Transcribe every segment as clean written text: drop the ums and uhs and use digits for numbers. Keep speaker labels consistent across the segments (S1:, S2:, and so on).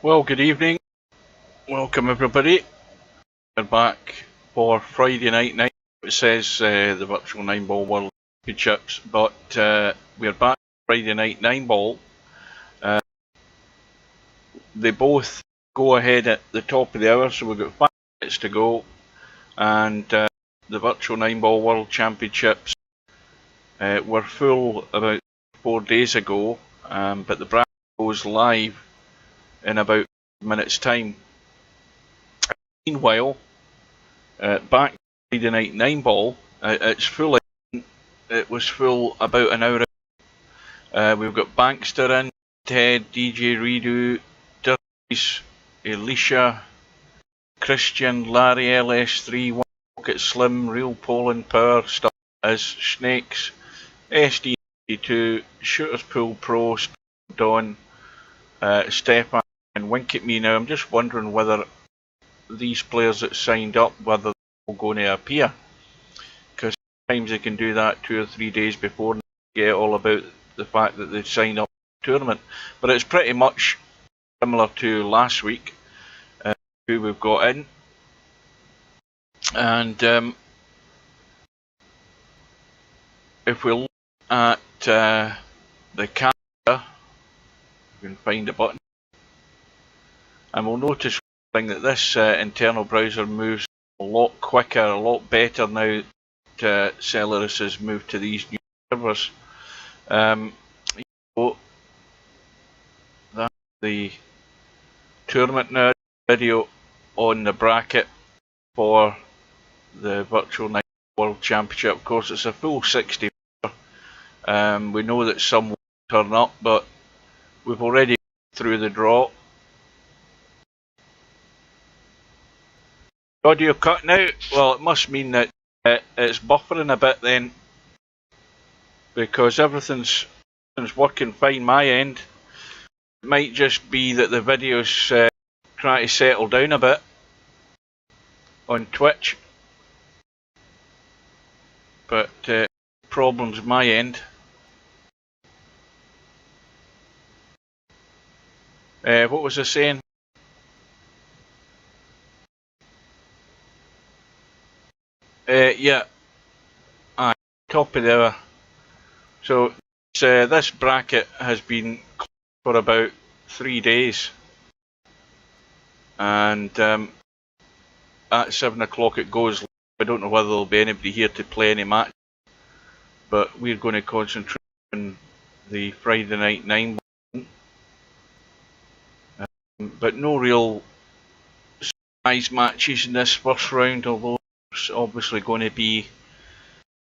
S1: Well, good evening. Welcome everybody. We're back for Friday night. It says the Virtual 9-Ball World Championships, but we're back Friday night 9-Ball. They both go ahead at the top of the hour, so we've got 5 minutes to go. And the Virtual 9-Ball World Championships were full about 4 days ago, but the bracket goes live in about 5 minutes' time. Meanwhile, back Friday night 9-Ball, it's full. It was full about an hour ago. We've got Bankster in, Ted, DJ Redo, Dirties, Alicia, Christian, Larry LS3, One Pocket Slim, Real Poland Power, Stuff as Snakes, SD2, Shooters Pool Pro, Don, Stefan, and Wink at Me. Now, I'm just wondering whether these players that signed up, whether they're going to appear. Because sometimes they can do that 2 or 3 days before and get all about the fact that they've signed up to the tournament. But it's pretty much similar to last week, who we've got in. And if we look at the calendar, we can find a button, and we'll notice that this internal browser moves a lot quicker, a lot better now that Celerus has moved to these new servers. That's the tournament now, video on the bracket for the Virtual 9 World Championship. Of course, it's a full 60. We know that some will turn up, but we've already gone through the draw. Audio cutting out? Well, it must mean that it's buffering a bit then, because everything's working fine my end. It might just be that the video's trying to settle down a bit on Twitch, but problems my end. What was I saying? Yeah, top of the hour. So this bracket has been for about 3 days, and at 7 o'clock it goes. I don't know whether there'll be anybody here to play any match, but we're going to concentrate on the Friday night 9. But no real surprise matches in this first round, although there's obviously going to be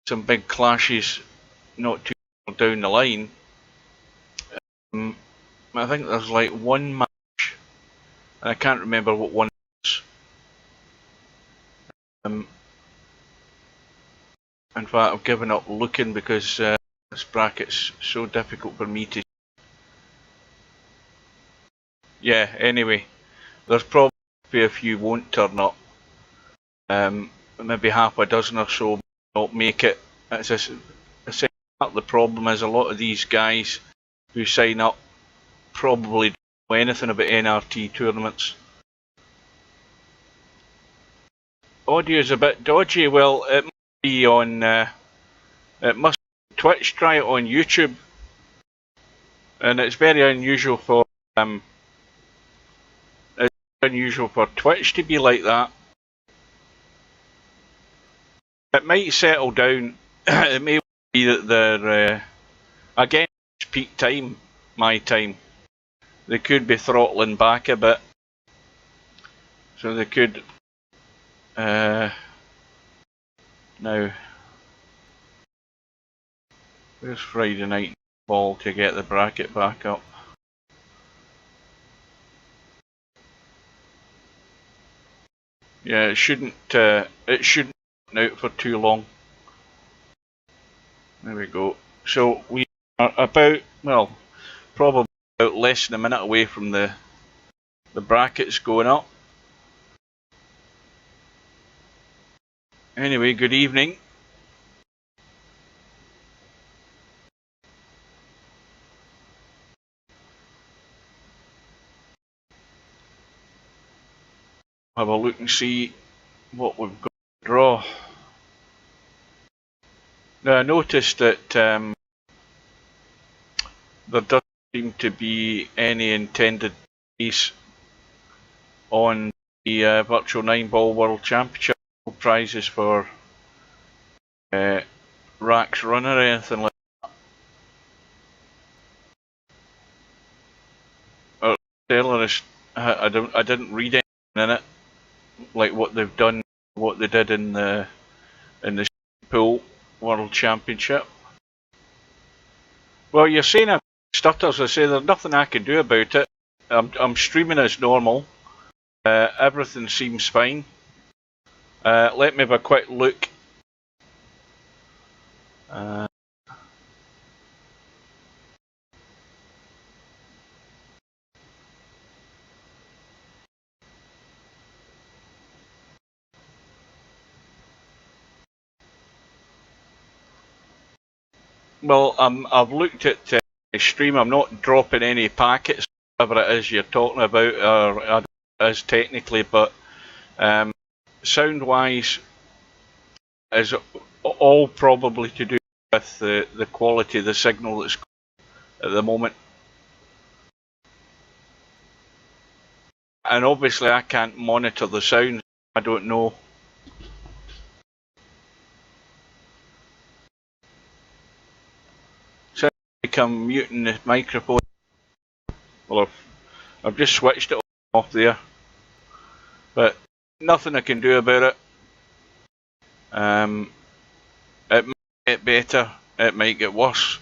S1: some big clashes not too far down the line. I think there's like one match, and I can't remember what one is. In fact, I've given up looking because this bracket's so difficult for me to. Yeah, anyway, there's probably a few won't turn up. Maybe half a dozen or so not make it. It's the problem is a lot of these guys who sign up probably don't know anything about NRT tournaments. Audio's a bit dodgy. Well, it must be on. It must be Twitch. Try it on YouTube, and it's very unusual for Twitch to be like that. It might settle down. It may be that they're again it's peak time, my time. They could be throttling back a bit, so they could. Now, where's Friday night ball to get the bracket back up? Yeah, it shouldn't out for too long. There we go. So we are about, well, probably about less than a minute away from the brackets going up. Anyway, good evening. have a look and see what we've got to draw. Now I noticed that there doesn't seem to be any intended prize on the Virtual 9-Ball World Championship. No prizes for Rack's Run or anything like that. I didn't read anything in it, like what they've done, what they did in the Pool World Championship. Well, you're saying I stutters. I say there's nothing I can do about it. I'm streaming as normal. Everything seems fine. Let me have a quick look. Well, I've looked at the stream. I'm not dropping any packets, whatever it is you're talking about, or I don't know what it is technically, but sound-wise is all probably to do with the quality of the signal that's at the moment. And obviously I can't monitor the sound. I don't know. Sounds like I'm muting the microphone. Well, I've just switched it off there, but nothing I can do about it. It might get better, it might get worse,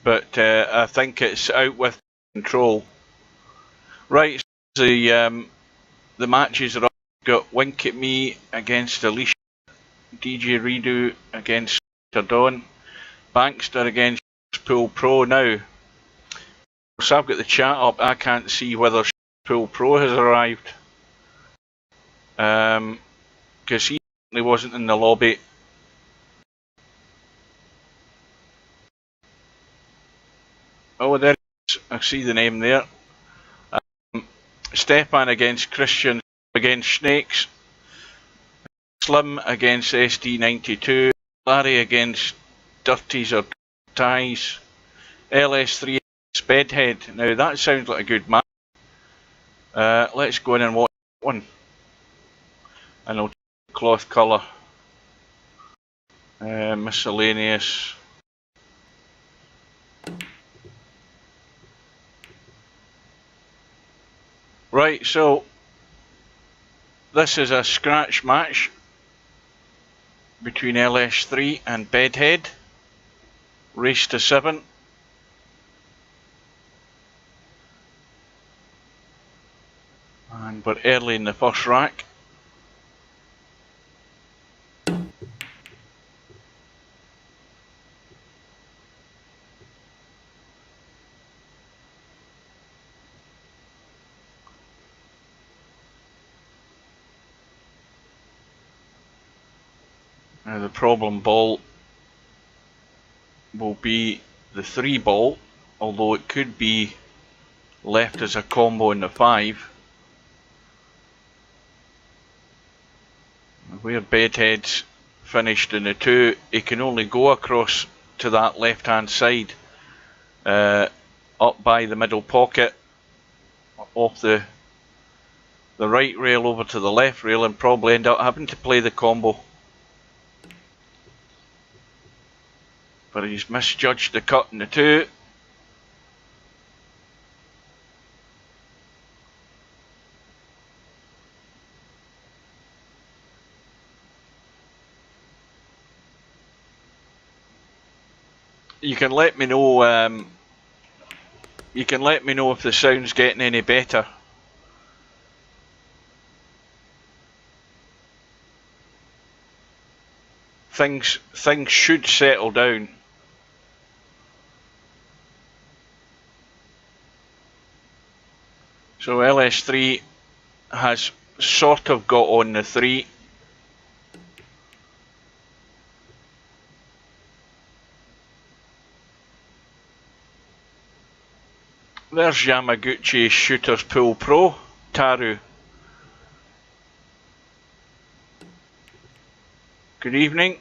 S1: but I think it's out with control. Right, so the matches are up. Got Wink at Me against Alicia, DJ Redo against Dawn, Bankster against Pool Pro. Now, so I've got the chat up. I can't see whether Pool Pro has arrived, because he wasn't in the lobby. Oh, there he is. I see the name there. Stefan against Christian against Snakes. Slim against SD92. Larry against Dirties or Ties. LS3 against Bedhead. Now that sounds like a good match. Let's go in and watch one. And I'll check cloth colour. Miscellaneous. Right, so this is a scratch match between LS3 and Bedhead. Race to 7. And we're early in the first rack. Now the problem ball will be the 3 ball, although it could be left as a combo in the 5. Where Bedhead's finished in the 2, he can only go across to that left hand side, up by the middle pocket, off the right rail over to the left rail, and probably end up having to play the combo. But he's misjudged the cut in the 2. You can let me know. You can let me know if the sound's getting any better. Things should settle down. So LS3 has sort of got on the 3. There's Yamaguchi Shooters Pool Pro, Taru. Good evening.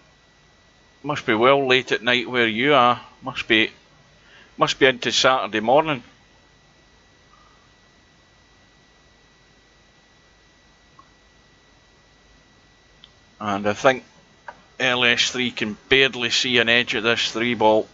S1: Must be well late at night where you are. Must be into Saturday morning. And I think LS3 can barely see an edge of this 3-ball.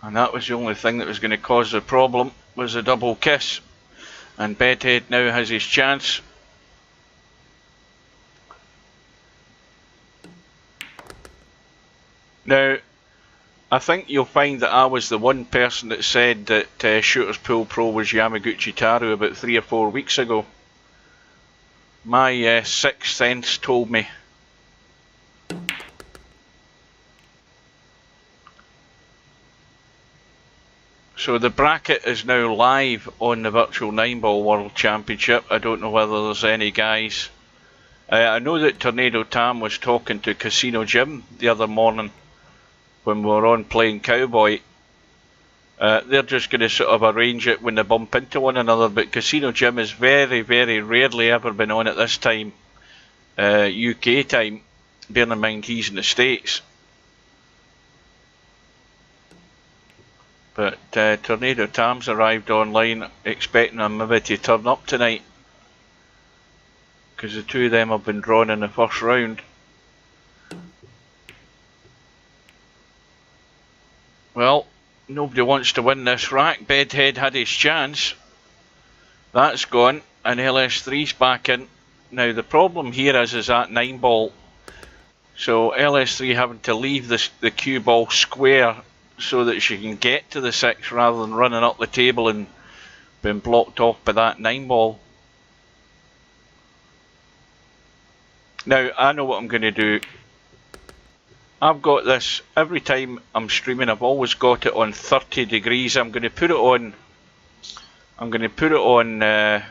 S1: And that was the only thing that was going to cause the problem, was a double kiss. And Bedhead now has his chance. Now, I think you'll find that I was the one person that said that Shooters Pool Pro was Yamaguchi Taru about 3 or 4 weeks ago. My sixth sense told me. So the bracket is now live on the Virtual 9-Ball World Championship. I don't know whether there's any guys. I know that Tornado Tam was talking to Casino Jim the other morning when we were on playing Cowboy. They're just going to sort of arrange it when they bump into one another, but Casino Jim has very, very rarely ever been on at this time, UK time, bearing in mind he's in the States. But Tornado Tam's arrived online, expecting him maybe to turn up tonight, because the two of them have been drawn in the first round. Well, nobody wants to win this rack. Bedhead had his chance. That's gone, and LS3's back in. Now the problem here is that 9-ball. So LS3 having to leave the cue ball square so that she can get to the 6 rather than running up the table and being blocked off by that 9-ball. Now I know what I'm going to do. I've got this, every time I'm streaming I've always got it on 30 degrees. I'm going to put it on the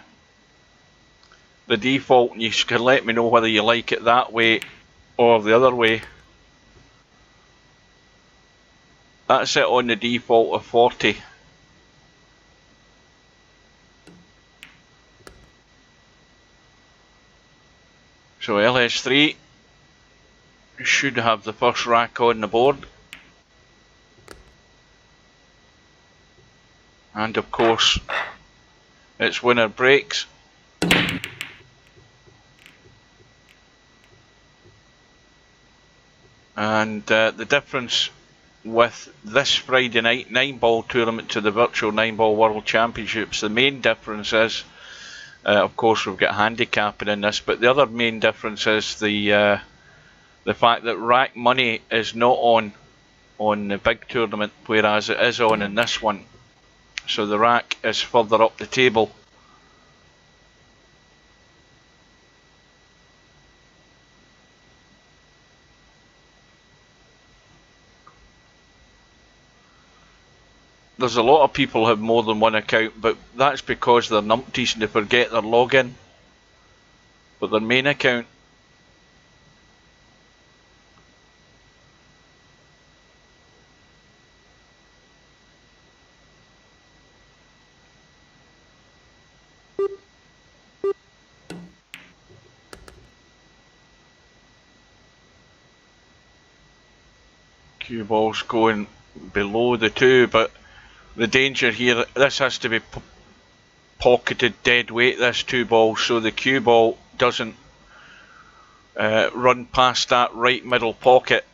S1: default, and you can let me know whether you like it that way or the other way. That's it on the default of 40. So LS3 should have the first rack on the board. And of course, it's winner breaks. And the difference with this Friday night 9-ball tournament to the Virtual 9-Ball World Championships, the main difference is, of course we've got handicapping in this, but the other main difference is the fact that rack money is not on the big tournament, whereas it is on in this one. So the rack is further up the table. There's a lot of people who have more than one account, but that's because they're numpties and they forget their login. But their main account, cue ball's going below the 2, but the danger here, this has to be pocketed dead weight, this 2 ball, so the cue ball doesn't run past that right middle pocket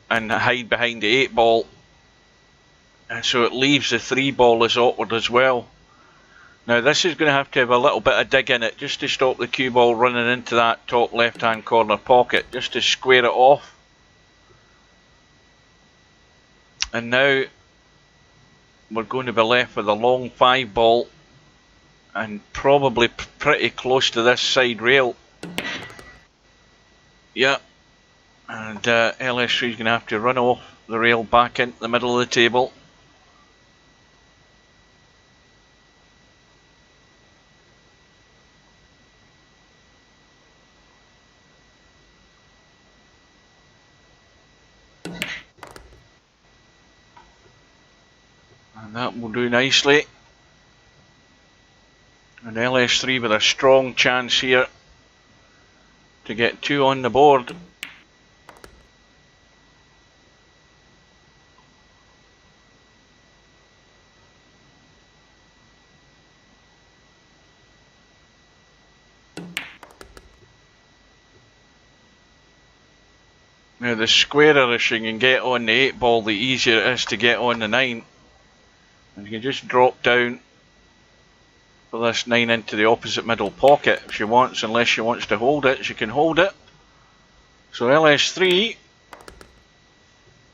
S1: and hide behind the 8 ball, and so it leaves the 3 ball as awkward as well. Now this is going to have a little bit of dig in it just to stop the cue ball running into that top left hand corner pocket, just to square it off. And now we're going to be left with a long 5 ball and probably pretty close to this side rail. Yeah, and LS3 is going to have to run off the rail back into the middle of the table. And that will do nicely. And LS3 with a strong chance here to get 2 on the board. Now the squarer you can get on the 8 ball, the easier it is to get on the 9. And you can just drop down for this 9 into the opposite middle pocket if she wants, unless she wants to hold it, she can hold it. So LS3,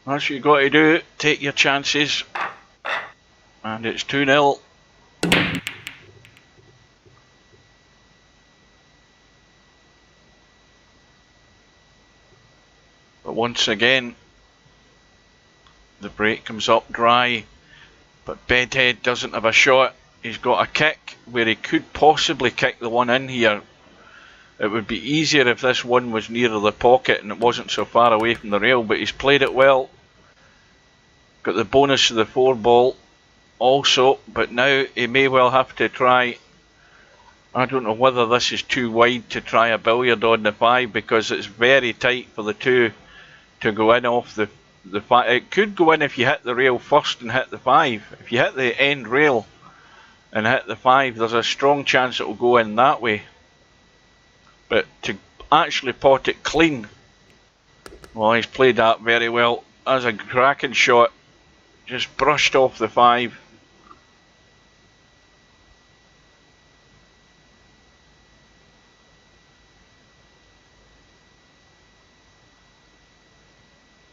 S1: that's what you've got to do, take your chances. And it's 2-0. But once again, the break comes up dry, but Bedhead doesn't have a shot. He's got a kick where he could possibly kick the one in here. It would be easier if this one was nearer the pocket and it wasn't so far away from the rail, but he's played it well. Got the bonus of the 4 ball also, but now he may well have to try. I don't know whether this is too wide to try a billiard on the 5, because it's very tight for the 2 to go in off the 5. It could go in if you hit the rail first and hit the 5. If you hit the end rail and hit the 5, there's a strong chance it will go in that way. But to actually pot it clean, well, he's played that very well. That's a cracking shot. Just brushed off the 5.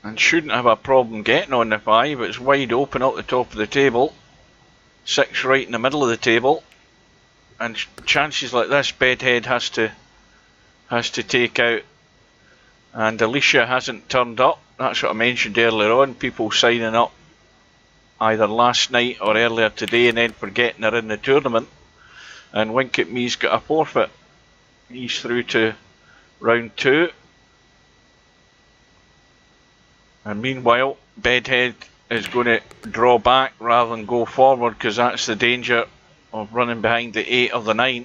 S1: And shouldn't have a problem getting on the 5. It's wide open up the top of the table. 6 right in the middle of the table. And chances like this, Bedhead has to take out. And Alicia hasn't turned up. That's what I mentioned earlier on. People signing up either last night or earlier today and then forgetting they're in the tournament. And Wink at Me's got a forfeit. He's through to round 2. And meanwhile, Bedhead is going to draw back rather than go forward, because that's the danger of running behind the 8 or the 9.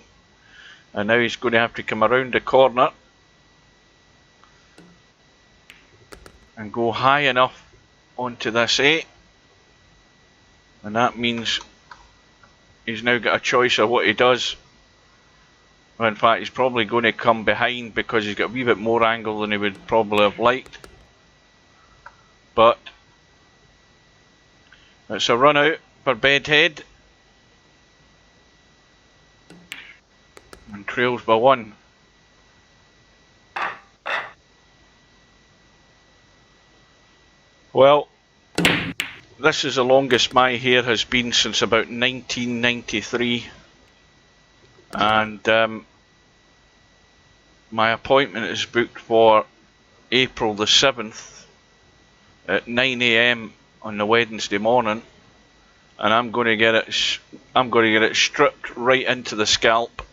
S1: And now he's going to have to come around the corner and go high enough onto this 8. And that means he's now got a choice of what he does. Well, in fact, he's probably going to come behind because he's got a wee bit more angle than he would probably have liked. But it's a run out for Bedhead. And trails by 1. Well, this is the longest my hair has been since about 1993. And my appointment is booked for April the 7th. At 9 AM on the Wednesday morning, and I'm going to get it stripped right into the scalp.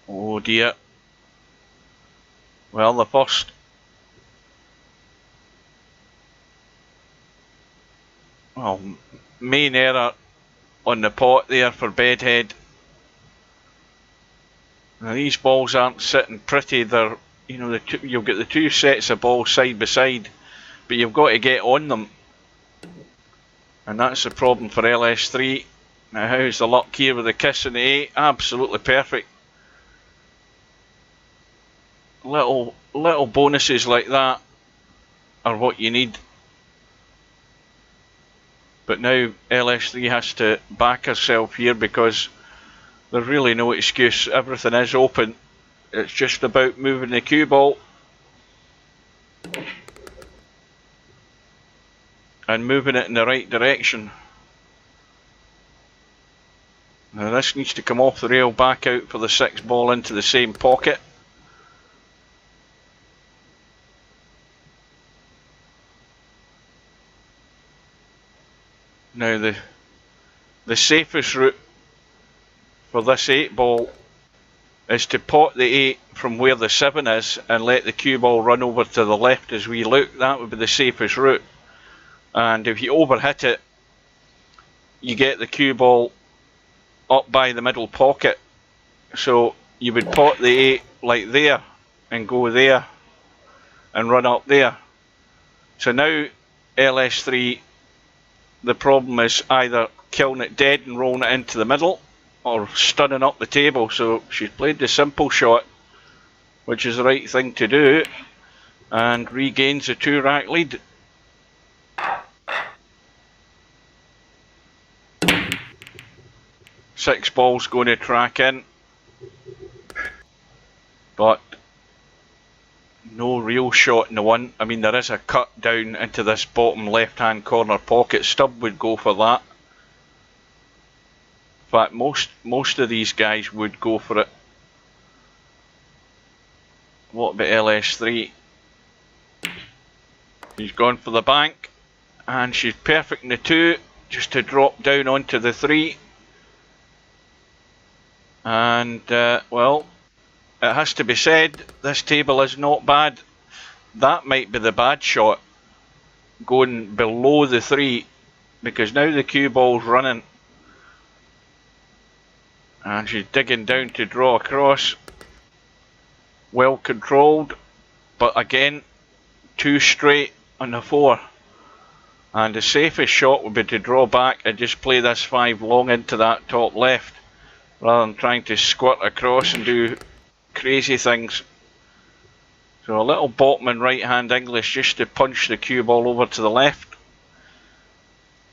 S1: Oh dear. Well, the first main error on the pot there for Bedhead. Now these balls aren't sitting pretty. They're, you know, you've got the 2 sets of balls side by side, but you've got to get on them. And that's the problem for LS3. Now how's the luck here with the kiss and the 8? Absolutely perfect. Little bonuses like that are what you need. But now LS3 has to back herself here, because there's really no excuse. Everything is open. It's just about moving the cue ball and moving it in the right direction. Now this needs to come off the rail, back out for the 6 ball into the same pocket. Now the safest route for this 8 ball is to pot the 8 from where the 7 is and let the cue ball run over to the left as we look. That would be the safest route. and if you overhit it, you get the cue ball up by the middle pocket. So you would pot the 8 like there and go there and run up there. So now LS3, the problem is either killing it dead and rolling it into the middle or stunning up the table. So she's played the simple shot, which is the right thing to do, and regains the 2-rack lead. Six balls going to track in, but no real shot in the one. I mean, there is a cut down into this bottom left hand corner pocket. Stubb would go for that. In fact, most of these guys would go for it. What about LS3? She's gone for the bank, and she's perfect in the 2, just to drop down onto the 3. And, well, it has to be said, this table is not bad. That might be the bad shot, going below the 3, because now the cue ball's running. And she's digging down to draw across. Well controlled, but again, 2 straight on the 4. And the safest shot would be to draw back and just play this 5 long into that top left, rather than trying to squirt across and do crazy things. So a little Botman right hand English just to punch the cue ball over to the left.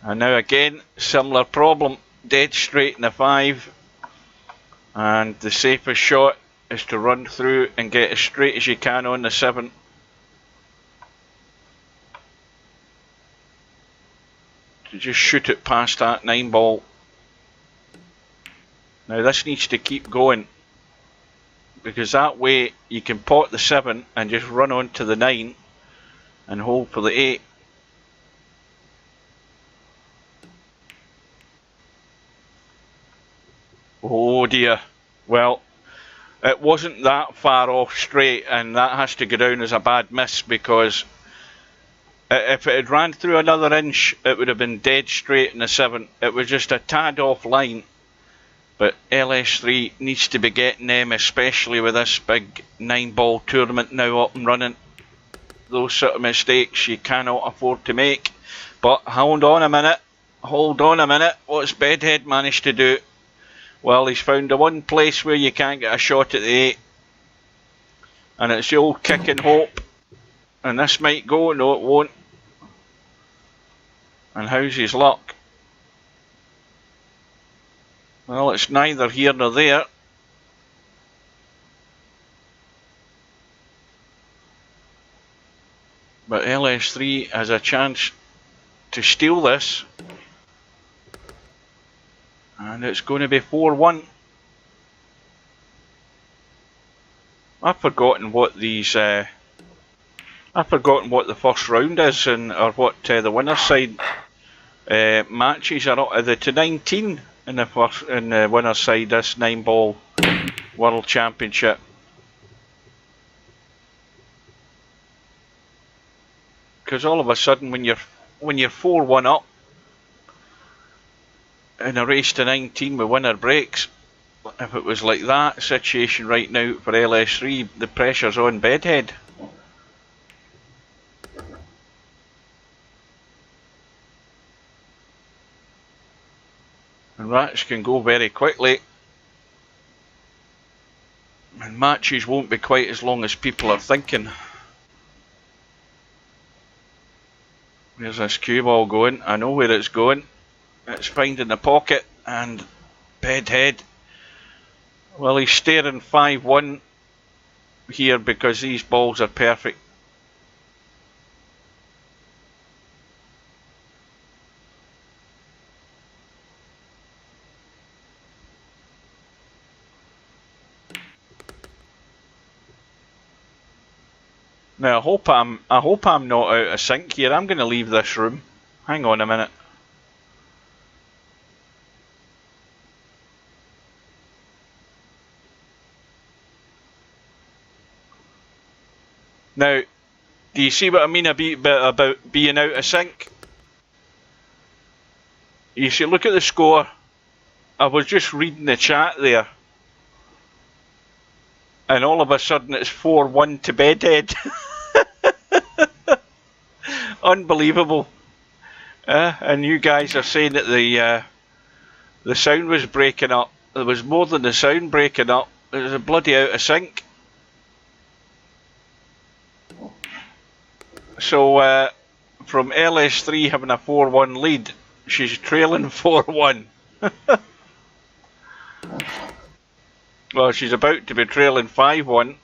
S1: And now again, similar problem, dead straight in the 5. And the safest shot is to run through and get as straight as you can on the 7. To just shoot it past that 9 ball. Now this needs to keep going, because that way you can pot the 7 and just run on to the 9 and hold for the 8. Oh dear. Well, it wasn't that far off straight, and that has to go down as a bad miss, because if it had ran through another inch, it would have been dead straight in the 7. It was just a tad off line. But LS3 needs to be getting them, especially with this big 9-ball tournament now up and running. Those sort of mistakes you cannot afford to make. But hold on a minute. What's Bedhead managed to do? Well, he's found the one place where you can't get a shot at the 8. And it's the old kick and hope. And this might go. No, it won't. And how's his luck? Well, it's neither here nor there. But LS3 has a chance to steal this. And it's going to be 4-1. I've forgotten what these... I've forgotten what the first round is, and or what the winner's side matches are up to 19 in the first in the winner's side. This 9-ball World Championship. Because all of a sudden, when you're 4-1 up in a race to 19 with winner breaks, if it was like that situation right now for LS3, the pressure's on Bedhead. And rats can go very quickly, and matches won't be quite as long as people are thinking. Where's this cue ball going? I know where it's going. It's finding the pocket, and Bedhead, well, he's staring 5-1 here because these balls are perfect. Now I hope I'm not out of sync here. I'm going to leave this room. Hang on a minute. Now, do you see what I mean about being out of sync? You see, look at the score. I was just reading the chat there, and all of a sudden it's 4-1 to Bedhead. Unbelievable. And you guys are saying that the sound was breaking up. There was more than the sound breaking up. It was a bloody out of sync. So from LS3 having a 4-1 lead, she's trailing 4-1. Well, she's about to be trailing 5-1.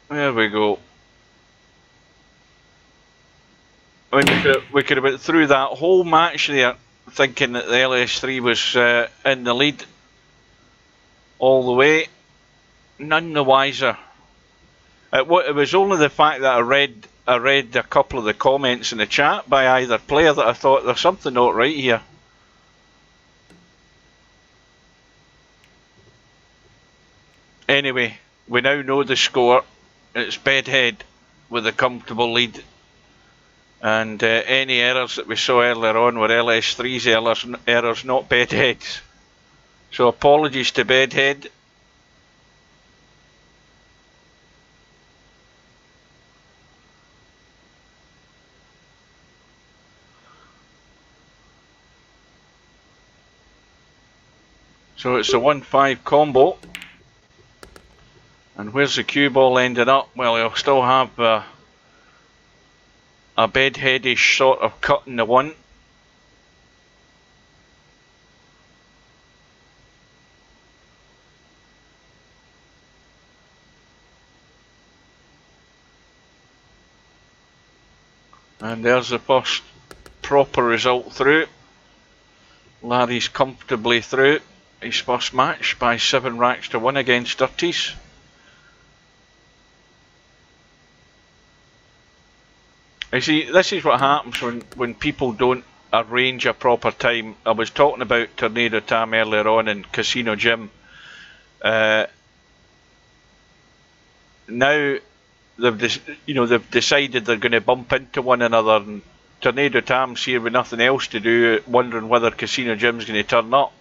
S1: There we go. I mean, we could have went through that whole match there thinking that the LS3 was in the lead all the way. None the wiser. It was only the fact that I read a couple of the comments in the chat by either player that I thought there's something not right here. Anyway, we now know the score. It's Bedhead with a comfortable lead. And any errors that we saw earlier on were LS3's errors, not Bedhead's. So apologies to Bedhead. So it's a 1-5 combo. And where's the cue ball ending up? Well, he'll still have a Bedheadish sort of cut in the one. And there's the first proper result through. Larry's comfortably through his first match by 7 racks to 1 against Dirties. You see, this is what happens when people don't arrange a proper time. I was talking about Tornado Tam earlier on in Casino Gym. Now they've decided they're going to bump into one another, and Tornado Tam's here with nothing else to do, wondering whether Casino Gym's going to turn up.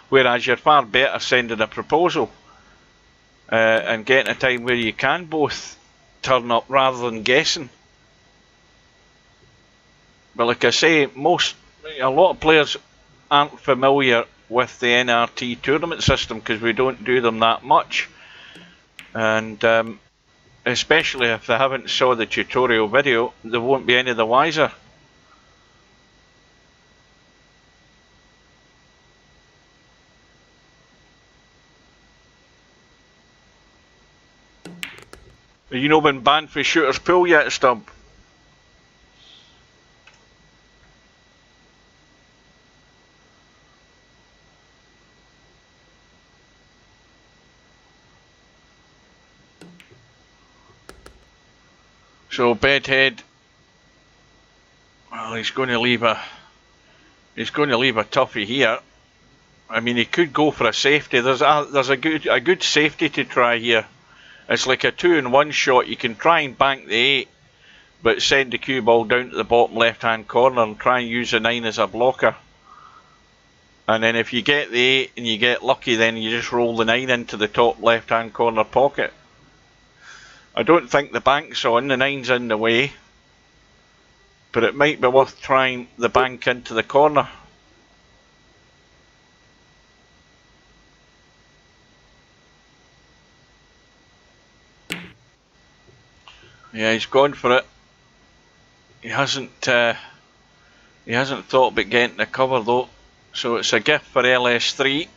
S1: Whereas you're far better sending a proposal and getting a time where you can both turn up rather than guessing. But like I say, a lot of players aren't familiar with the NRT tournament system because we don't do them that much. And especially if they haven't saw the tutorial video, they won't be any the wiser. Have you not been banned for Shooter's Pool yet, Stubb? So Bedhead, well, he's going to leave a toughie here. I mean, he could go for a safety. There's a good safety to try here. It's like a 2-in-1 shot. You can try and bank the 8, but send the cue ball down to the bottom left-hand corner and try and use the 9 as a blocker. And then if you get the 8 and you get lucky, then you just roll the 9 into the top left-hand corner pocket. I don't think the bank's on, the 9's in the way, but it might be worth trying the bank into the corner. Yeah, he's gone for it. He hasn't thought about getting the cover though, so it's a gift for LS3.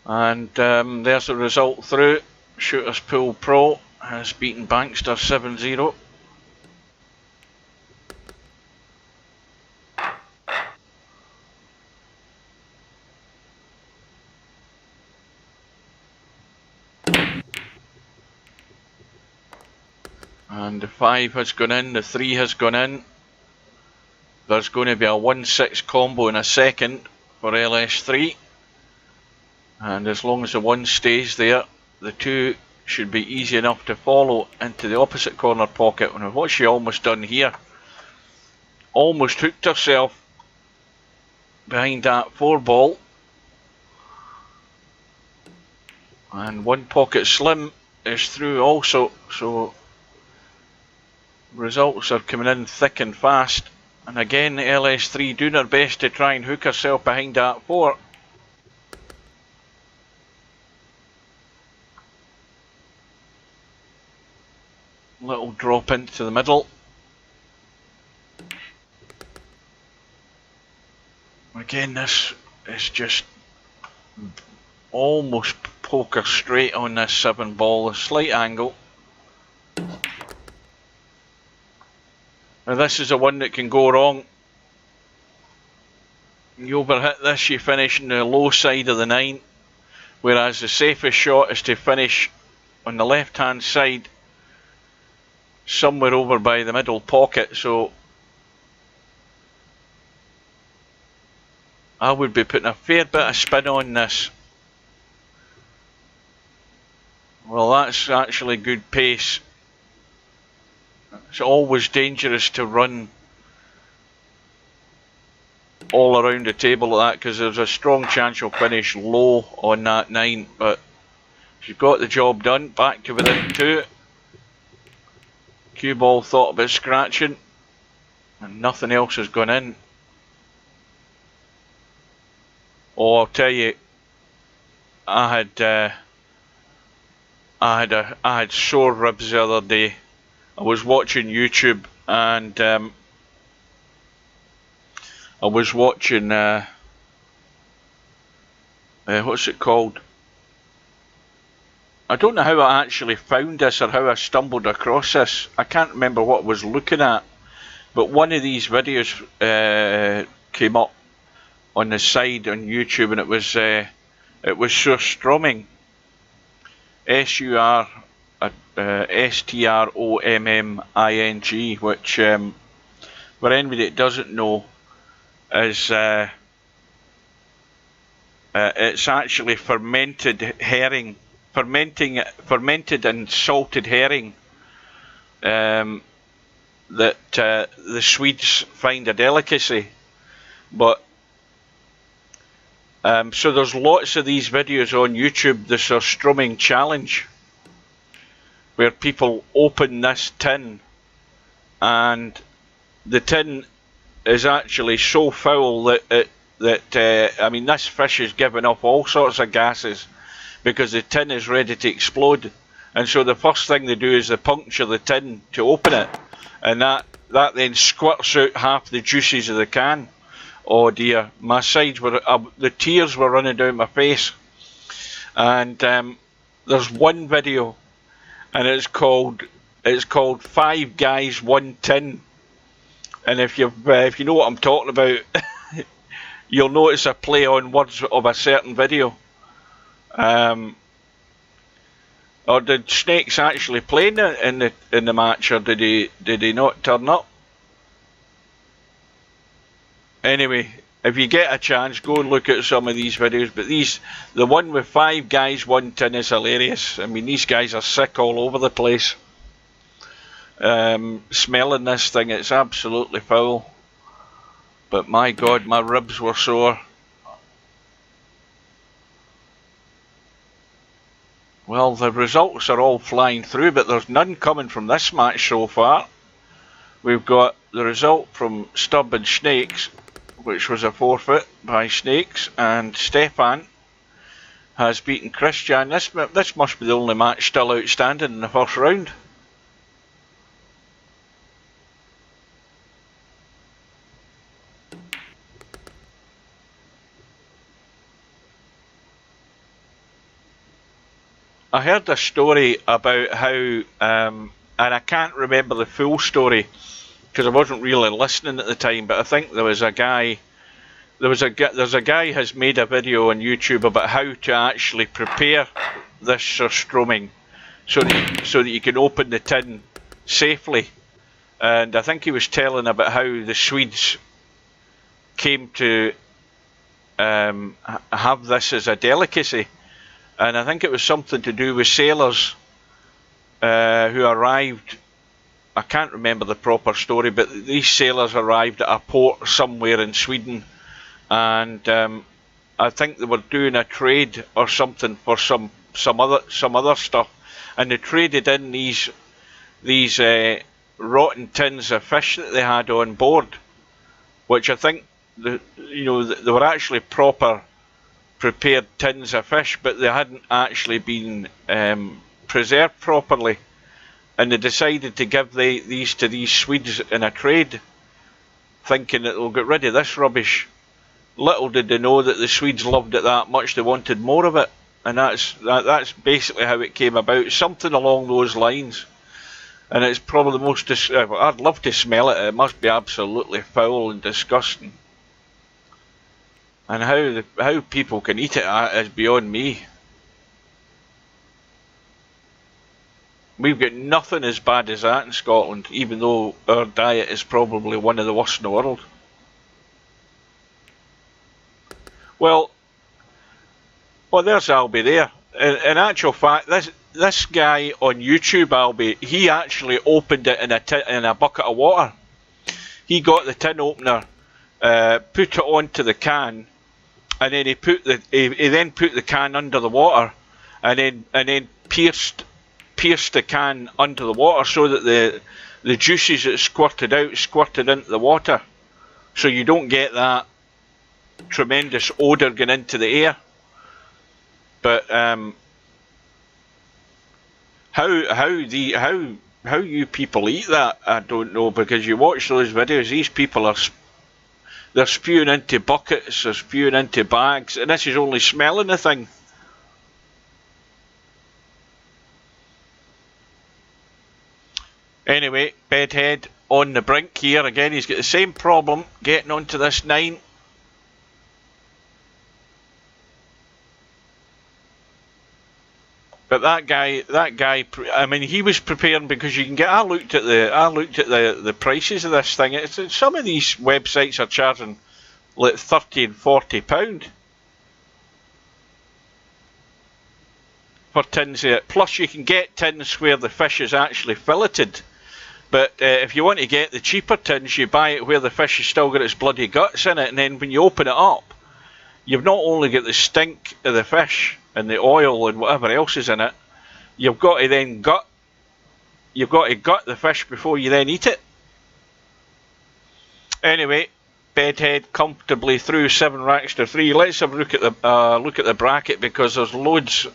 S1: And there's the result through. Shooter's Pool Pro has beaten Bankster 7-0. And the 5 has gone in, the 3 has gone in. There's going to be a 1-6 combo in a second for LS3. And as long as the 1 stays there, the 2 should be easy enough to follow into the opposite corner pocket. And what she almost done here, almost hooked herself behind that 4 ball. And one pocket slim is through also, so results are coming in thick and fast. And again, LS3 doing her best to try and hook herself behind that 4. Little drop into the middle. Again, this is just almost poker straight on this 7 ball, a slight angle. Now this is the one that can go wrong. You overhit this, you finish on the low side of the 9, whereas the safest shot is to finish on the left hand side, somewhere over by the middle pocket. So I would be putting a fair bit of spin on this. Well, that's actually good pace. It's always dangerous to run all around the table like that, because there's a strong chance you'll finish low on that 9, but she's got the job done. Back to within 2. Cue ball thought about scratching, and nothing else has gone in. Oh, I'll tell you, I had sore ribs the other day. I was watching YouTube, and I was watching what's it called? I don't know how I actually found this or how I stumbled across this. I can't remember what I was looking at, but one of these videos came up on the side on YouTube, and it was surströmming, STROMMING, which for anybody that doesn't know is it's actually fermented herring. Fermented and salted herring that the Swedes find a delicacy. But so there's lots of these videos on YouTube, the surströmming challenge, where people open this tin, and the tin is actually so foul that I mean, this fish is giving off all sorts of gases, because the tin is ready to explode. And so the first thing they do is they puncture the tin to open it, and that then squirts out half the juices of the can. Oh dear, my sides were, the tears were running down my face. And there's one video, and it's called 5 Guys 1 Tin. And if you know what I'm talking about, you'll notice a play on words of a certain video. Or did Snakes actually play in the match, or did he not turn up? Anyway, if you get a chance, go and look at some of these videos. But the one with 5 Guys 1 Tin is hilarious. I mean, these guys are sick all over the place. Smelling this thing, it's absolutely foul. But my God, my ribs were sore. Well, the results are all flying through, but there's none coming from this match so far. We've got the result from Stubb and Snakes, which was a forfeit by Snakes, and Stefan has beaten Christian. This must be the only match still outstanding in the first round. I heard a story about how, and I can't remember the full story because I wasn't really listening at the time, but I think there's a guy has made a video on YouTube about how to actually prepare this surströmming so that you can open the tin safely. And I think he was telling about how the Swedes came to have this as a delicacy. And I think it was something to do with sailors who arrived. I can't remember the proper story, but these sailors arrived at a port somewhere in Sweden, and I think they were doing a trade or something for some other stuff, and they traded in these rotten tins of fish that they had on board, which I think they were actually proper prepared tins of fish, but they hadn't actually been preserved properly. And they decided to give these to these Swedes in a trade, thinking that they'll get rid of this rubbish. Little did they know that the Swedes loved it that much, they wanted more of it. And that's basically how it came about, something along those lines. And it's probably the most... I'd love to smell it, it must be absolutely foul and disgusting. And how people can eat it is beyond me. We've got nothing as bad as that in Scotland, even though our diet is probably one of the worst in the world. Well, there's Albie there. In actual fact, this guy on YouTube, Albie, he actually opened it in a bucket of water. He got the tin opener, put it onto the can, and then he then put the can under the water, and then pierced the can under the water so that the juices that squirted out squirted into the water, so you don't get that tremendous odour going into the air. But how you people eat that, I don't know, because you watch those videos, these people they're spewing into buckets, they're spewing into bags, and this is only smelling the thing. Anyway, Bedhead on the brink here again. He's got the same problem getting onto this 9. But that guy, I mean, he was preparing, because you can get. I looked at the prices of this thing. Some of these websites are charging like £30 and £40 for tins of it. Plus, you can get tins where the fish is actually filleted. But if you want to get the cheaper tins, you buy it where the fish has still got its bloody guts in it, and then when you open it up, you've not only got the stink of the fish and the oil and whatever else is in it, you've got to gut the fish before you then eat it. Anyway, Bedhead comfortably through 7 racks to 3. Let's have a look at the bracket, because there's loads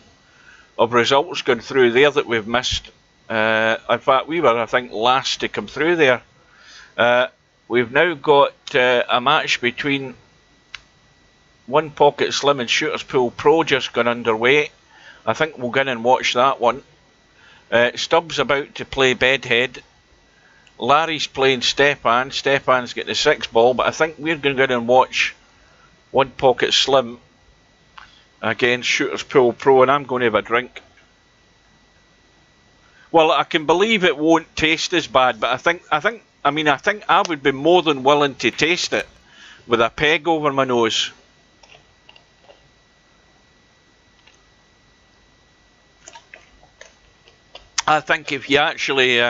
S1: of results going through there that we've missed. In fact, we were, I think, last to come through there. We've now got a match between One Pocket Slim and Shooters Pool Pro just gone underway. I think we'll go in and watch that one. Stubbs about to play Bedhead. Larry's playing Stepan. Stepan's getting the 6 ball, but I think we're going to go in and watch One Pocket Slim against Shooters Pool Pro, and I'm going to have a drink. Well, I can believe it won't taste as bad, but I think I would be more than willing to taste it with a peg over my nose. I think if you actually,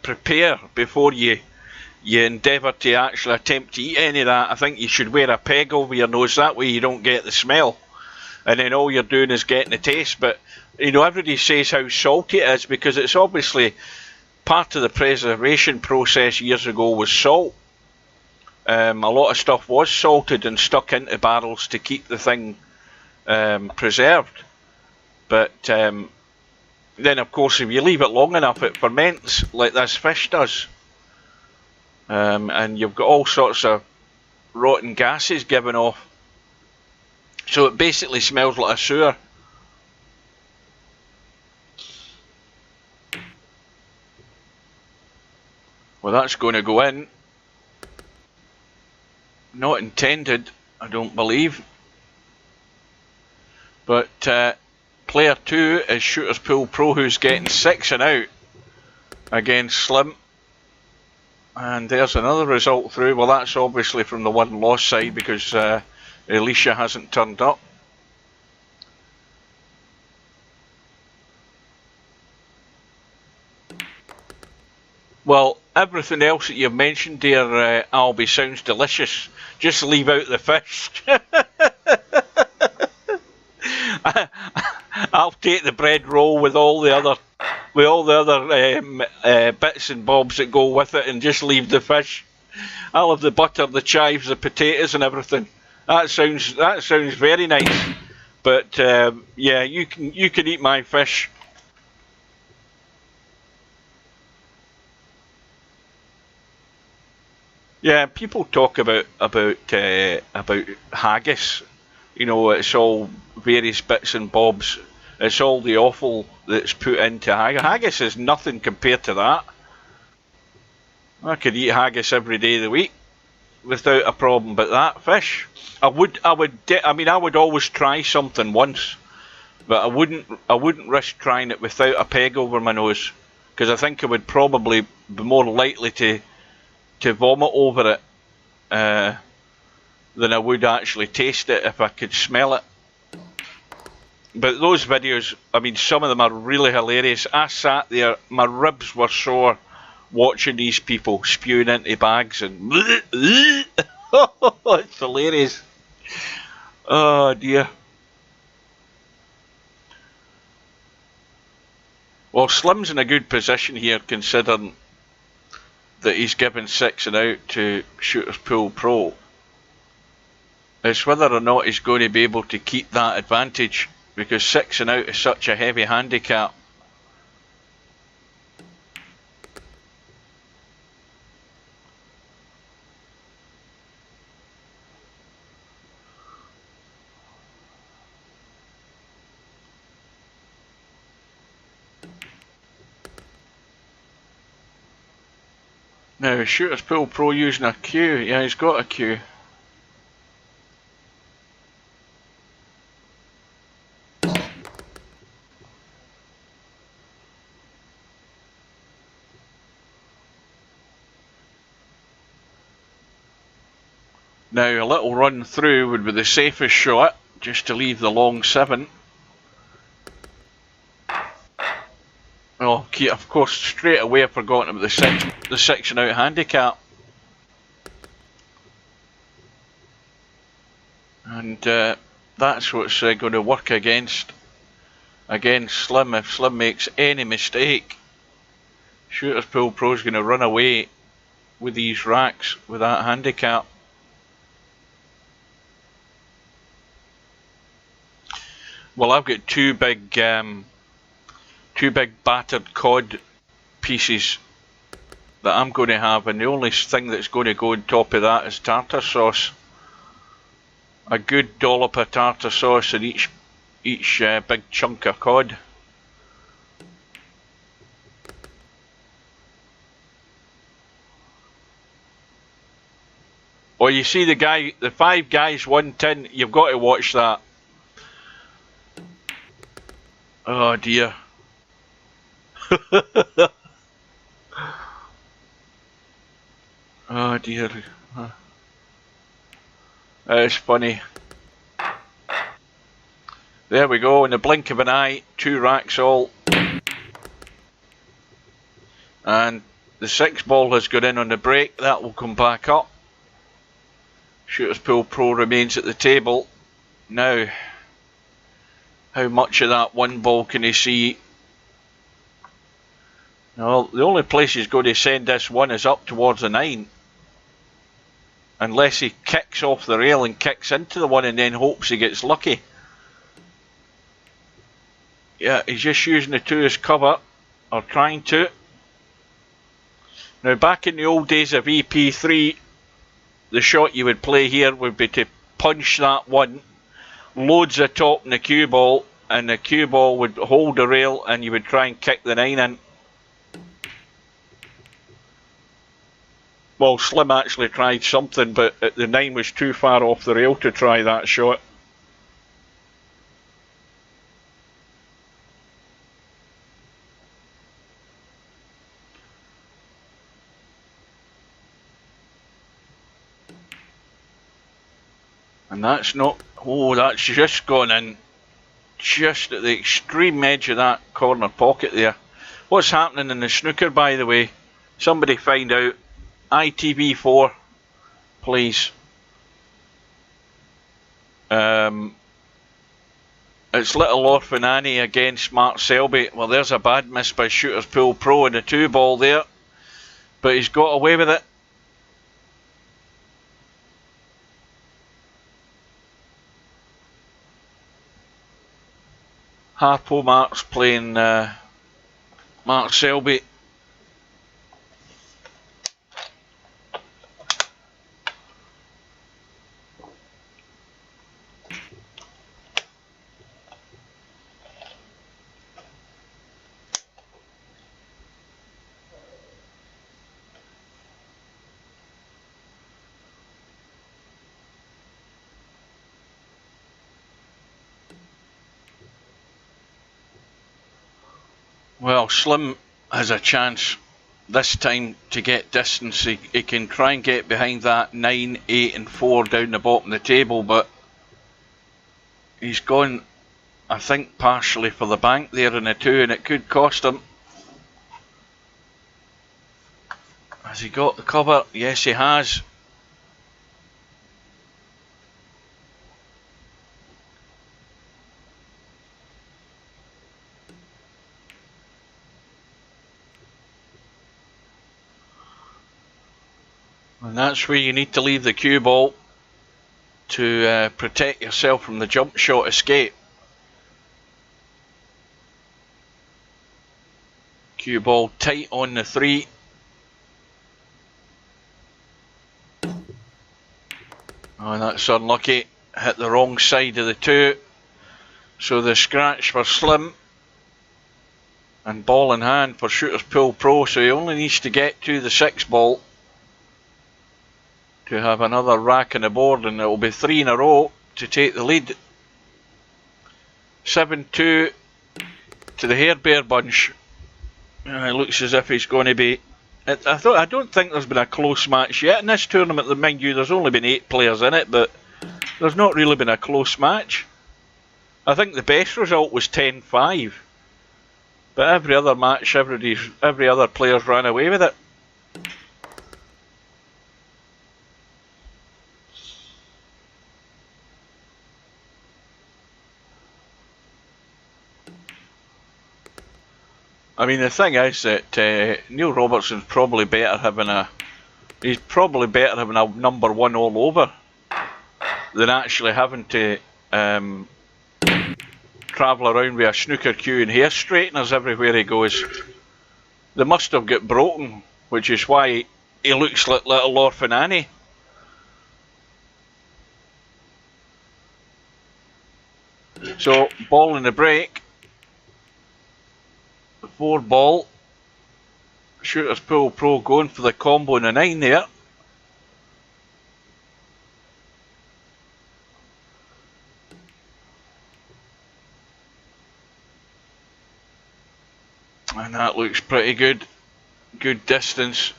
S1: prepare before you endeavour to actually attempt to eat any of that, I think you should wear a peg over your nose. That way you don't get the smell, and then all you're doing is getting the taste. But you know, everybody says how salty it is, because it's obviously part of the preservation process years ago was salt. A lot of stuff was salted and stuck into barrels to keep the thing preserved. But then, of course, if you leave it long enough, it ferments like this fish does. And you've got all sorts of rotten gases given off. So it basically smells like a sewer. Well, that's going to go in. Not intended, I don't believe. But player 2 is Shooters Pool Pro, who's getting 6 and out against Slim. And there's another result through. Well, that's obviously from the one loss side, because Alicia hasn't turned up. Well, everything else that you've mentioned there, Albie, sounds delicious. Just leave out the fish. I'll take the bread roll with all the other bits and bobs that go with it, and just leave the fish. I'll have the butter, the chives, the potatoes, and everything. That sounds very nice. But yeah, you can eat my fish. Yeah, people talk about haggis. You know, it's all various bits and bobs. It's all the offal that's put into haggis. Haggis is nothing compared to that. I could eat haggis every day of the week without a problem. But that fish, I would always try something once, but I wouldn't risk trying it without a peg over my nose, because I think I would probably be more likely to vomit over it than I would actually taste it if I could smell it. But those videos, I mean, some of them are really hilarious. I sat there, my ribs were sore watching these people spewing into bags and it's hilarious. Oh dear. Well, Slim's in a good position here, considering that he's given 6 and out to Shooters Pool Pro. It's whether or not he's going to be able to keep that advantage, because 6 and out is such a heavy handicap. Now, Shooters Pool Pro using a cue. Yeah, he's got a cue. Now, a little run through would be the safest shot, just to leave the long 7. Oh, of course, straight away I've forgotten about the 6 and out handicap. And that's what's going to work against Slim. If Slim makes any mistake, Shooters Pool Pro is going to run away with these racks with that handicap. Well, I've got two big battered cod pieces that I'm going to have, and the only thing that's going to go on top of that is tartar sauce. A good dollop of tartar sauce in each big chunk of cod. Oh, you see the 5 guys, 1 tin, you've got to watch that. Oh dear. Oh dear. It's funny. There we go, in the blink of an eye, 2 racks all. And the 6 ball has got in on the break, that will come back up. Shooters Pool Pro remains at the table. Now, how much of that 1 ball can he see? Well, the only place he's going to send this one is up towards the 9. Unless he kicks off the rail and kicks into the 1 and then hopes he gets lucky. Yeah, he's just using the 2 as cover, or trying to. Now, back in the old days of EP3, the shot you would play here would be to punch that 1, loads the top in the cue ball, and the cue ball would hold the rail and you would try and kick the 9 in. Well, Slim actually tried something, but the 9 was too far off the rail to try that shot. And that's not, oh, that's just gone in, just at the extreme edge of that corner pocket there. What's happening in the snooker, by the way? Somebody find out. ITV4, please. It's Little Orphan Annie against Mark Selby. Well, there's a bad miss by Shooters Pool Pro in the 2-ball there. But he's got away with it. Harpo Mark's playing Mark Selby. Well, Slim has a chance this time to get distance. He can try and get behind that 9, 8 and 4 down the bottom of the table, but he's gone, I think, partially for the bank there in the 2, and it could cost him. Has he got the cover? Yes, he has. And that's where you need to leave the cue ball to protect yourself from the jump shot escape. Cue ball tight on the 3. Oh, that's unlucky. Hit the wrong side of the 2. So the scratch for Slim. And ball in hand for Shooters Pool Pro. So he only needs to get to the 6-ball to have another rack on the board, and it will be 3 in a row to take the lead. 7-2 to the Hair Bear bunch. It looks as if he's going to be... I don't think there's been a close match yet in this tournament. Mind you, there's only been 8 players in it, but there's not really been a close match. I think the best result was 10-5. But every other match, every other player's ran away with it. I mean, the thing is that Neil Robertson's probably better having a... He's probably better having a number 1 all over than actually having to travel around with a snooker cue and hair straighteners everywhere he goes. They must have got broken, which is why he looks like Little Orphan Annie. So, ball in the break. 4-ball. Shooters Pool Pro going for the combo in the 9 there. And that looks pretty good. Good distance.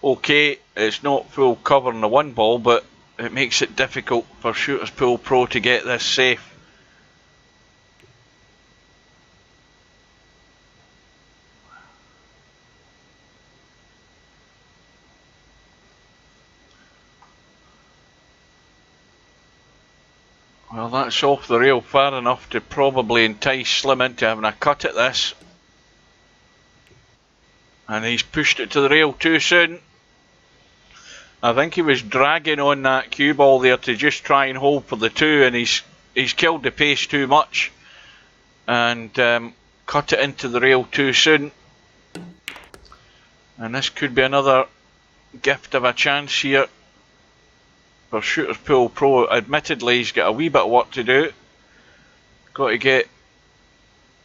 S1: Okay, it's not full cover on the 1-ball, but it makes it difficult for Shooters Pool Pro to get this safe. Well, that's off the rail far enough to probably entice Slim into having a cut at this. And he's pushed it to the rail too soon. I think he was dragging on that cue ball there to just try and hold for the 2, and he's killed the pace too much and cut it into the rail too soon. And this could be another gift of a chance here for Shooters Pool Pro. Admittedly, he's got a wee bit of work to do. Got to get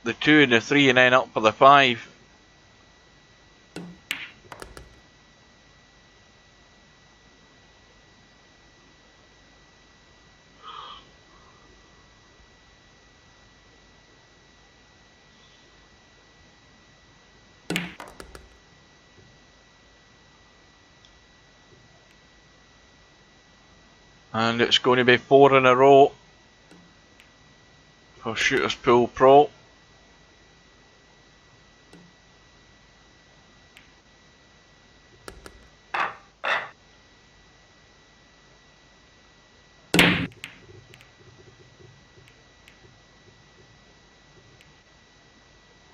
S1: the 2 and the 3 and then up for the 5. And it's going to be 4 in a row for Shooters Pool Pro.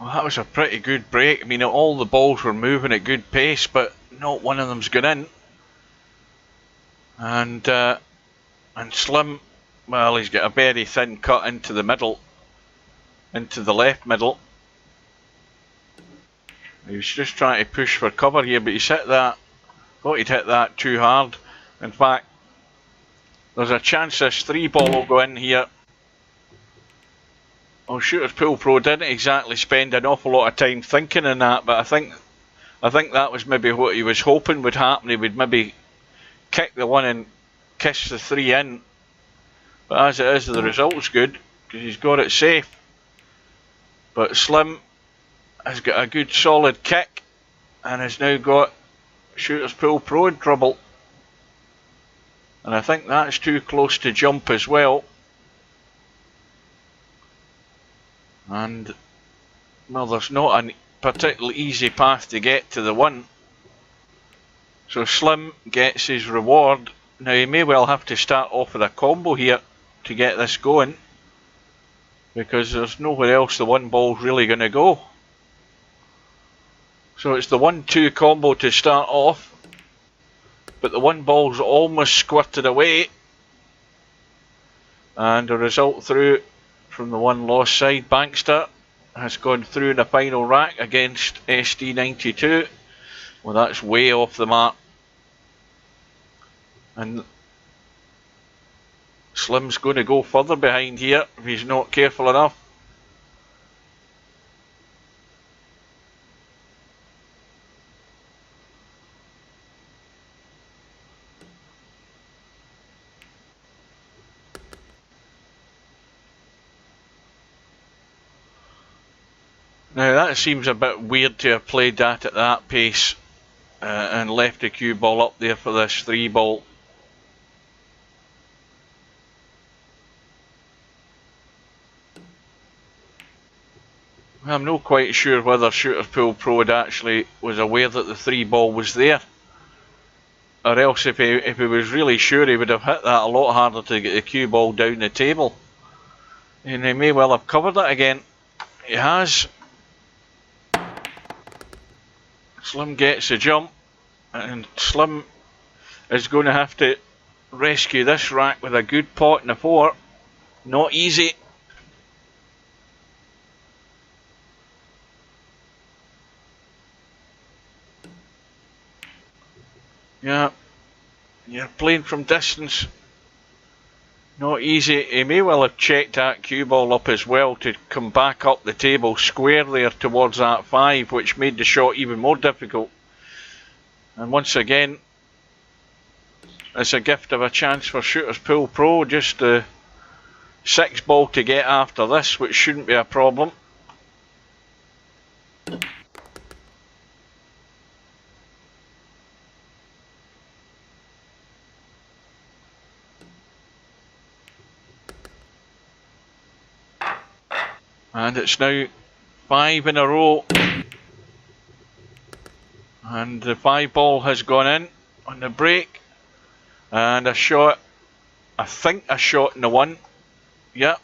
S1: Well, that was a pretty good break. I mean, all the balls were moving at good pace, but not one of them's gone in. And Slim, well, he's got a very thin cut into the middle, into the left middle. He was just trying to push for cover here, but he's hit that. Thought he'd hit that too hard. In fact, there's a chance this 3-ball will go in here. Oh, Shooter's Pool Pro didn't exactly spend an awful lot of time thinking in that, but I think that was maybe what he was hoping would happen. He would maybe kick the one and kiss the 3 in. But as it is, the result's good because he's got it safe. But Slim has got a good solid kick and has now got Shooter's Pool Pro in trouble. And I think that's too close to jump as well. And, well, there's not a particularly easy path to get to the 1. So Slim gets his reward. Now he may well have to start off with a combo here to get this going, because there's nowhere else the 1 ball's really going to go. So it's the 1-2 combo to start off, but the 1 ball's almost squirted away, and the result through from the 1 lost side, Bankster, has gone through in the final rack against SD92. Well, that's way off the mark. And Slim's going to go further behind here if he's not careful enough. Now that seems a bit weird to have played that at that pace and left the cue ball up there for this 3-ball. I'm not quite sure whether Shooter's Pool Pro had actually was aware that the 3-ball was there, or else if he was really sure, he would have hit that a lot harder to get the cue ball down the table. And he may well have covered it again. He has. Slim gets a jump, and Slim is going to have to rescue this rack with a good pot in the 4. Not easy. Yeah, you're playing from distance. Not easy. He may well have checked that cue ball up as well to come back up the table square there towards that 5, which made the shot even more difficult. And once again, it's a gift of a chance for Shooter's Pool Pro. Just the 6-ball to get after this, which shouldn't be a problem. And it's now 5 in a row. And the 5-ball has gone in on the break. And a shot, I think a shot in the 1. Yep.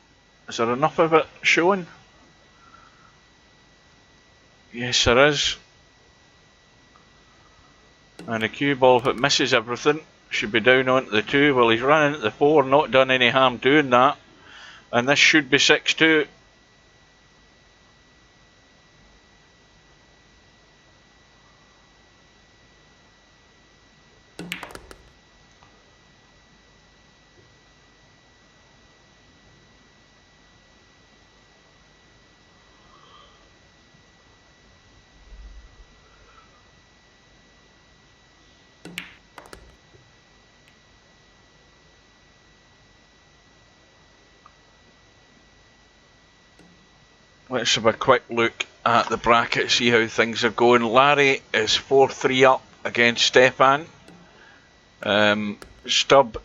S1: Is there enough of it showing? Yes, there is. And the cue ball, if it misses everything, should be down onto the 2. Well, he's running at the 4, not done any harm doing that. And this should be 6-2. Let's have a quick look at the bracket, see how things are going. Larry is 4-3 up against Stefan. Stubb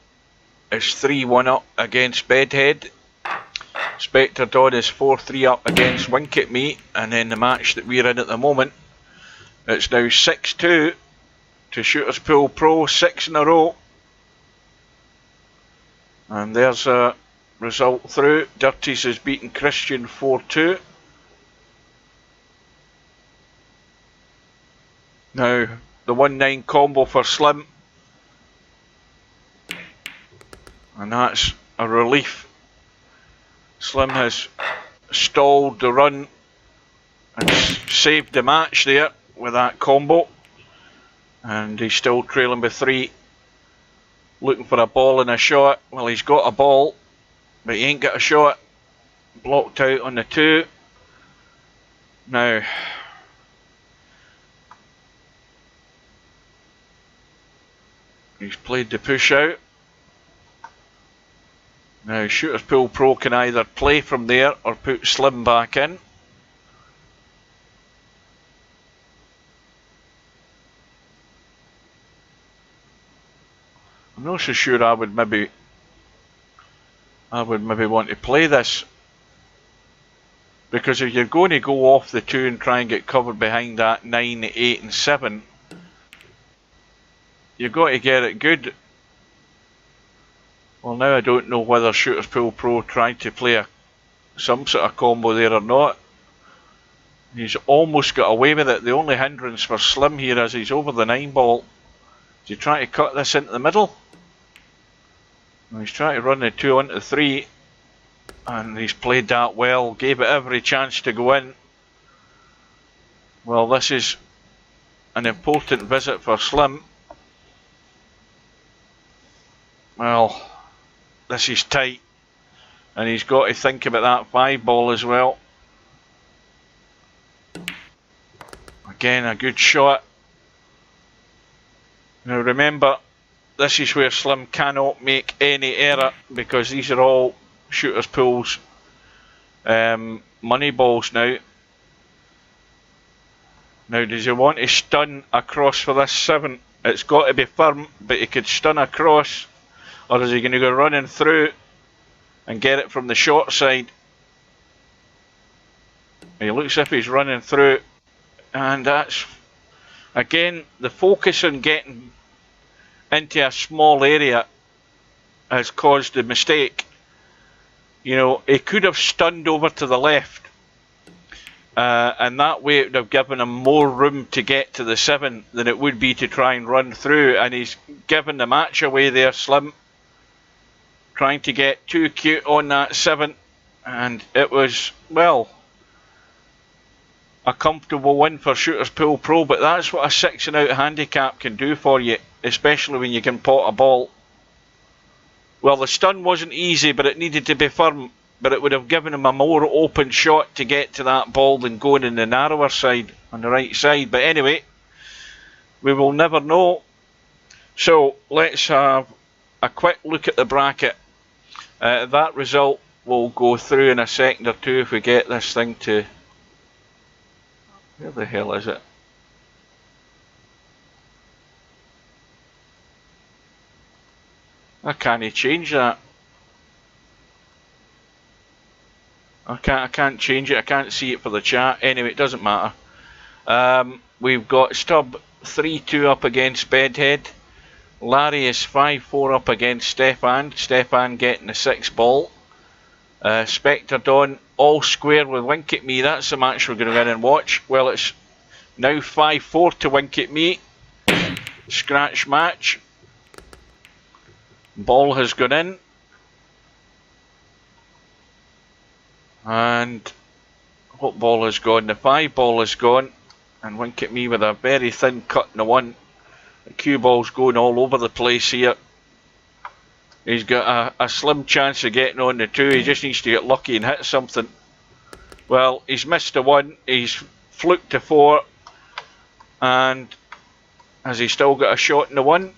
S1: is 3-1 up against Bedhead. Spectre Don is 4-3 up against Wink at Me. And then the match that we're in at the moment, it's now 6-2 to Shooter's Pool Pro, 6 in a row. And there's a result through. Dirties has beaten Christian 4-2. Now, the 1-9 combo for Slim. And that's a relief. Slim has stalled the run and saved the match there with that combo. And he's still trailing by 3. Looking for a ball and a shot. Well, he's got a ball, but he ain't got a shot. Blocked out on the 2. Now, he's played the push out. Now, Shooters Pool Pro can either play from there or put Slim back in. I'm not so sure I would maybe want to play this, because if you're going to go off the 2 and try and get covered behind that 9, 8 and 7, you've got to get it good. Well, now I don't know whether Shooters Pool Pro tried to play some sort of combo there or not. He's almost got away with it. The only hindrance for Slim here is he's over the 9 ball. Is he trying to cut this into the middle? Well, he's trying to run the 2 onto 3, and he's played that well. Gave it every chance to go in. Well, this is an important visit for Slim. Well, this is tight, and he's got to think about that 5 ball as well. Again, a good shot. Now remember, this is where Slim cannot make any error, because these are all Shooters Pool's money balls now. Now, does he want to stun across for this 7? It's got to be firm, but he could stun across. Or is he going to go running through and get it from the short side? He looks as if he's running through, and that's, again, the focus on getting into a small area has caused the mistake. You know, he could have stunned over to the left, and that way it would have given him more room to get to the 7 than it would be to try and run through, and he's given the match away there, Slim. Trying to get too cute on that 7, and it was, well, a comfortable win for Shooters Pool Pro, but that's what a 6 and out handicap can do for you, especially when you can pot a ball. Well, the stun wasn't easy, but it needed to be firm, but it would have given him a more open shot to get to that ball than going in the narrower side, on the right side. But anyway, we will never know. So let's have a quick look at the bracket. That result will go through in a second or two if we get this thing to... Where the hell is it? I can't change that. I can't change it. I can't see it for the chat. Anyway, it doesn't matter. We've got Stub 3-2 up against Bedhead. Larry is 5-4 up against Stefan. Stefan getting the 6 ball. Spectre Dawn all square with Wink at Me. That's the match we're going to go in and watch. Well, it's now 5-4 to Wink at Me. Scratch match. Ball has gone in. And what ball has gone? The 5 ball has gone. And Wink at Me with a very thin cut in the 1. The cue ball's going all over the place here. He's got a slim chance of getting on the 2. He just needs to get lucky and hit something. Well, he's missed the 1. He's fluked the 4. And has he still got a shot in the 1?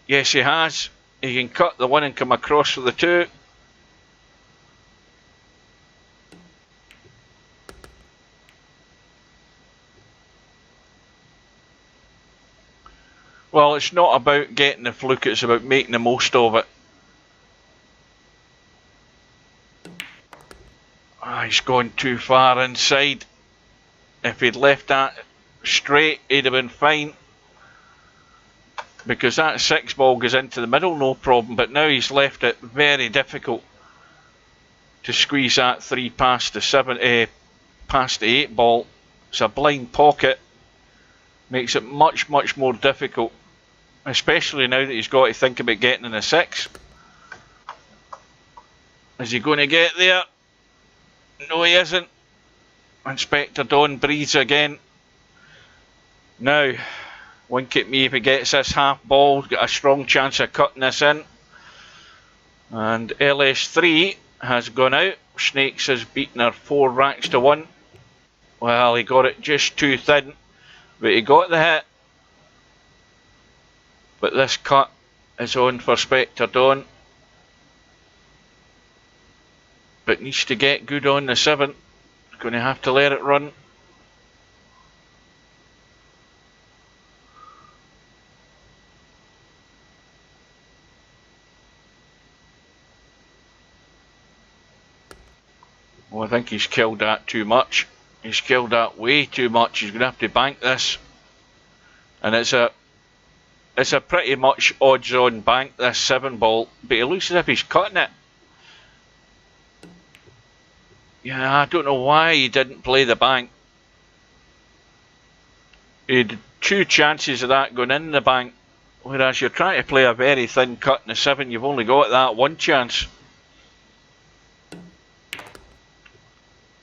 S1: Yes, he has. He can cut the 1 and come across for the 2. Well, it's not about getting the fluke, it's about making the most of it. He's gone too far inside. If he'd left that straight, he'd have been fine. Because that 6 ball goes into the middle, no problem. But now he's left it very difficult to squeeze that 3 past the 7, past the 8 ball. It's a blind pocket. Makes it much more difficult, especially now that he's got to think about getting in a 6. Is he going to get there? No, he isn't. Inspector Don breathes again. Now, wink at me if he gets this half ball, got a strong chance of cutting this in. And LS3 has gone out. Snakes has beaten her 4 racks to 1. Well, he got it just too thin, but he got the hit. But this cut is on for Spectre Dawn. But needs to get good on the 7. Going to have to let it run. Well, I think he's killed that too much. He's killed that way too much. He's going to have to bank this. And it's a pretty much odds on bank, this 7 ball. But it looks as if he's cutting it. Yeah, I don't know why he didn't play the bank. He had 2 chances of that going in the bank. Whereas you're trying to play a very thin cut in the 7, you've only got that 1 chance.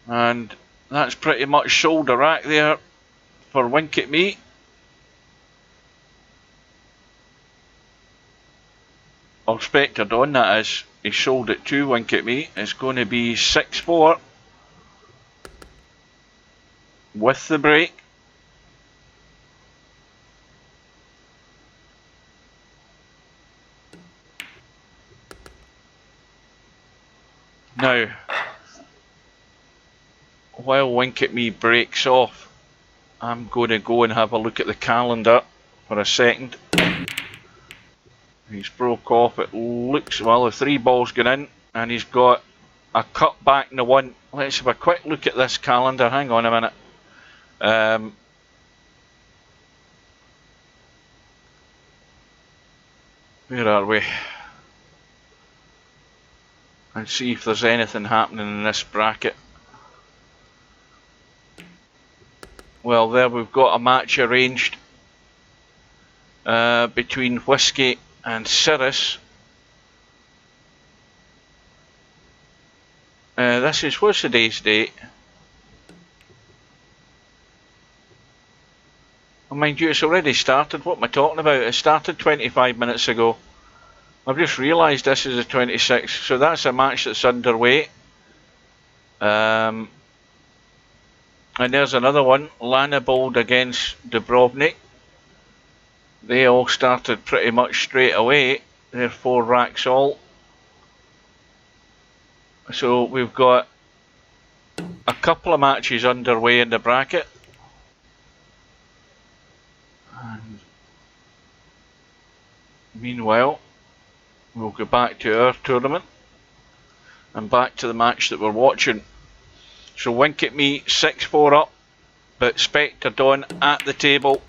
S1: And that's pretty much sold a rack there for Wink at Me. Or Spectre Dawn, that is. He sold it to Wink at Me. It's going to be 6-4 with the break. Now, while Wink at Me breaks off, I'm going to go and have a look at the calendar for a second. He's broke off. It looks, well, the 3 balls gone in, and he's got a cut back in the 1. Let's have a quick look at this calendar. Hang on a minute. Where are we? And see if there's anything happening in this bracket. Well, there we've got a match arranged between Whiskey and Cirrus. This is, what's today's date? Oh, mind you, it's already started. What am I talking about? It started 25 minutes ago. I've just realised this is the 26th, so that's a match that's underway. And there's another one, Lanabold against Dubrovnik. They all started pretty much straight away. They're 4 racks all. So we've got a couple of matches underway in the bracket. And meanwhile, we'll go back to our tournament and back to the match that we're watching. So Wink at Me 6-4 up, but Spectre Dawn at the table.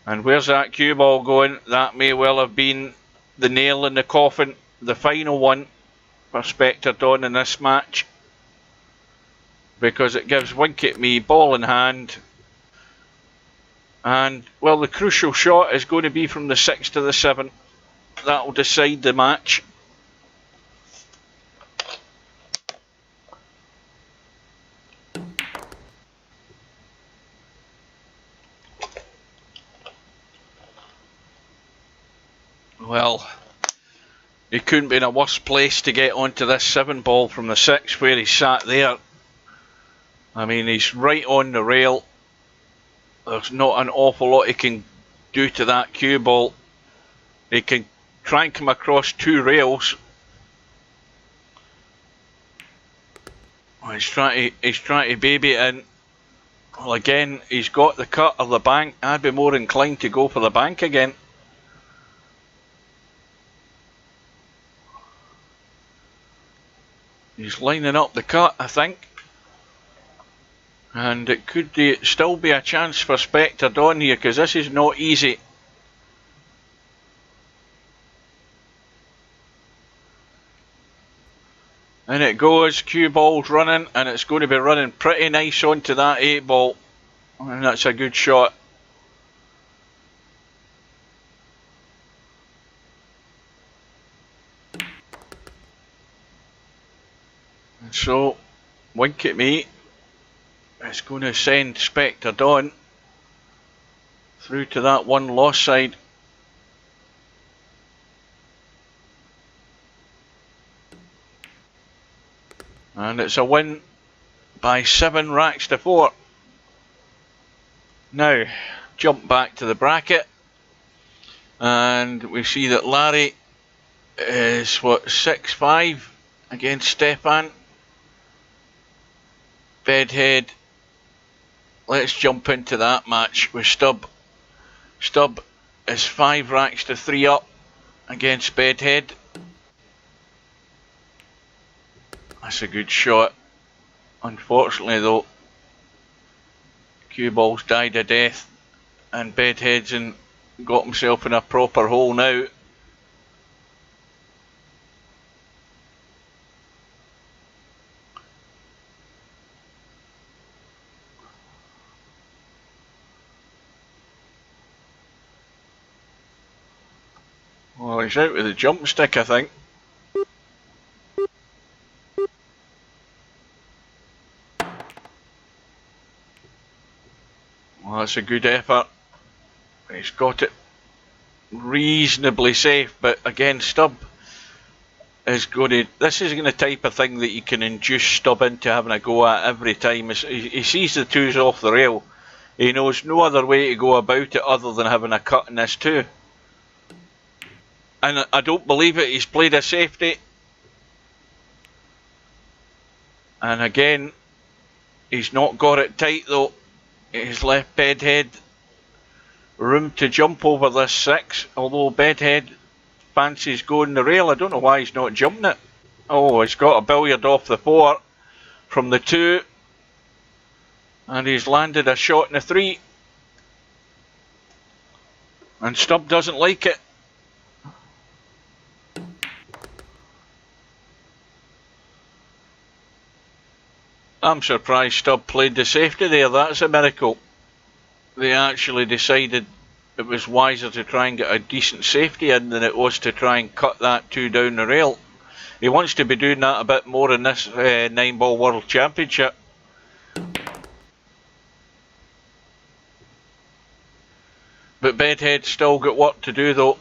S1: And where's that cue ball going? That may well have been the nail in the coffin, the final one for Spectre Dawn in this match, because it gives Wink at Me ball in hand. And, well, the crucial shot is going to be from the 6 to the 7. That will decide the match. Well, he couldn't be in a worse place to get onto this 7 ball from the 6 where he sat there. I mean, he's right on the rail. There's not an awful lot he can do to that cue ball. He can try and come across 2 rails. He's trying to baby it in. Well, again, he's got the cut of the bank. I'd be more inclined to go for the bank again. He's lining up the cut, I think. And it could still be a chance for Spectre Dawn here, because this is not easy. And it goes, cue ball's running, and it's going to be running pretty nice onto that 8 ball. And that's a good shot. wink at me. It's going to send Spectre Dawn through to that one lost side. And it's a win by 7 racks to 4. Now, jump back to the bracket. And we see that Larry is, what, 6-5 against Stefan. Bedhead. Let's jump into that match with Stubb. Stubb is 5 racks to 3 up against Bedhead. That's a good shot. Unfortunately though, cue ball's died a death and Bedhead's got himself in a proper hole now. Well, he's out with the jump stick, I think. Well, that's a good effort. He's got it reasonably safe, but again, Stubb is going to... This isn't the type of thing that you can induce Stubb into having a go at every time. He sees the twos off the rail. He knows no other way to go about it other than having a cut in this two. And I don't believe it, he's played a safety. And again, he's not got it tight though. He's left Bedhead room to jump over this 6, although Bedhead fancies going the rail. I don't know why he's not jumping it. Oh, he's got a billiard off the 4 from the 2. And he's landed a shot in the 3. And Stubb doesn't like it. I'm surprised Stubb played the safety there. That's a miracle. They actually decided it was wiser to try and get a decent safety in than it was to try and cut that 2 down the rail. He wants to be doing that a bit more in this 9-ball World Championship. But Bedhead's still got work to do though.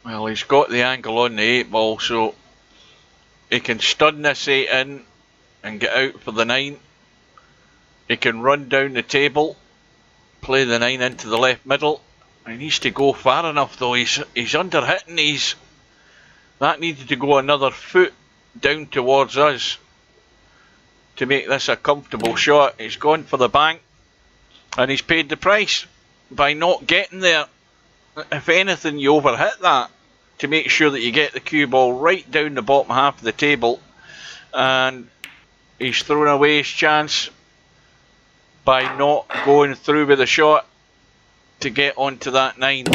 S1: Well, he's got the angle on the 8 ball, so he can stun this 8 in and get out for the 9. He can run down the table, play the 9 into the left middle. He needs to go far enough though. He's under hitting. That needed to go another foot down towards us to make this a comfortable shot. He's gone for the bank and he's paid the price by not getting there. If anything, you overhit that to make sure that you get the cue ball right down the bottom half of the table, and he's thrown away his chance by not going through with the shot to get onto that 9.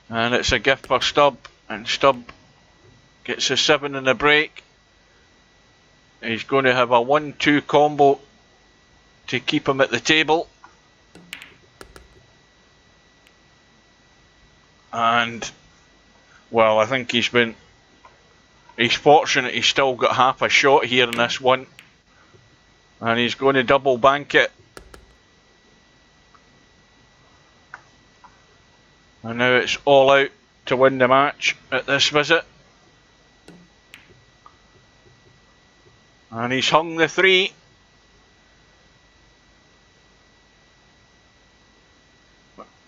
S1: And it's a gift for Stubb, and Stubb gets a 7 in the break. He's going to have a 1-2 combo to keep him at the table. And well, I think he's fortunate he's still got half a shot here in this one. And he's going to double bank it. And now it's all out to win the match at this visit. And he's hung the 3.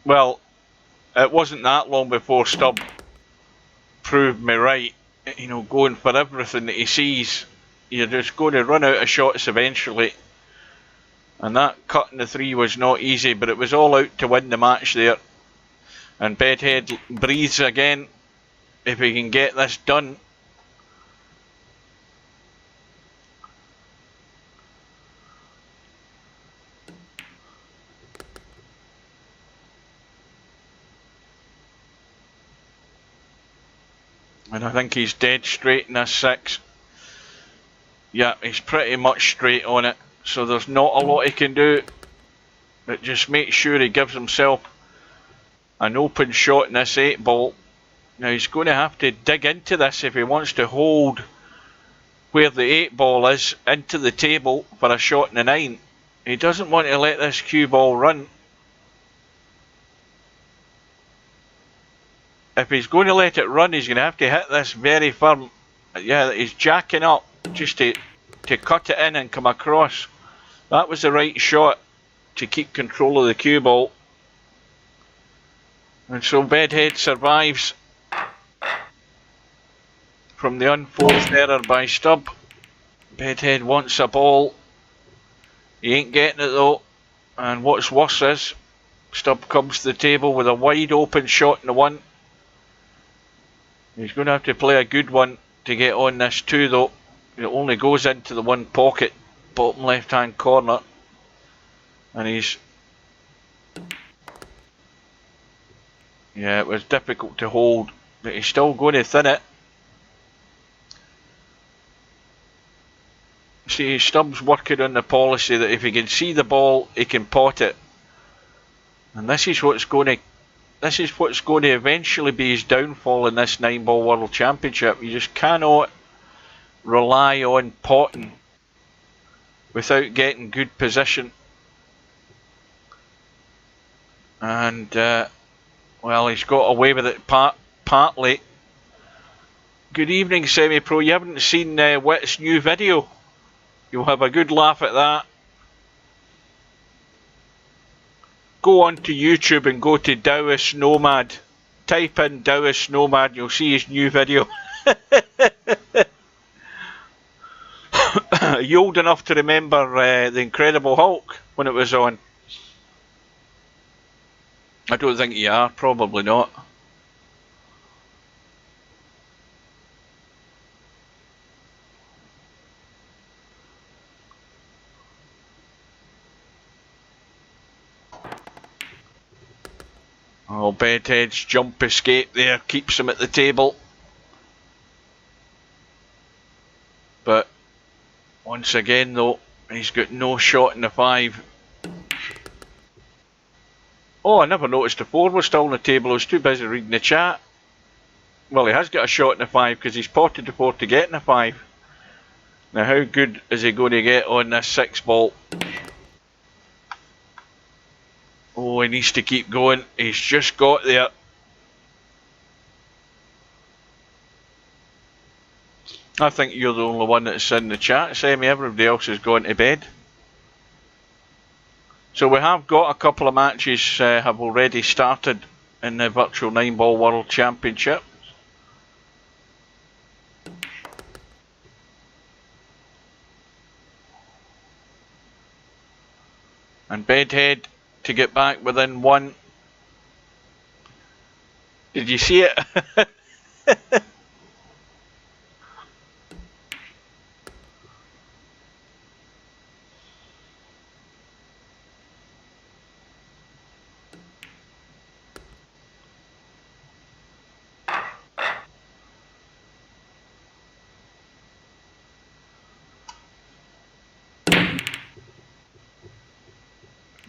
S1: Well, it wasn't that long before Stubb proved me right. You know, going for everything that he sees, you're just going to run out of shots eventually. And that cut in the 3 was not easy, but it was all out to win the match there. And Bedhead breathes again if he can get this done. And I think he's dead straight in this 6. Yeah, he's pretty much straight on it. So there's not a lot he can do. But just make sure he gives himself an open shot in this 8 ball. Now he's going to have to dig into this if he wants to hold where the 8 ball is into the table for a shot in the 9. He doesn't want to let this cue ball run. If he's going to let it run, he's going to have to hit this very firm. Yeah, he's jacking up just to cut it in and come across. That was the right shot to keep control of the cue ball. And so Bedhead survives from the unforced error by Stubb. Bedhead wants a ball. He ain't getting it though. And what's worse is, Stubb comes to the table with a wide open shot in the 1. He's going to have to play a good one to get on this 2 though. It only goes into the 1 pocket, bottom left hand corner. And he's... Yeah, it was difficult to hold, but he's still going to thin it. See, Stubbs working on the policy that if he can see the ball, he can pot it. And this is what's going to eventually be his downfall in this 9-ball World Championship. You just cannot rely on potting without getting good position. And well, he's got away with it partly. Good evening, Semi-Pro. You haven't seen Witt's new video? You'll have a good laugh at that. Go on to YouTube and go to Taoist Nomad. Type in Taoist Nomad and you'll see his new video. Are you old enough to remember The Incredible Hulk when it was on? I don't think you are, probably not. Oh, Bedhead's jump escape there keeps him at the table. But once again though, he's got no shot in the 5. Oh, I never noticed the 4 was still on the table. I was too busy reading the chat. Well, he has got a shot in the 5 because he's potted the 4 to get in the 5. Now, how good is he going to get on this 6 ball? Oh, he needs to keep going. He's just got there. I think you're the only one that's in the chat, Sammy. Everybody else has gone to bed. So we have got a couple of matches have already started in the Virtual 9-Ball World Championship. And Bedhead to get back within 1. Did you see it?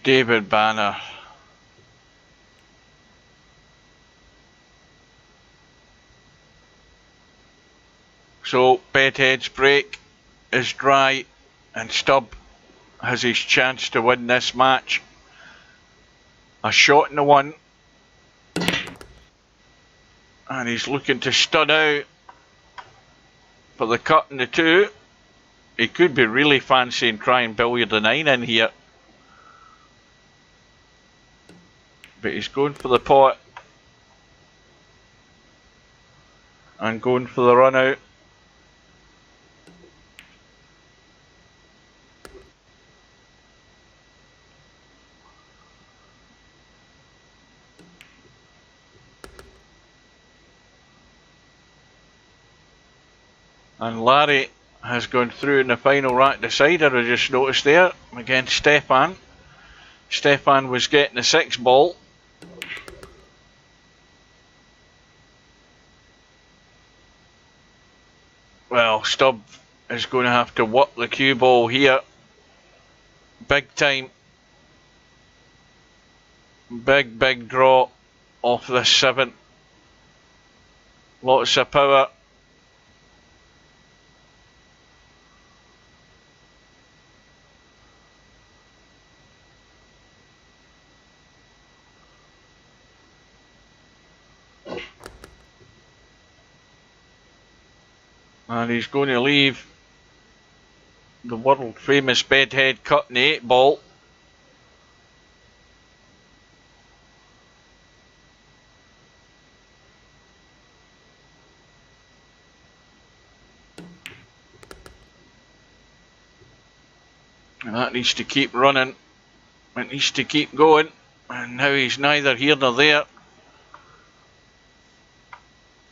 S1: David Banner. So Bedhead's break is dry and Stubb has his chance to win this match. A shot in the 1. And he's looking to stud out for the cut in the 2. He could be really fancy and try and billiard the 9 in here. But he's going for the pot. And going for the run out. And Larry has gone through in the final rack decider, I just noticed there, against Stefan. Stefan was getting the 6 ball. Well, Stubb is going to have to work the cue ball here. Big time. Big draw off this 7. Lots of power. And he's going to leave the world famous bedhead cut in the 8 ball. And that needs to keep running. It needs to keep going. And now he's neither here nor there.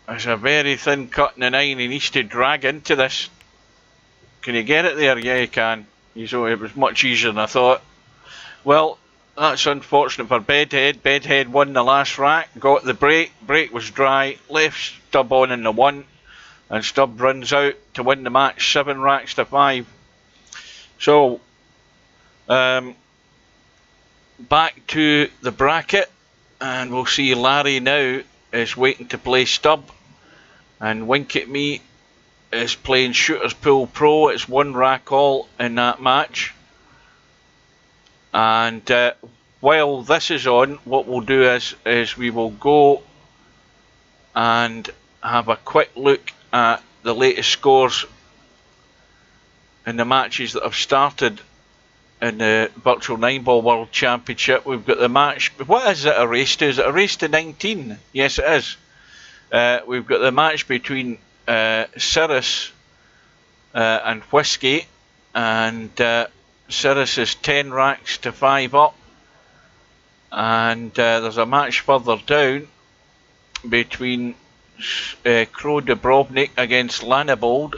S1: It's a very thin cut in the 9. He needs to drag into this. Can he get it there? Yeah, he can. It was much easier than I thought. Well, that's unfortunate for Bedhead. Bedhead won the last rack, got the break. Break was dry. Left Stubb on in the 1. And Stubb runs out to win the match 7 racks to 5. So, back to the bracket. And we'll see Larry now is waiting to play Stubb. And Wink at Me is playing Shooters Pool Pro. It's 1 rack all in that match. And while this is on, what we'll do is we will go and have a quick look at the latest scores in the matches that have started in the Virtual 9-Ball World Championship. We've got the match. What is it a race to? Is it a race to 19? Yes, it is. We've got the match between Cirrus and Whiskey, and Cirrus is 10 racks to 5 up, and there's a match further down between Crow Dubrovnik against Lanabold.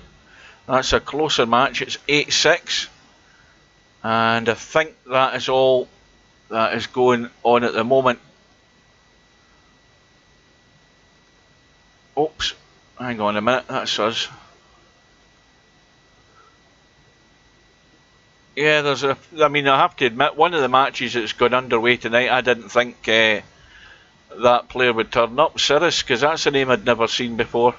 S1: That's a closer match. It's 8-6, and I think that is all that is going on at the moment. Oops, hang on a minute, that's us. Yeah, I mean, I have to admit, one of the matches that's gone underway tonight, I didn't think that player would turn up, Cirrus, because that's a name I'd never seen before.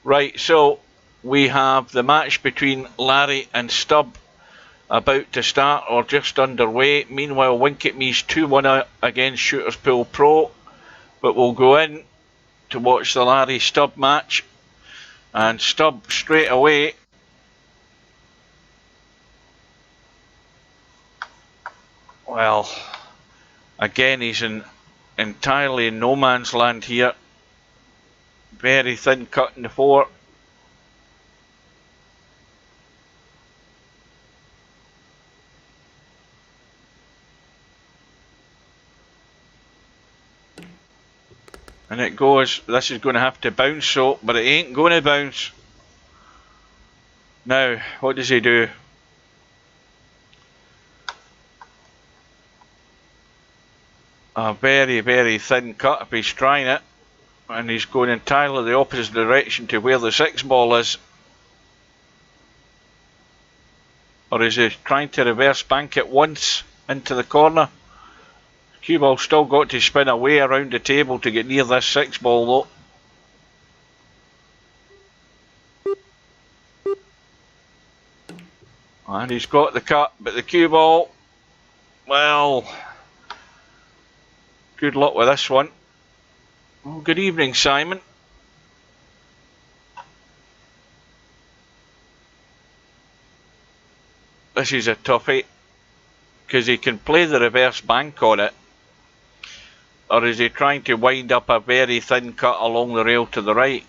S1: Right, so we have the match between Larry and Stubb about to start, or just underway. Meanwhile, Wink at Me's 2-1 against Shooters Pool Pro, but we'll go in to watch the Larry Stubb match, and Stubb straight away well, again he's entirely in no man's land here. Very thin cut in the 4. And it goes, this is going to have to bounce, so, but it ain't going to bounce. Now, what does he do? A very thin cut if he's trying it. And he's going entirely the opposite direction to where the 6 ball is. Or is he trying to reverse bank it once into the corner? Cue ball still got to spin away around the table to get near this 6 ball though. And he's got the cut, but the cue ball, well, good luck with this one. Well, good evening, Simon. This is a toughie, because he can play the reverse bank on it. Or is he trying to wind up a very thin cut along the rail to the right?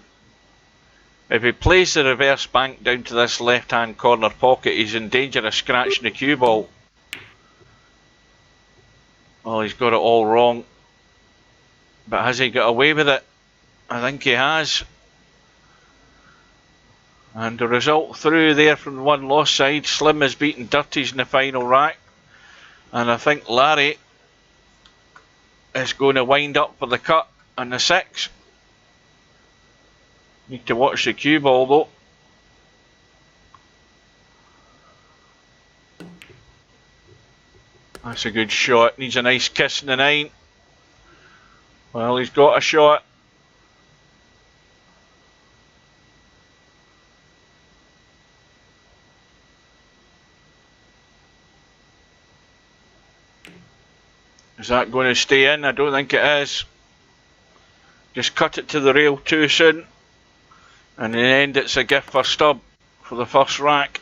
S1: If he plays the reverse bank down to this left hand corner pocket, he's in danger of scratching the cue ball. Well, he's got it all wrong. But has he got away with it? I think he has. And the result through there from the 1 loss side, Slim has beaten Dirties in the final rack. And I think Larry is going to wind up for the cut on the 6. Need to watch the cue ball though. That's a good shot. Needs a nice kiss in the 9. Well, he's got a shot. Is that going to stay in? I don't think it is. Just cut it to the rail too soon. And in the end, it's a gift for Stubb for the first rack.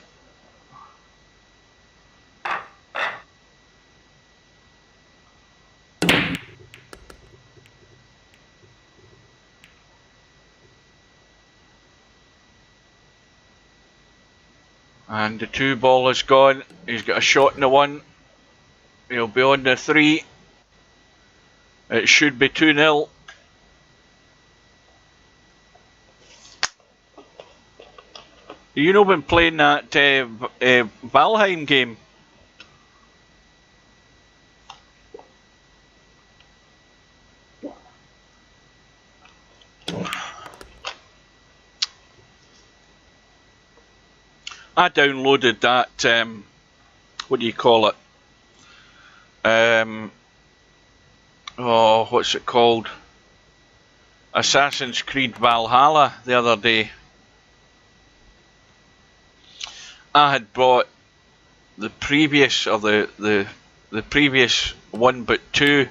S1: And the 2 ball is gone. He's got a shot in the 1. He'll be on the 3. It should be 2-0. You know, been playing that Valheim game. I downloaded that, what do you call it? Oh, what's it called? Assassin's Creed Valhalla the other day. I had bought the previous, or the previous one but 2.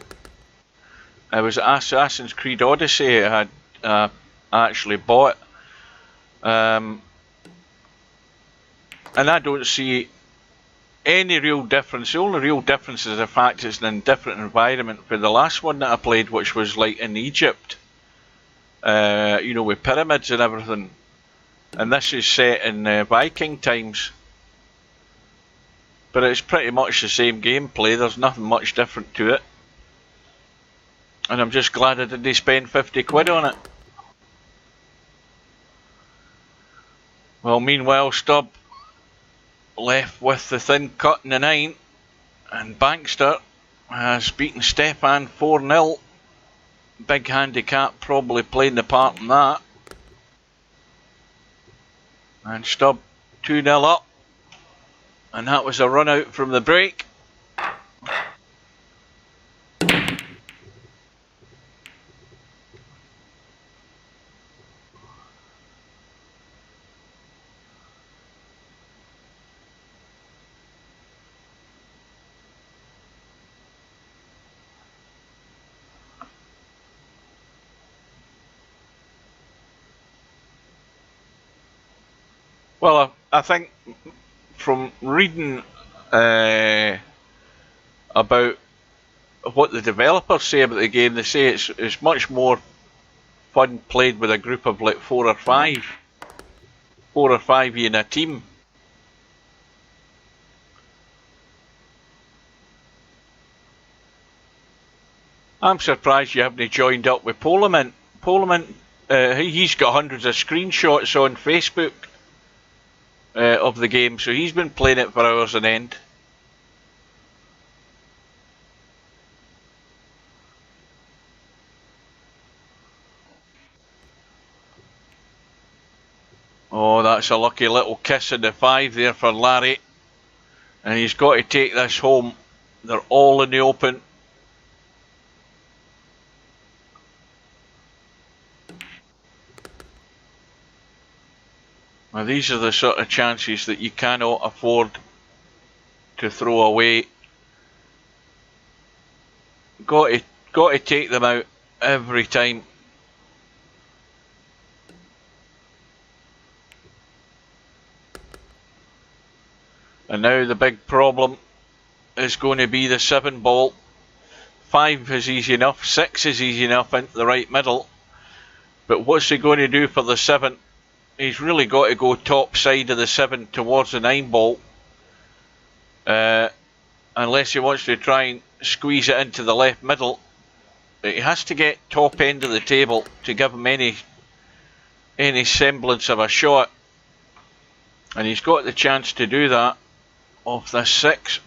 S1: It was Assassin's Creed Odyssey I had actually bought. And I don't see any real difference. The only real difference is the fact it's in a different environment for the last one that I played, which was like in Egypt. You know, with pyramids and everything. And this is set in Viking times. But it's pretty much the same gameplay. There's nothing much different to it. And I'm just glad I didn't spend 50 quid on it. Well, meanwhile, Stubb left with the thin cut in the 9. And Bankster has beaten Stefan 4-0. Big handicap probably playing the part in that. And Stubb 2-0 up. And that was a run out from the break. Well, I think from reading about what the developers say about the game, they say it's much more fun played with a group of like 4 or 5. 4 or 5 in a team. I'm surprised you haven't joined up with Polament. Polament, he's got hundreds of screenshots on Facebook of the game, so he's been playing it for hours on end. Oh, that's a lucky little kiss in the 5 there for Larry. And he's got to take this home. They're all in the open. Now these are the sort of chances that you cannot afford to throw away. Got to take them out every time. And now the big problem is going to be the 7 ball. 5 is easy enough, 6 is easy enough into the right middle. But what's he going to do for the 7? He's really got to go top side of the 7 towards the 9 ball. Unless he wants to try and squeeze it into the left middle. He has to get top end of the table to give him any semblance of a shot. And he's got the chance to do that off this 6.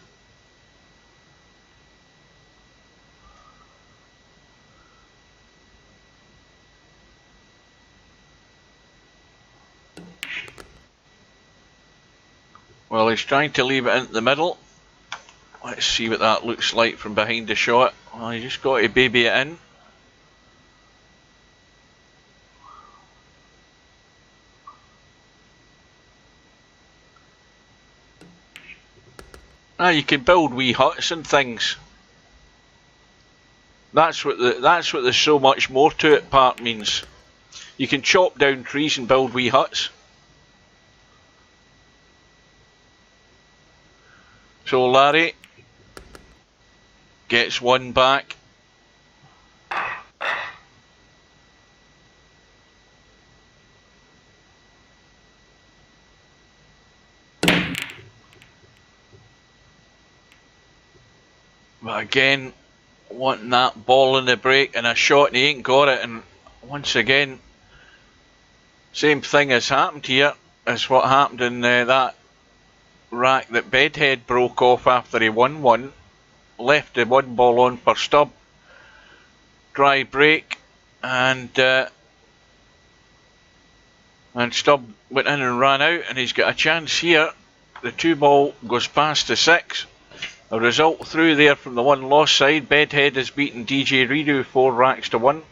S1: Well, he's trying to leave it into the middle. Let's see what that looks like from behind the shot. Well, you just got to baby it in. You can build wee huts and things. That's what the so much more to it part means. You can chop down trees and build wee huts. So Larry gets one back. But again, wanting that ball in the break and a shot, and he ain't got it. And once again, same thing has happened here as what happened in that rack that Bedhead broke off after he won one. Left the one ball on for Stubb. Dry break, and Stubb went in and ran out, and he's got a chance here. The 2 ball goes past the 6. A result through there from the one loss side. Bedhead has beaten DJ Redo 4 racks to 1.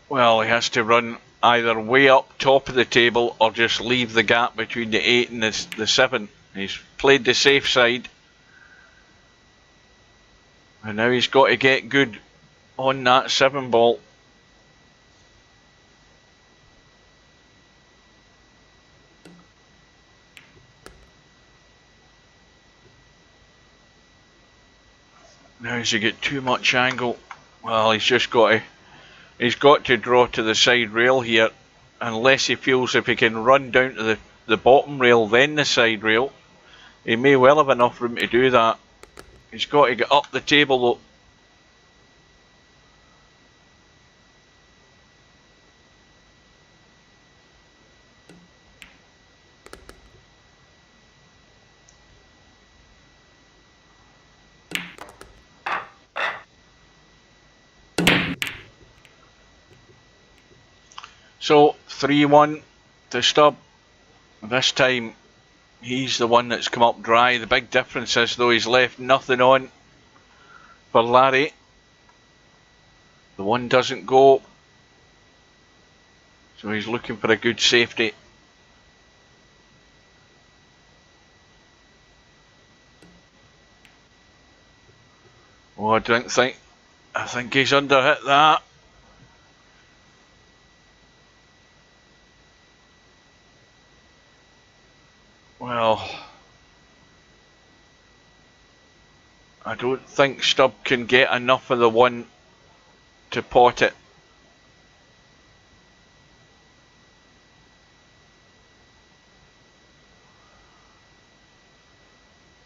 S1: Well, he has to run either way up top of the table or just leave the gap between the 8 and the 7. He's played the safe side. And now he's got to get good on that 7 ball. Now has he got too much angle? Well, he's got to draw to the side rail here, unless he feels if he can run down to the bottom rail then the side rail. He may well have enough room to do that. He's got to get up the table though. So 3-1 to Stubb. This time he's the one that's come up dry. The big difference is though he's left nothing on for Larry. The one doesn't go, so he's looking for a good safety. Oh, I think he's underhit that. Well, I don't think Stubb can get enough of the one to pot it.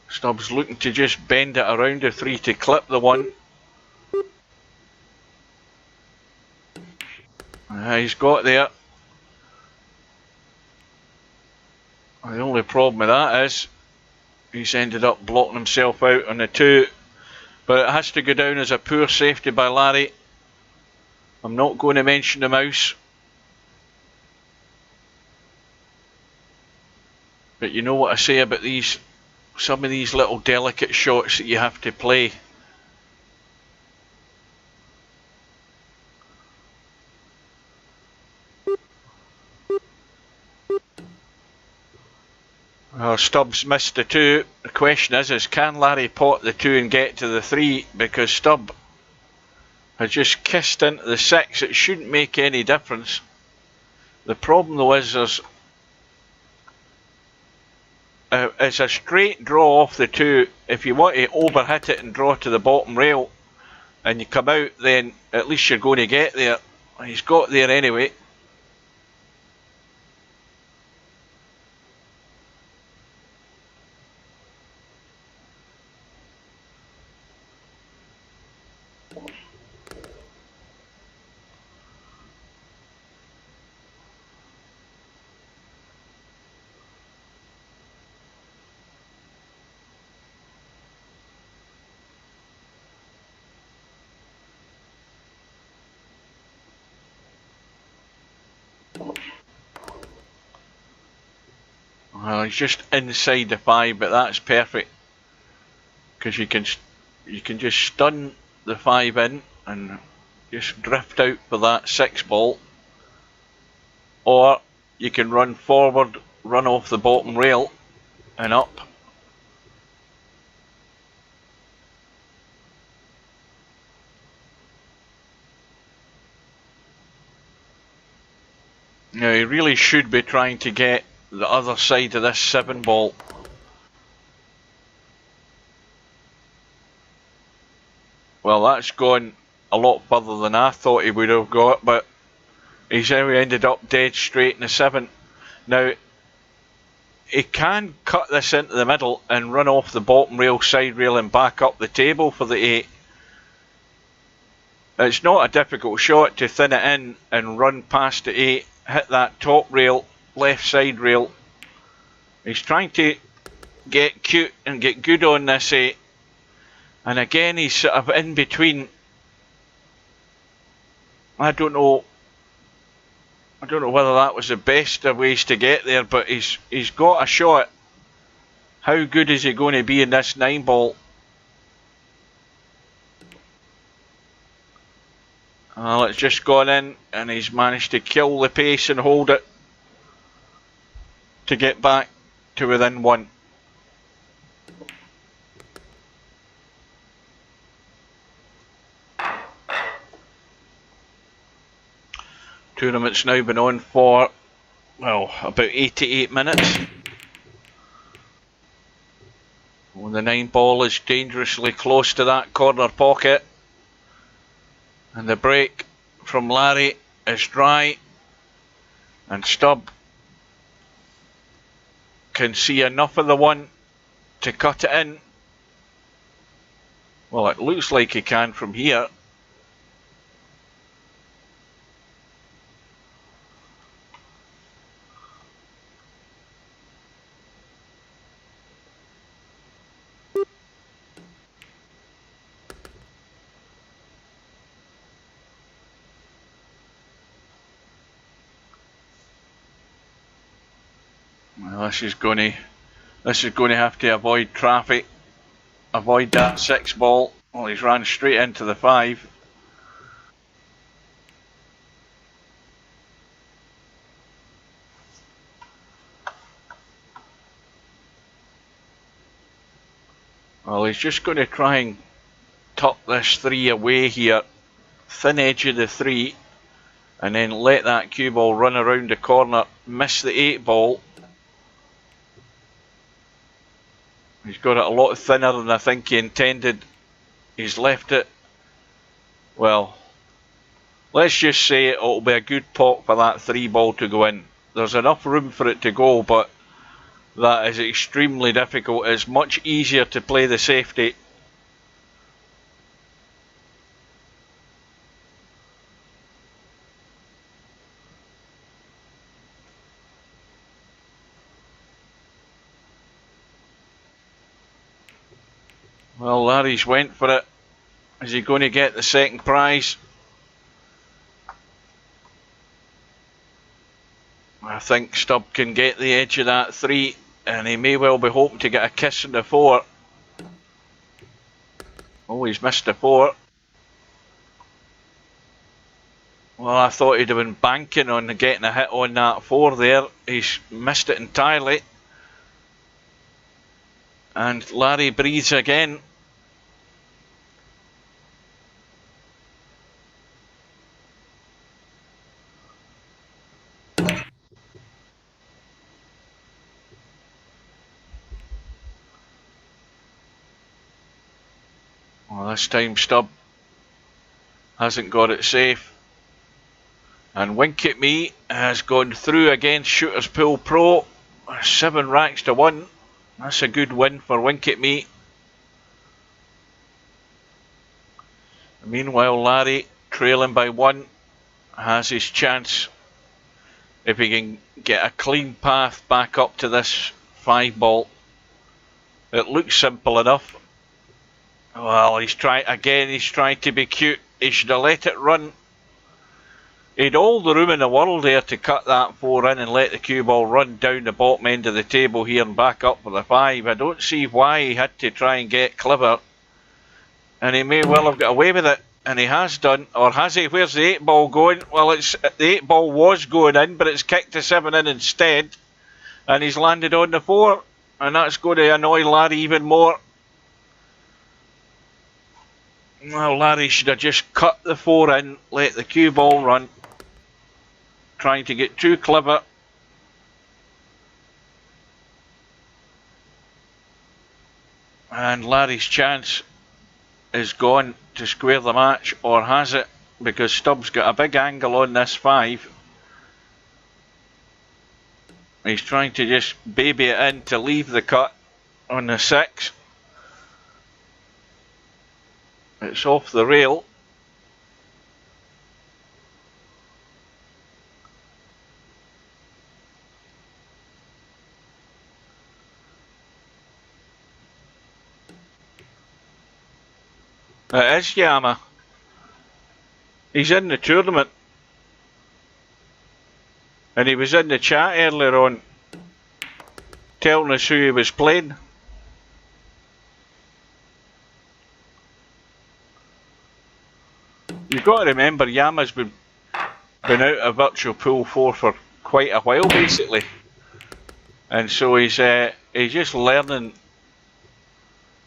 S1: Stubb's looking to just bend it around the 3 to clip the one. He's got there. The only problem with that is he's ended up blocking himself out on the 2, but it has to go down as a poor safety by Larry. I'm not going to mention the mouse, but you know what I say about some of these little delicate shots that you have to play. Well, Stubbs missed the 2. The question is can Larry pot the 2 and get to the 3? Because Stubb has just kissed into the 6. It shouldn't make any difference. The problem though is it's a straight draw off the 2. If you want to overhit it and draw to the bottom rail and you come out, then at least you're going to get there. He's got there anyway. Well, he's just inside the 5, but that's perfect. Because you can just stun the 5 in and just drift out for that 6 ball. Or you can run forward, run off the bottom rail and up. Now he really should be trying to get the other side of this 7 ball. Well, that's gone a lot further than I thought he would have got, but he's now ended up dead straight in the 7. Now, he can cut this into the middle and run off the bottom rail, side rail and back up the table for the 8. It's not a difficult shot to thin it in and run past the 8, hit that top rail, left side rail. He's trying to get cute and get good on this 8. And again, he's sort of in between. I don't know whether that was the best of ways to get there, but he's got a shot. How good is he going to be in this 9 ball? Well, it's just gone in, and he's managed to kill the pace and hold it to get back to within 1. Tournament's now been on for, well, about 88 minutes. When the 9 ball is dangerously close to that corner pocket. And the break from Larry is dry. And Stubb can see enough of the 1 to cut it in. Well, it looks like he can from here. Well, this is going to have to avoid traffic, avoid that 6 ball. Well, he's ran straight into the 5. Well, he's just going to try and tuck this 3 away here, thin edge of the 3, and then let that cue ball run around the corner, miss the 8 ball. He's got it a lot thinner than I think he intended. He's left it, well, let's just say it'll be a good pot for that 3 ball to go in. There's enough room for it to go, but that is extremely difficult. It's much easier to play the safety. Well, Larry's went for it. Is he going to get the second prize? I think Stubb can get the edge of that 3, and he may well be hoping to get a kiss in the 4. Oh, he's missed the 4. Well, I thought he'd have been banking on getting a hit on that 4 there. He's missed it entirely. And Larry breathes again. Well, this time Stubb hasn't got it safe. And Wink at Me has gone through against Shooters Pool Pro. 7 racks to 1. That's a good win for Wink at Me. Meanwhile, Larry, trailing by 1, has his chance if he can get a clean path back up to this 5 ball. It looks simple enough. Well, he's trying to be cute. He should have let it run. He'd all the room in the world there to cut that 4 in and let the cue ball run down the bottom end of the table here and back up for the 5. I don't see why he had to try and get clever. And he may well have got away with it. And he has done. Or has he? Where's the 8 ball going? Well, the 8 ball was going in, but it's kicked the 7 in instead. And he's landed on the 4. And that's going to annoy Larry even more. Well, Larry should have just cut the 4 in, let the cue ball run. Trying to get too clever. And Larry's chance is gone to square the match, or has it? Because Stubbs got a big angle on this 5. He's trying to just baby it in to leave the cut on the 6. It's off the rail. It is Yama. He's in the tournament. And he was in the chat earlier on telling us who he was playing. You've got to remember Yama's been out of Virtual Pool 4 for quite a while basically. And so he's just learning,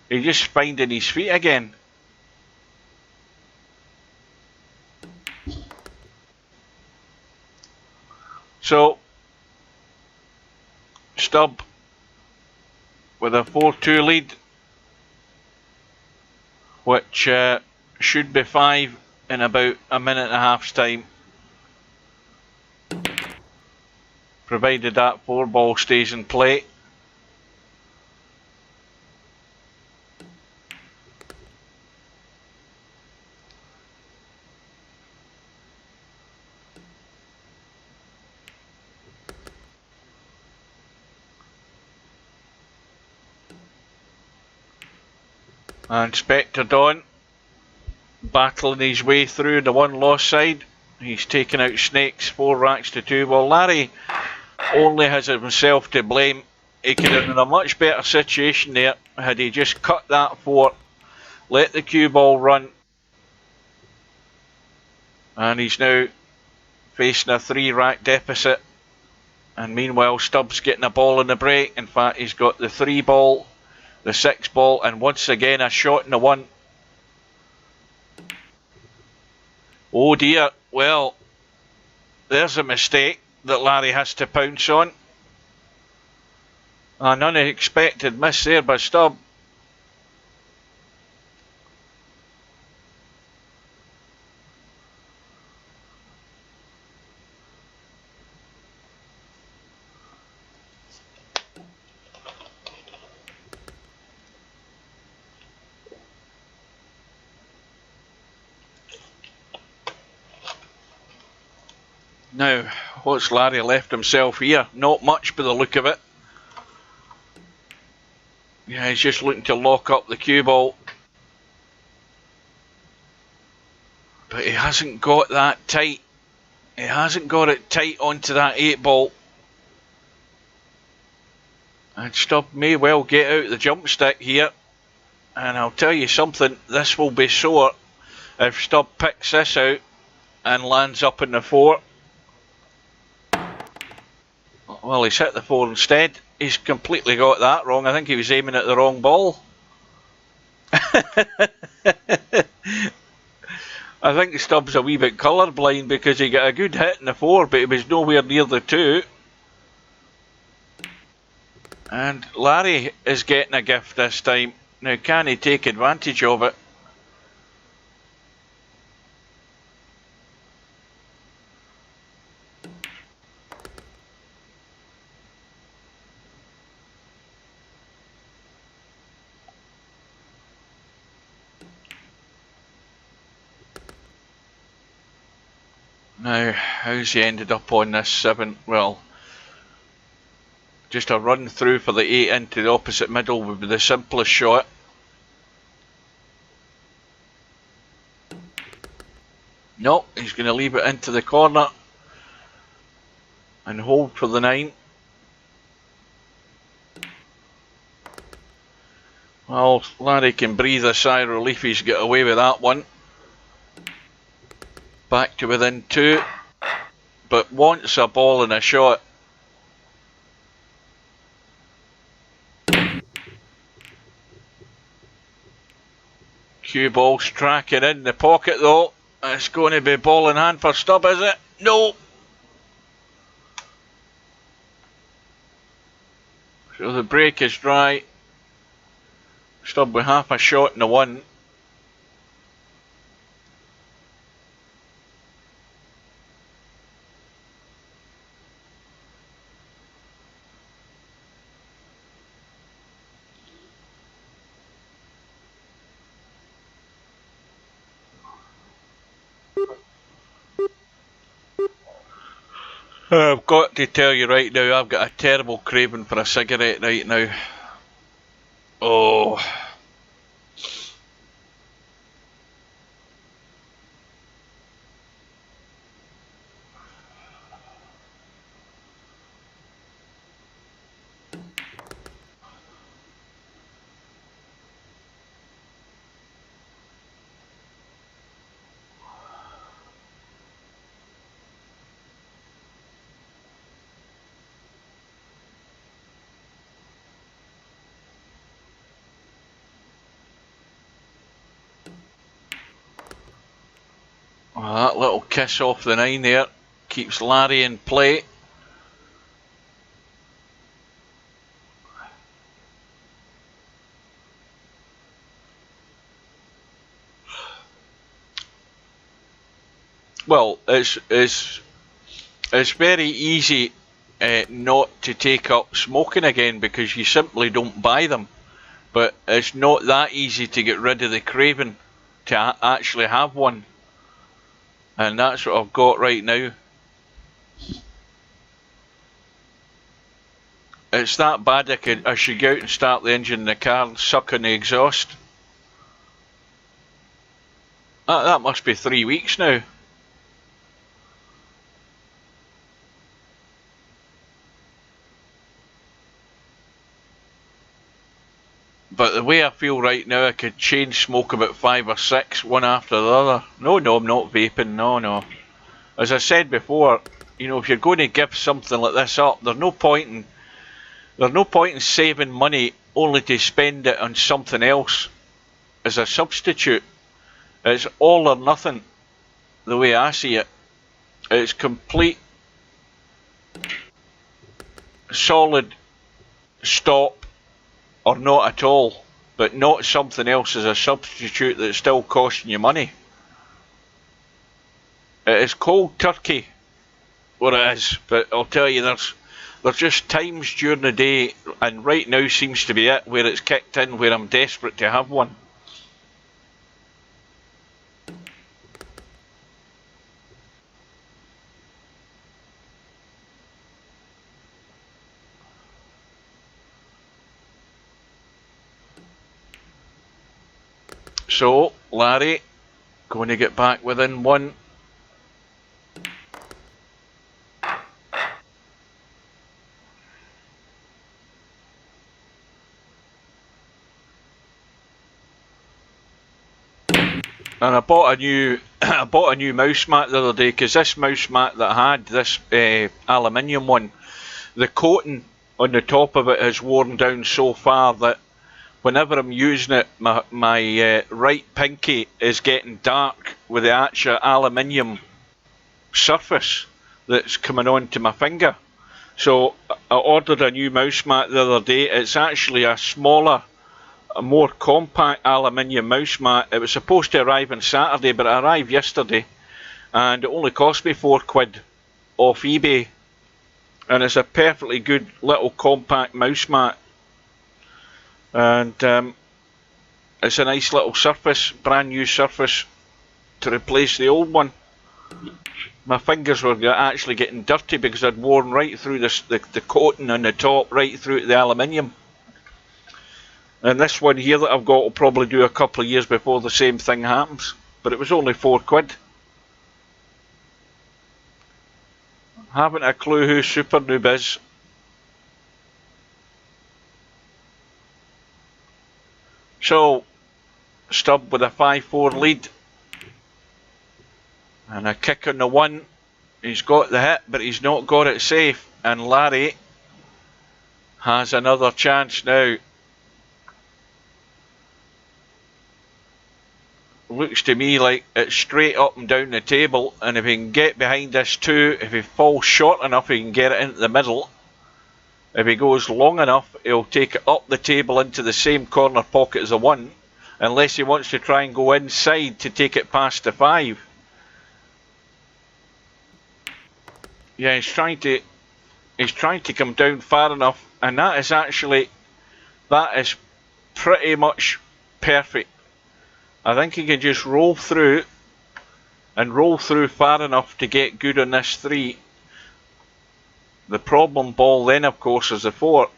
S1: he's just finding his feet again. So, Stubb with a 4-2 lead, which should be 5 in about a minute and a half's time, provided that 4 ball stays in play. And Spectre Dawn battling his way through the 1 loss side. He's taken out Snakes 4 racks to 2. Well, Larry only has himself to blame. He could have been in a much better situation there had he just cut that 4, let the cue ball run. And he's now facing a 3 rack deficit. And meanwhile, Stubbs getting a ball in the break. In fact, he's got the 3 ball, the 6 ball, and once again a shot in the 1. Oh dear, well, there's a mistake that Larry has to pounce on. An unexpected miss there by Stubb. Now, what's Larry left himself here? Not much by the look of it. Yeah, he's just looking to lock up the cue ball. But he hasn't got that tight. He hasn't got it tight onto that 8 ball. And Stubb may well get out the jump stick here. And I'll tell you something, this will be sore if Stubb picks this out and lands up in the 4. Well, he's hit the 4 instead. He's completely got that wrong. I think he was aiming at the wrong ball. I think Stubbs a wee bit colourblind because he got a good hit in the 4, but he was nowhere near the 2. And Larry is getting a gift this time. Now, can he take advantage of it? Now, how's he ended up on this 7? Well, just a run through for the 8 into the opposite middle would be the simplest shot. No, he's going to leave it into the corner and hold for the 9. Well, Larry can breathe a sigh of relief, he's got away with that one. Back to within 2, but wants a ball and a shot. Cue ball's tracking in the pocket though. It's going to be ball in hand for Stubb, is it? No! So the break is dry. Stubb with half a shot in the 1. I've got to tell you right now, I've got a terrible craving for a cigarette right now. Oh. Oh, that little kiss off the 9 there keeps Larry in play. Well, it's very easy not to take up smoking again because you simply don't buy them. But it's not that easy to get rid of the craving to actually have one. And that's what I've got right now. It's that bad I should go out and start the engine in the car and suck on the exhaust. That must be 3 weeks now. But the way I feel right now, I could chain smoke about 5 or 6, one after the other. No, I'm not vaping, no. As I said before, you know, if you're going to give something like this up, there's no point in saving money only to spend it on something else as a substitute. It's all or nothing, the way I see it. It's complete, solid stop or not at all, but not something else as a substitute that's still costing you money. It is cold turkey, what it is, but I'll tell you, there's just times during the day, and right now seems to be it, where it's kicked in, where I'm desperate to have one. So, Larry, going to get back within 1. And I bought a new mouse mat the other day, because this mouse mat that I had, this aluminium one, the coating on the top of it has worn down so far that whenever I'm using it, my right pinky is getting dark with the actual aluminium surface that's coming onto my finger. So I ordered a new mouse mat the other day. It's actually a smaller, a more compact aluminium mouse mat. It was supposed to arrive on Saturday, but it arrived yesterday, and it only cost me £4 off eBay. And it's a perfectly good little compact mouse mat. And it's a nice little surface, brand new surface to replace the old one. My fingers were actually getting dirty because I'd worn right through the coating on the top, right through the aluminium. And this one here that I've got will probably do a couple of years before the same thing happens. But it was only £4. Haven't a clue who Super Noob is. So, Stubb with a 5-4 lead. And a kick on the 1. He's got the hit, but he's not got it safe. And Larry has another chance now. Looks to me like it's straight up and down the table, and if he can get behind this 2, if he falls short enough he can get it into the middle. If he goes long enough he'll take it up the table into the same corner pocket as a 1, unless he wants to try and go inside to take it past the 5. Yeah, he's trying to come down far enough, and that is pretty much perfect. I think he can just roll through far enough to get good on this 3. The problem ball then, of course, is the 4.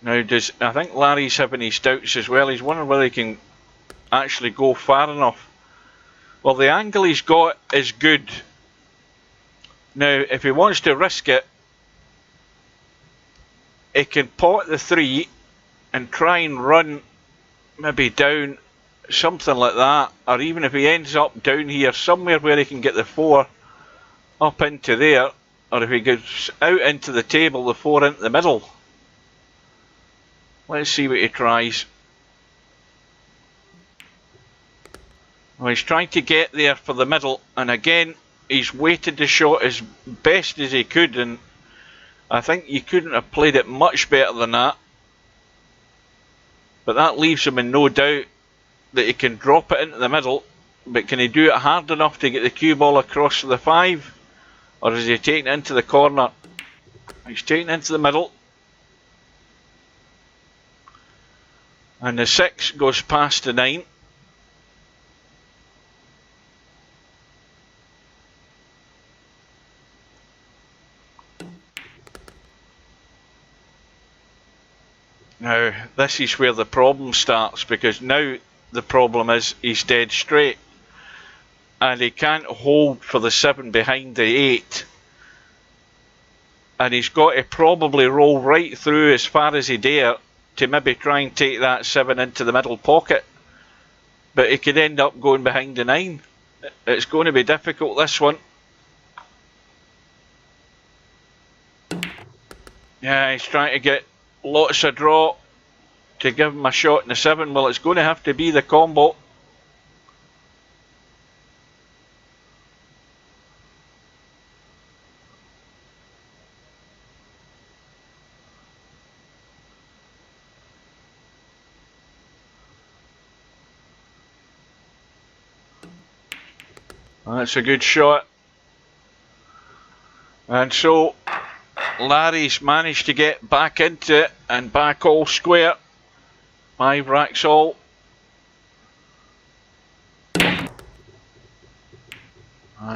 S1: Now, I think Larry's having his doubts as well. He's wondering whether he can actually go far enough. Well, the angle he's got is good. Now, if he wants to risk it, he can pot the 3 and try and run maybe down, something like that, or even if he ends up down here somewhere where he can get the 4 up into there, or if he goes out into the table, the 4 into the middle. Let's see what he tries. Well, he's trying to get there for the middle, and again he's weighted the shot as best as he could, and I think you couldn't have played it much better than that. But that leaves him in no doubt that he can drop it into the middle. But can he do it hard enough to get the cue ball across to the 5? Or is he taking it into the corner? He's taking it into the middle. And the 6 goes past the 9. Now, this is where the problem starts, because now the problem is he's dead straight. And he can't hold for the 7 behind the 8. And he's got to probably roll right through as far as he dare to maybe try and take that 7 into the middle pocket. But he could end up going behind the 9. It's going to be difficult, this one. Yeah, he's trying to get lots of draw to give him a shot in the 7. Well, it's going to have to be the combo. That's a good shot. And so Larry's managed to get back into it and back all square. 5 racks all. And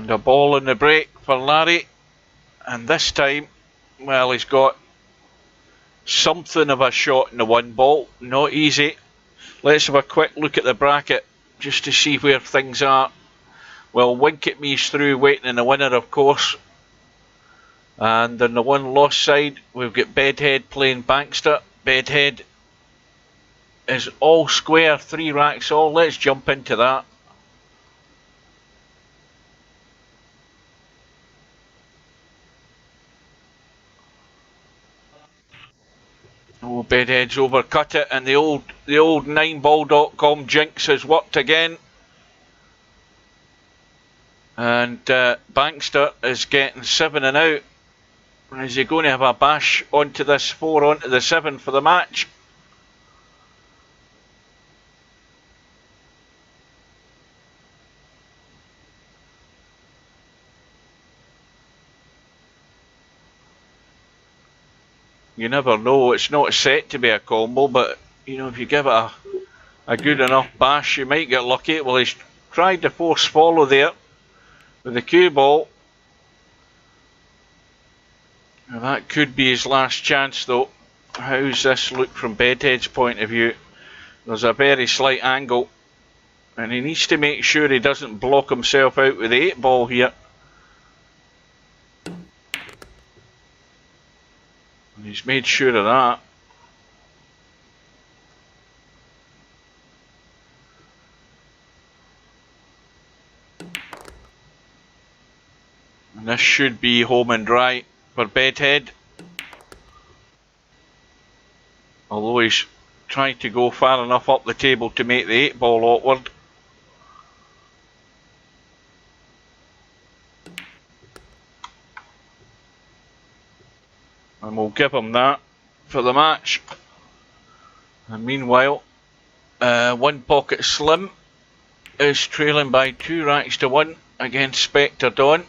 S1: a ball in the break for Larry. And this time, well, he's got something of a shot in the 1 ball. Not easy. Let's have a quick look at the bracket just to see where things are. Well, Wink at Me's through, waiting in the winner, of course. And on the 1 loss side, we've got Bedhead playing Bankster. Bedhead is all square, 3 racks all. Let's jump into that. Oh, Bedhead's overcut it, and the old 9ball.com jinx has worked again. And Bankster is getting 7 and out. Is he going to have a bash onto this 4 onto the 7 for the match? You never know. It's not set to be a combo, but you know, if you give it a good enough bash, you might get lucky. Well, he's tried to force follow there with the cue ball. Now that could be his last chance, though. How's this look from Bedhead's point of view? There's a very slight angle. And he needs to make sure he doesn't block himself out with the 8 ball here. And he's made sure of that. And this should be home and dry for Bedhead. Although he's trying to go far enough up the table to make the 8 ball awkward. And we'll give him that for the match. And meanwhile, One Pocket Slim is trailing by 2 racks to 1 against Spectre Dawn.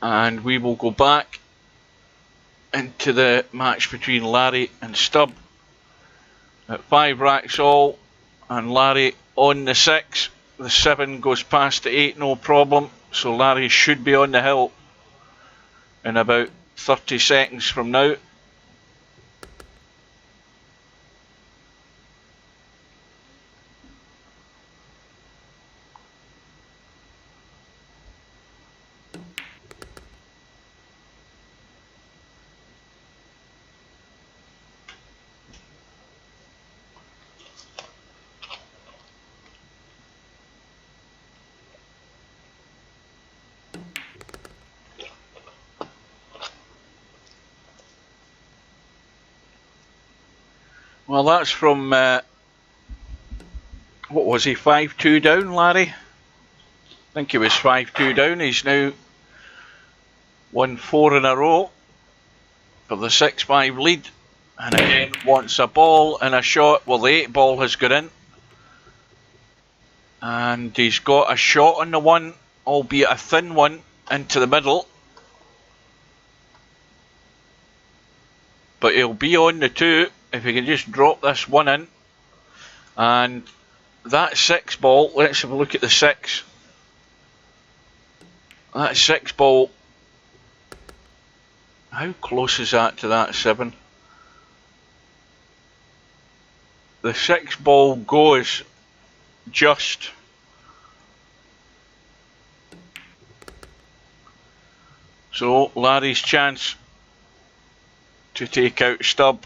S1: And we will go back into the match between Larry and Stubb at 5 racks all, and Larry on the 6. The 7 goes past the 8, no problem, so Larry should be on the hill in about 30 seconds from now. Well, that's from, what was he, 5-2 down, Larry? I think he was 5-2 down. He's now won 4 in a row for the 6-5 lead. And again, wants a ball and a shot. Well, the 8 ball has got in. And he's got a shot on the 1, albeit a thin one, into the middle. But he'll be on the 2 if he can just drop this 1 in. And that 6 ball, let's have a look at the 6. That 6 ball, how close is that to that 7? The 6 ball goes just. So Larry's chance to take out Stubb.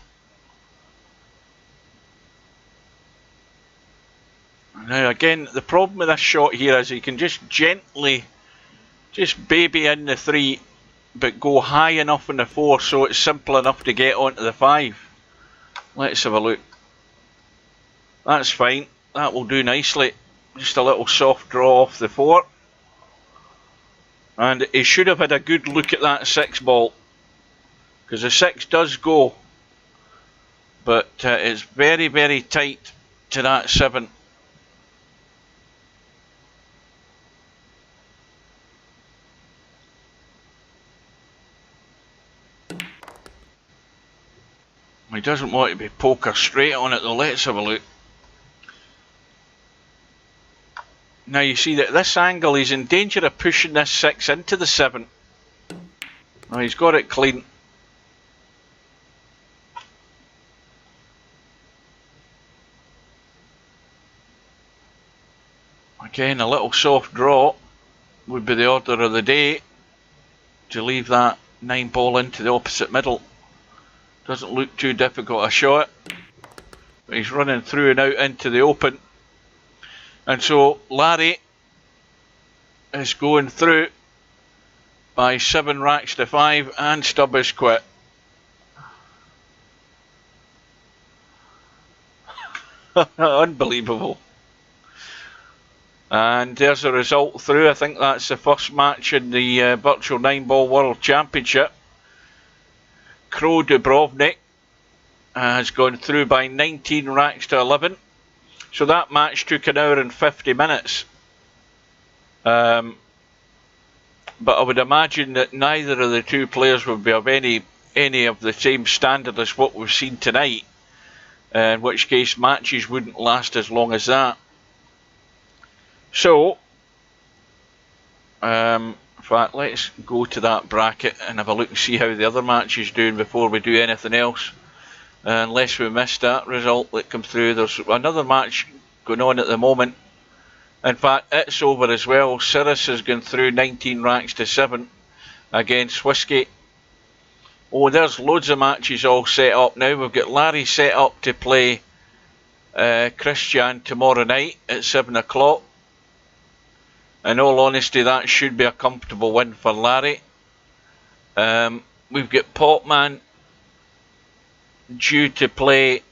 S1: Now again, the problem with this shot here is he can just gently, just baby in the 3, but go high enough in the 4 so it's simple enough to get onto the 5. Let's have a look. That's fine, that will do nicely. Just a little soft draw off the 4. And he should have had a good look at that 6 ball, because the 6 does go, but it's very, very tight to that 7. He doesn't want to be poker straight on it though. Let's have a look. Now you see that this angle, he's in danger of pushing this 6 into the 7. Now he's got it clean. Again, a little soft draw would be the order of the day, to leave that 9 ball into the opposite middle. Doesn't look too difficult a shot, but he's running through and out into the open. And so Larry is going through by 7 racks to 5, and Stubb is quit. Unbelievable. And there's a result through. I think that's the first match in the Virtual 9 Ball World Championship. Crow Dubrovnik has gone through by 19 racks to 11. So that match took 1 hour and 50 minutes. But I would imagine that neither of the 2 players would be of any of the same standard as what we've seen tonight. In which case matches wouldn't last as long as that. So, in fact, let's go to that bracket and have a look and see how the other match is doing before we do anything else. unless we missed that result that comes through. There's another match going on at the moment. In fact, it's over as well. Cirrus has gone through 19 racks to 7 against Whiskey. Oh, there's loads of matches all set up now. We've got Larry set up to play Christian tomorrow night at 7 o'clock. In all honesty, that should be a comfortable win for Larry. We've got Popman due to play.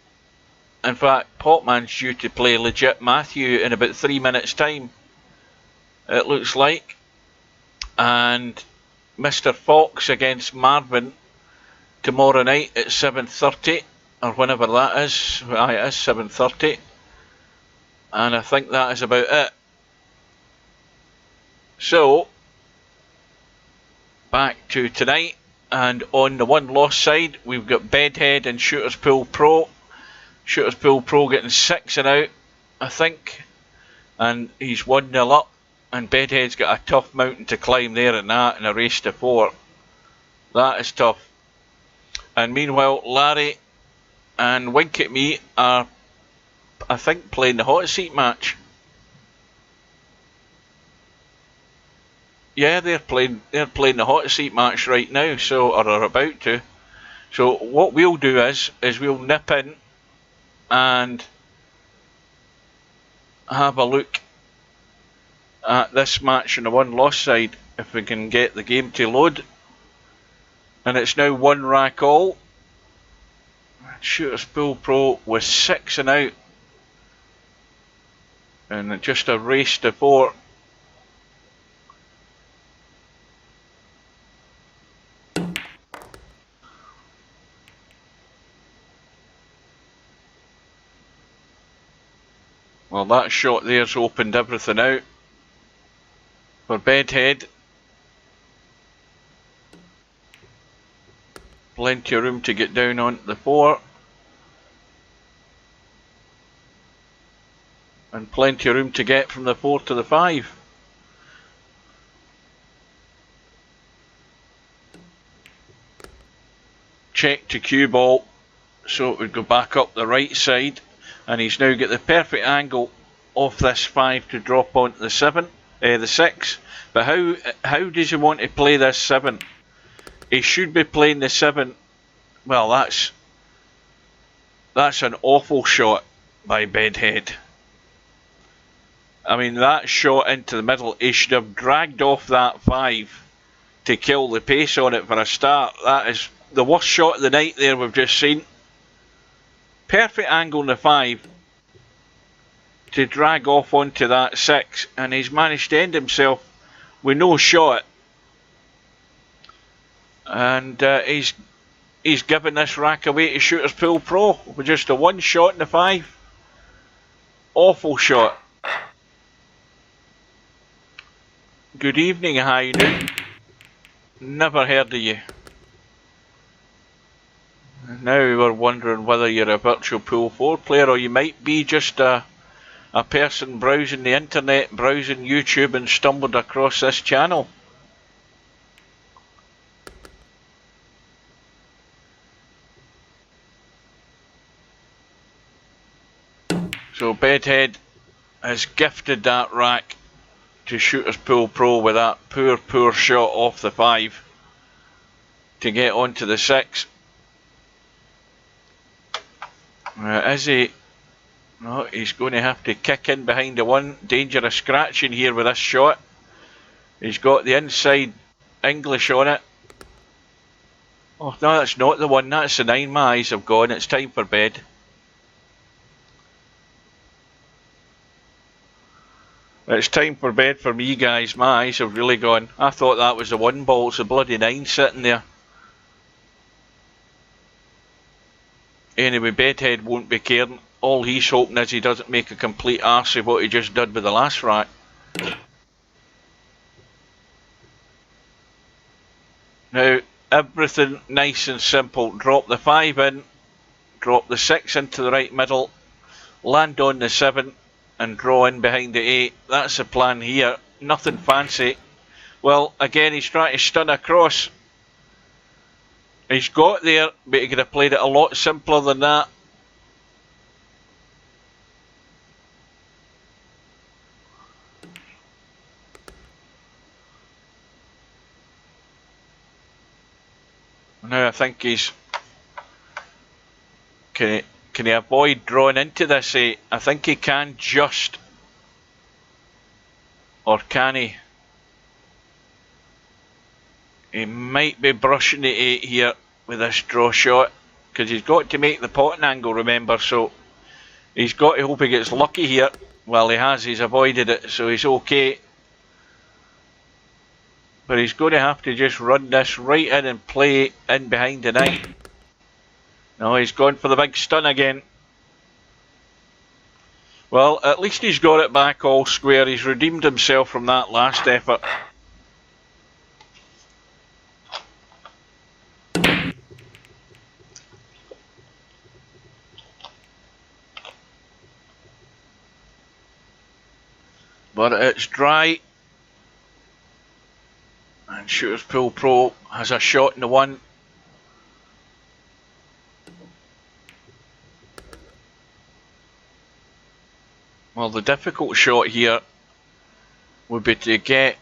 S1: In fact, Popman's due to play Legit Matthew in about 3 minutes' time, it looks like. And Mr. Fox against Marvin tomorrow night at 7:30, or whenever that is. Aye, it is 7:30. And I think that is about it. So, back to tonight, and on the one loss side, we've got Bedhead and Shooters Pool Pro. Shooters Pool Pro getting 6 and out, I think, and he's 1-0 up, and Bedhead's got a tough mountain to climb there in that in a race to 4. That is tough. And meanwhile, Larry and Wink at Me are, I think, playing the hot seat match. Yeah, they're playing the hot seat match right now, so, or are about to. So what we'll do is we'll nip in and have a look at this match on the one loss side, if we can get the game to load. And it's now 1 rack all. Shooters Pool Pro with 6 and out, and just a race to 4. Well, that shot there's opened everything out for Bedhead. Plenty of room to get down onto the 4. And plenty of room to get from the 4 to the 5. Check to cue ball, so it would go back up the right side. And he's now got the perfect angle off this 5 to drop onto the 7, the 6. But how does he want to play this 7? He should be playing the 7. Well, that's an awful shot by Bedhead. I mean, that shot into the middle, he should have dragged off that 5 to kill the pace on it for a start. That is the worst shot of the night there we've just seen. Perfect angle on the 5 to drag off onto that 6, and he's managed to end himself with no shot. And he's given this rack away to Shooters Pool Pro with just a 1 shot in the 5. Awful shot. Good evening, High Noon. Never heard of you. Now we're wondering whether you're a virtual Pool 4 player, or you might be just a person browsing the internet, browsing YouTube, and stumbled across this channel. So Bedhead has gifted that rack to Shooters Pool Pro with that poor shot off the 5 to get onto the 6. Is he? No, he's going to have to kick in behind the 1. Danger of scratching here with this shot. He's got the inside English on it. Oh no, that's not the 1, that's the 9. My eyes have gone, it's time for bed. It's time for bed for me, guys. My eyes have really gone. I thought that was the 1 ball, it's a bloody 9 sitting there. Anyway, Bedhead won't be caring. All he's hoping is he doesn't make a complete arse of what he just did with the last rack. Now, everything nice and simple. Drop the 5 in, drop the 6 into the right middle, land on the 7 and draw in behind the 8. That's the plan here. Nothing fancy. Well, again, he's trying to stun across. He's got there, but he could have played it a lot simpler than that. Now I think he's... Can he avoid drawing into this? I think he can just. Or can he? He might be brushing the 8 here with this draw shot. Because he's got to make the potting angle, remember. So he's got to hope he gets lucky here. Well, he has. He's avoided it. So he's okay. But he's going to have to just run this right in and play in behind the 9. No, he's gone for the big stun again. Well, at least he's got it back all square. He's redeemed himself from that last effort. But it's dry. And Shooters Pool Pro has a shot in the 1. Well, the difficult shot here would be to get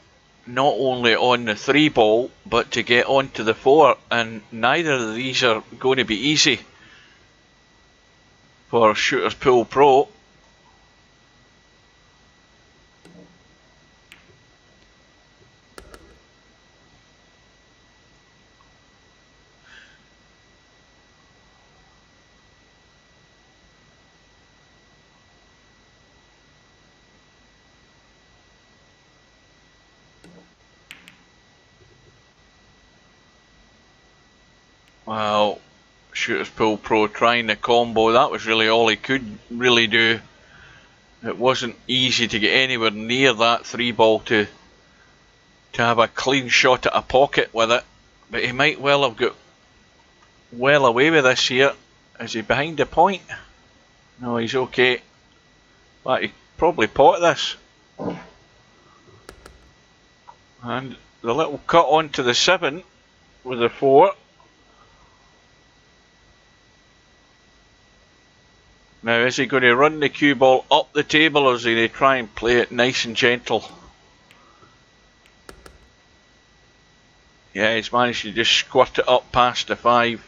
S1: not only on the 3 ball, but to get onto the 4, and neither of these are going to be easy for Shooters Pool Pro. Well, Shooters Pool Pro trying the combo, that was really all he could really do. It wasn't easy to get anywhere near that 3 ball to have a clean shot at a pocket with it. But he might well have got well away with this here. Is he behind the point? No, he's okay. But he probably pot this. And the little cut onto the 7 with the 4. Now, is he going to run the cue ball up the table, or is he going to try and play it nice and gentle? Yeah, he's managed to just squirt it up past the 5.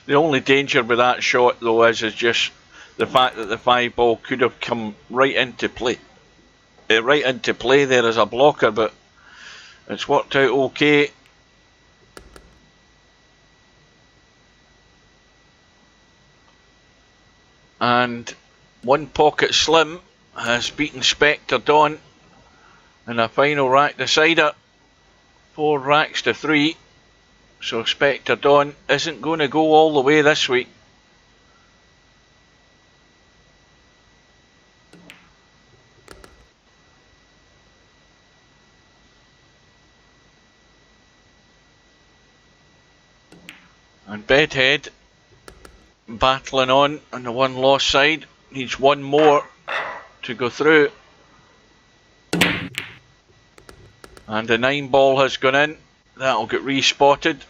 S1: The only danger with that shot, though, is just the fact that the 5 ball could have come right into play. Right into play there as a blocker, but it's worked out okay. And one pocket slim has beaten Spectre Dawn in a final rack decider. 4 racks to 3. So Spectre Dawn isn't going to go all the way this week. And Bedhead battling on the 1 loss side. Needs 1 more to go through. And the 9 ball has gone in. That'll get respotted.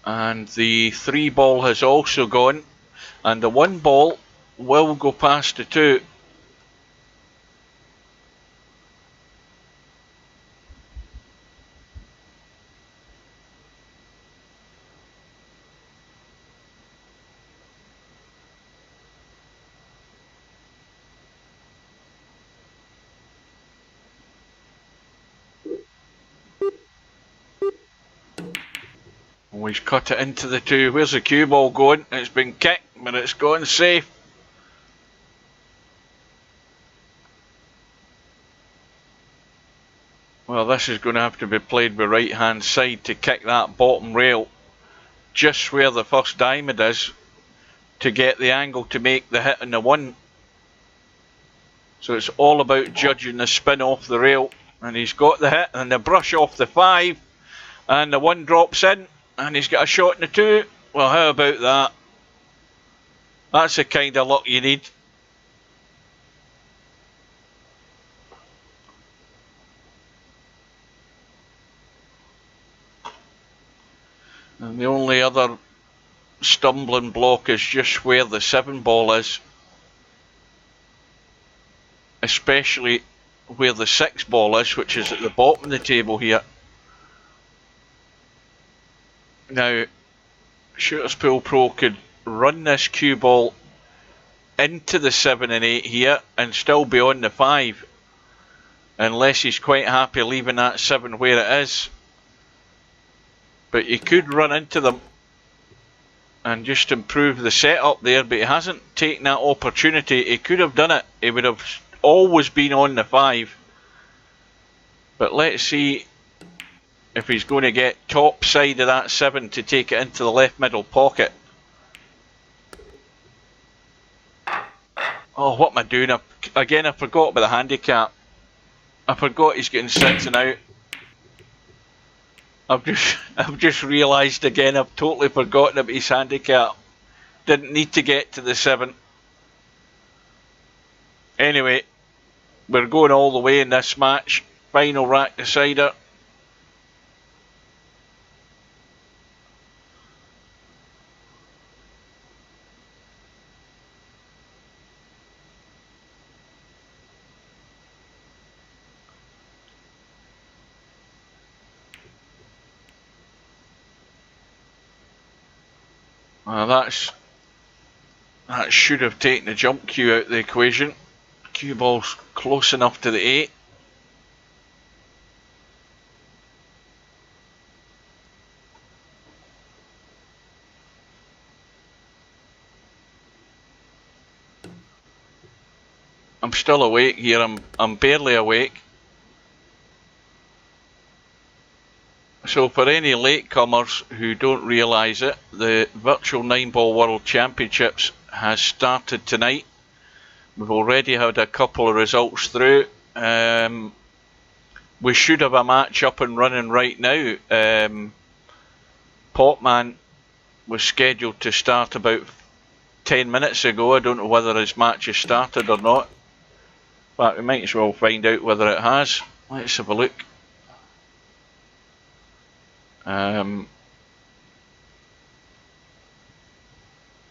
S1: And the 3 ball has also gone. And the 1 ball will go past the 2. He's cut it into the 2. Where's the cue ball going? It's been kicked, but it's gone safe. Well, this is going to have to be played with right hand side to kick that bottom rail just where the first diamond is to get the angle to make the hit on the 1. So it's all about judging the spin off the rail. And he's got the hit and the brush off the 5. And the 1 drops in. And he's got a shot in the 2. Well, how about that? That's the kind of luck you need. And the only other stumbling block is just where the 7 ball is, especially where the 6 ball is, which is at the bottom of the table here. Now, Shooters Pool Pro could run this cue ball into the 7 and 8 here and still be on the 5, unless he's quite happy leaving that 7 where it is. But he could run into them and just improve the setup there, but he hasn't taken that opportunity. He could have done it. He would have always been on the 5. But let's see if he's going to get top side of that 7 to take it into the left middle pocket. Oh, what am I doing? Again, I forgot about the handicap. I forgot he's getting 6 and out. I've just realised again, I've totally forgotten about his handicap. Didn't need to get to the 7. Anyway, we're going all the way in this match. Final rack decider. That should have taken the jump cue out of the equation. Cue ball's close enough to the 8. I'm still awake here. I'm barely awake. So for any latecomers who don't realise it, the Virtual 9-Ball World Championships has started tonight. We've already had a couple of results through. We should have a match up and running right now. Popman was scheduled to start about 10 minutes ago. I don't know whether his match has started or not. But we might as well find out whether it has. Let's have a look.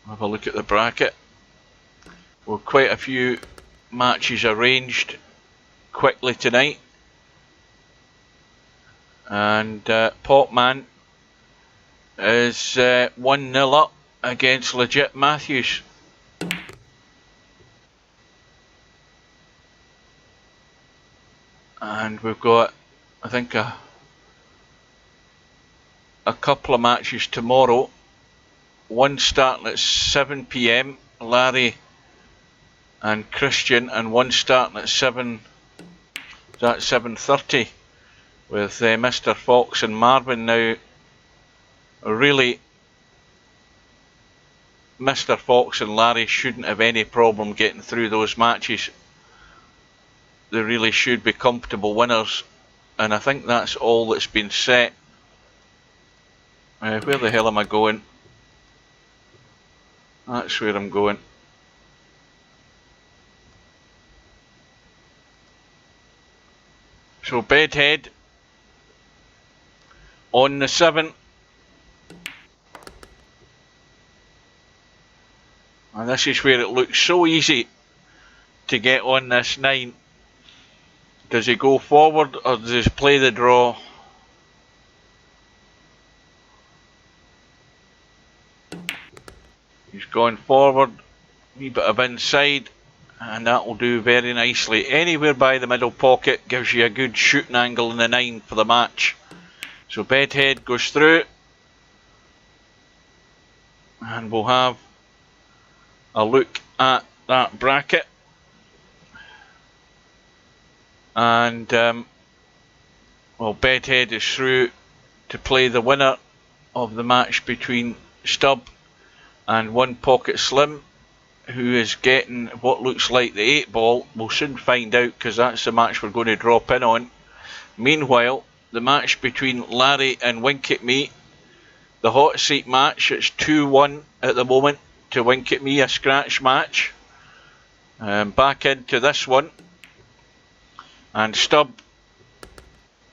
S1: Have a look at the bracket. Well, quite a few matches arranged quickly tonight. And Popman is 1-0 up against Legit Matthews. And we've got, I think, a couple of matches tomorrow. One starting at 7 PM, Larry and Christian, and one starting at 7:30 with Mr. Fox and Marvin. Now, really, Mr. Fox and Larry shouldn't have any problem getting through those matches. They really should be comfortable winners, and I think that's all that's been set. Where the hell am I going? That's where I'm going. So Bedhead on the 7. And this is where it looks so easy to get on this 9. Does he go forward or does he play the draw? He's gone forward, a wee bit of inside, and that will do very nicely. Anywhere by the middle pocket gives you a good shooting angle in the 9 for the match. So Bedhead goes through, and we'll have a look at that bracket. And well, Bedhead is through to play the winner of the match between Stubb and One Pocket Slim, who is getting what looks like the 8 ball. We'll soon find out, because that's the match we're going to drop in on. Meanwhile, the match between Larry and Wink at Me, the hot seat match, it's 2-1 at the moment to Wink at Me, a scratch match. Back into this one, and Stubb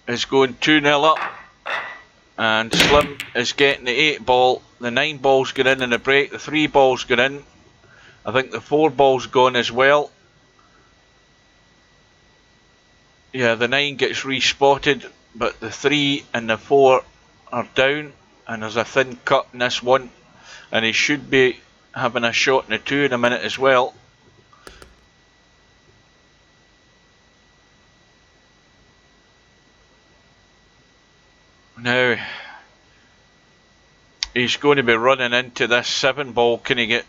S1: is going 2-0 up And Slim is getting the 8 ball. The 9 ball's gone in the break. The 3 ball's gone in. I think the 4 ball's gone as well. Yeah, the 9 gets respotted, but the 3 and the 4 are down. And there's a thin cut in this one. And he should be having a shot in the 2 in a minute as well. Now, he's going to be running into this 7 ball. Can he get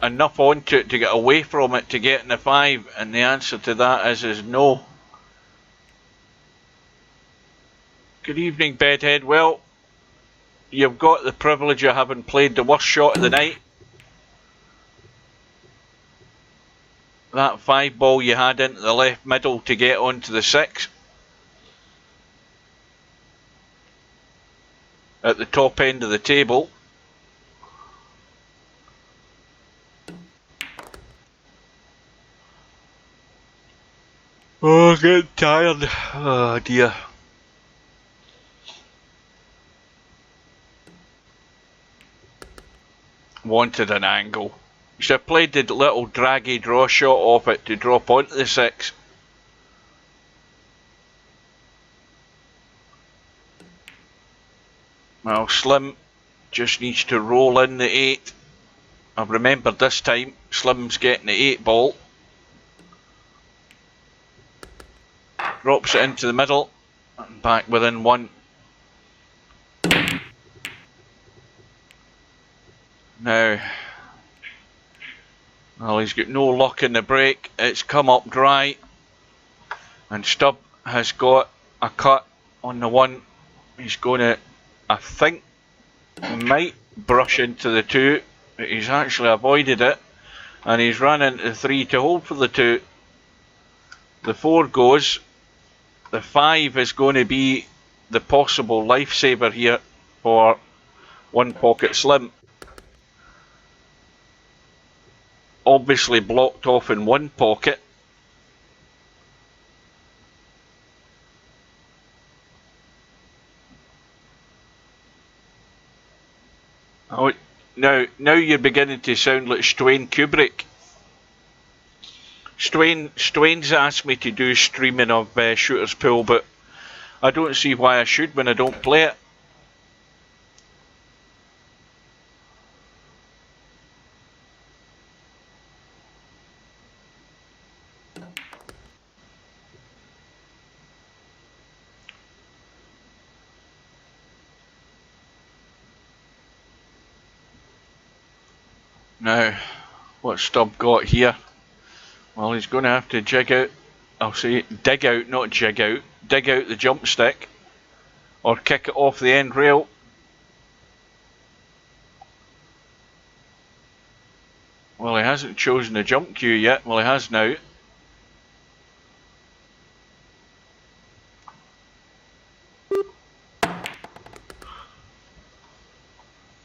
S1: enough onto it to get away from it to get in the 5? And the answer to that is no. Good evening, Bedhead. Well, you've got the privilege of having played the worst shot of the night. That 5 ball you had into the left middle to get onto the 6. At the top end of the table. Oh, getting tired. Oh dear. Wanted an angle. Should have played the little draggy draw shot off it to drop onto the 6. Well, Slim just needs to roll in the 8. I've remembered this time, Slim's getting the 8 ball. Drops it into the middle, and back within 1. Now, well, he's got no luck in the break. It's come up dry. And Stubb has got a cut on the 1. He's going to, I think, might brush into the 2. But he's actually avoided it. And he's run into the 3 to hold for the 2. The 4 goes. The 5 is going to be the possible lifesaver here for One Pocket Slim. Obviously blocked off in one pocket. Oh, now you're beginning to sound like Stwayne Kubrick. Stwayne's asked me to do streaming of Shooter's Pool, but I don't see why I should when I don't play it. Now, what's Stubb got here? Well, he's going to have to jig out, I'll say dig out, not jig out, dig out the jump stick, or kick it off the end rail. Well, he hasn't chosen the jump cue yet. Well, he has now.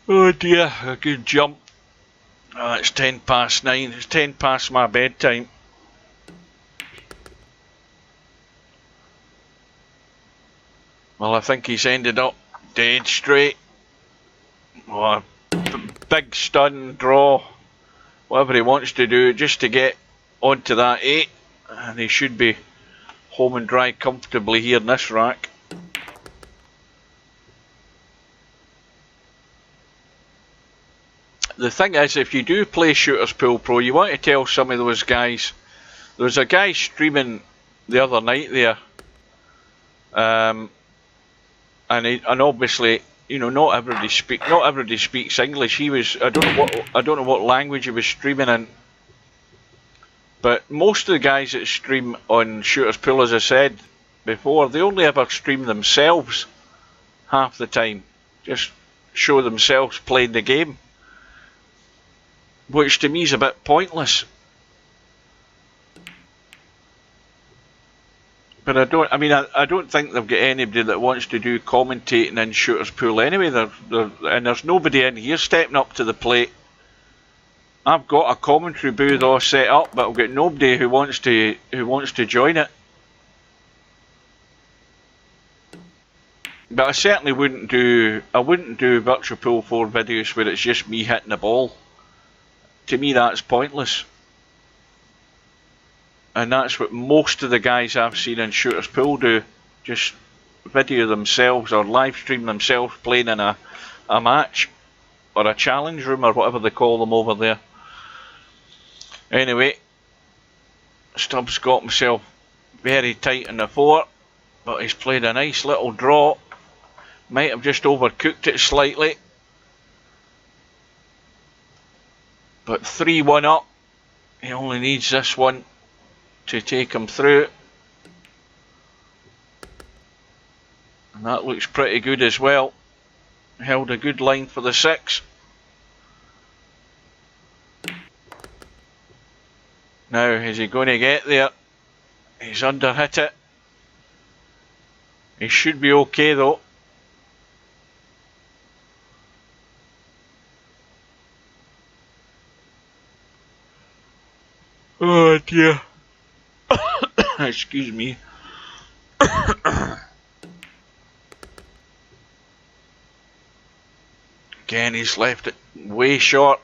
S1: Oh dear, a good jump. Oh, it's 10 past 9. It's 10 past my bedtime. Well, I think he's ended up dead straight. Oh, big stun, draw, whatever he wants to do just to get onto that 8. And he should be home and dry comfortably here in this rack. The thing is, if you do play Shooter's Pool Pro, you want to tell some of those guys. There was a guy streaming the other night there, and obviously, you know, not everybody speaks English. He was, I don't know what language he was streaming in, but most of the guys that stream on Shooter's Pool, as I said before, they only ever stream themselves half the time, just show themselves playing the game. Which to me is a bit pointless. But I don't think they've got anybody that wants to do commentating in Shooter's Pool anyway. And there's nobody in here stepping up to the plate. I've got a commentary booth all set up, but I've got nobody who wants to join it. But I certainly wouldn't do. I wouldn't do Virtual Pool 4 videos where it's just me hitting the ball. To me, that's pointless. And that's what most of the guys I've seen in Shooters Pool do. Just video themselves or live stream themselves playing in a match or a challenge room or whatever they call them over there. Anyway, Stubbs got himself very tight in the 4, but he's played a nice little draw. Might have just overcooked it slightly, but 3-1 up. He only needs this one to take him through, and that looks pretty good as well. Held a good line for the 6. Now, is he going to get there? He's under hit it. He should be okay though. Oh dear. Excuse me. Again, he's left it way short.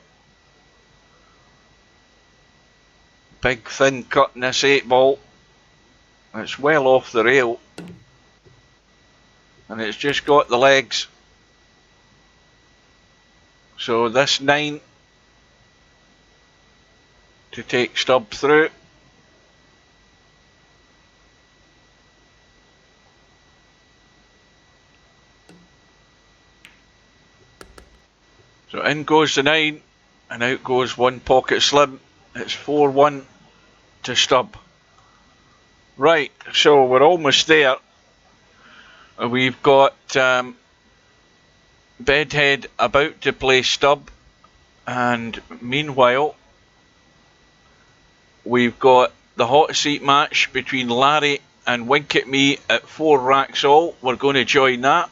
S1: Big thin cut in this 8 ball. It's well off the rail. And it's just got the legs. So this 9 to take Stubb through. So in goes the 9 and out goes one pocket slim. It's 4-1 to Stubb. Right, so we're almost there. We've got Bedhead about to play Stubb, and meanwhile we've got the hot seat match between Larry and Wink at Me at 4 racks all. We're going to join that.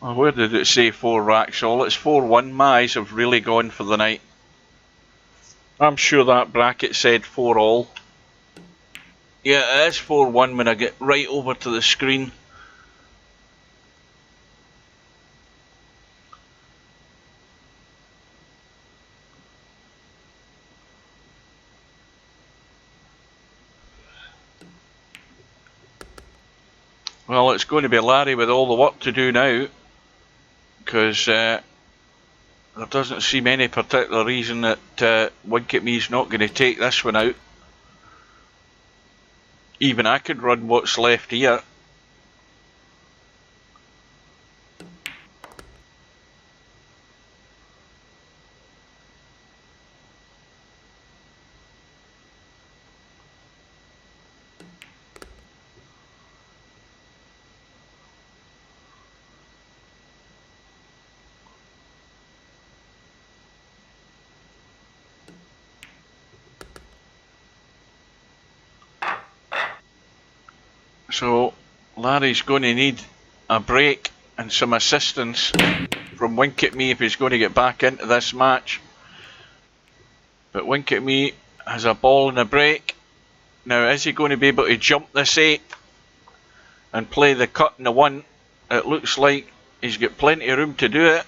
S1: Oh, where did it say 4 racks all? It's 4-1. My eyes have really gone for the night. I'm sure that bracket said 4 all. Yeah, it is 4-1 when I get right over to the screen. Well, it's going to be Larry with all the work to do now, because there doesn't seem any particular reason that Wink at Me's not going to take this one out. Even I could run what's left here. So Larry's going to need a break and some assistance from Wink at Me if he's going to get back into this match. But Wink at Me has a ball and a break. Now, is he going to be able to jump this 8 and play the cut in the 1? It looks like he's got plenty of room to do it.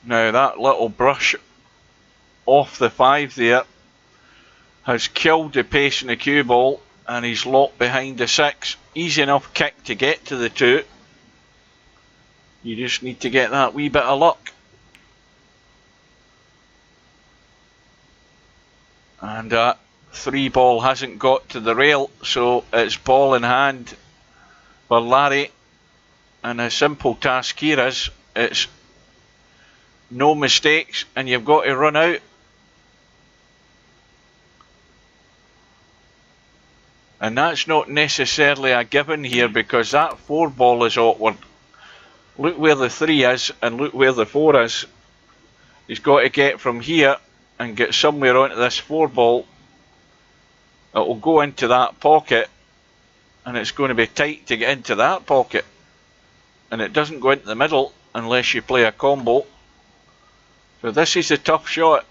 S1: Now that little brush off the 5 there has killed the pace in the cue ball, and he's locked behind the 6. Easy enough kick to get to the 2. You just need to get that wee bit of luck. And that 3 ball hasn't got to the rail, so it's ball in hand for Larry. And a simple task here is, it's no mistakes and you've got to run out. And that's not necessarily a given here, because that 4 ball is awkward. Look where the 3 is and look where the 4 is. He's got to get from here and get somewhere onto this 4 ball. It will go into that pocket, and it's going to be tight to get into that pocket, and it doesn't go into the middle unless you play a combo. So this is a tough shot.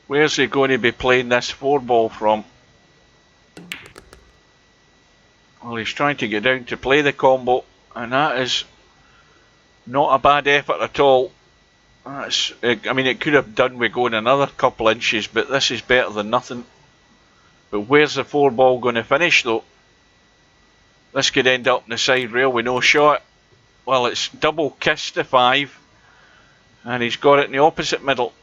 S1: Where's he going to be playing this 4-ball from? Well, he's trying to get down to play the combo, and that is not a bad effort at all. I mean, it could have done with going another couple inches, but this is better than nothing. But where's the 4-ball going to finish, though? This could end up in the side rail with no shot. Well, it's double kiss to 5, and he's got it in the opposite middle.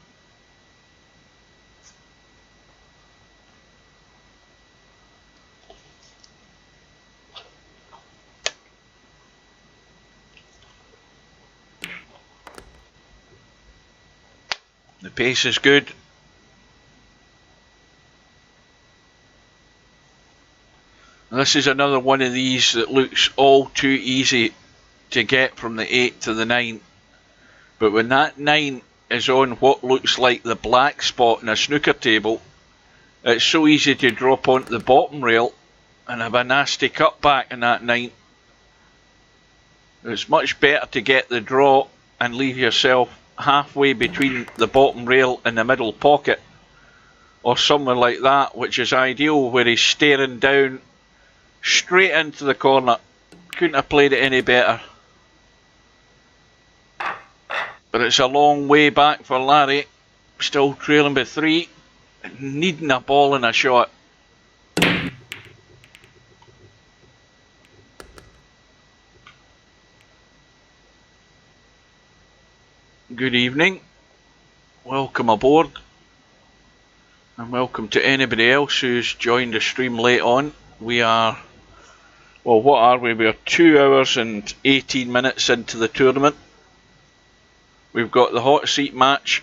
S1: The pace is good. This is another one of these that looks all too easy to get from the 8 to the 9. But when that 9 is on what looks like the black spot in a snooker table, it's so easy to drop onto the bottom rail and have a nasty cutback in that 9. It's much better to get the draw and leave yourself halfway between the bottom rail and the middle pocket, or somewhere like that, which is ideal, where he's staring down straight into the corner. Couldn't have played it any better. But it's a long way back for Larry, still trailing by 3, needing a ball and a shot. Good evening, welcome aboard, and welcome to anybody else who's joined the stream late on. We are, well, what are we? We are 2 hours and 18 minutes into the tournament. We've got the hot seat match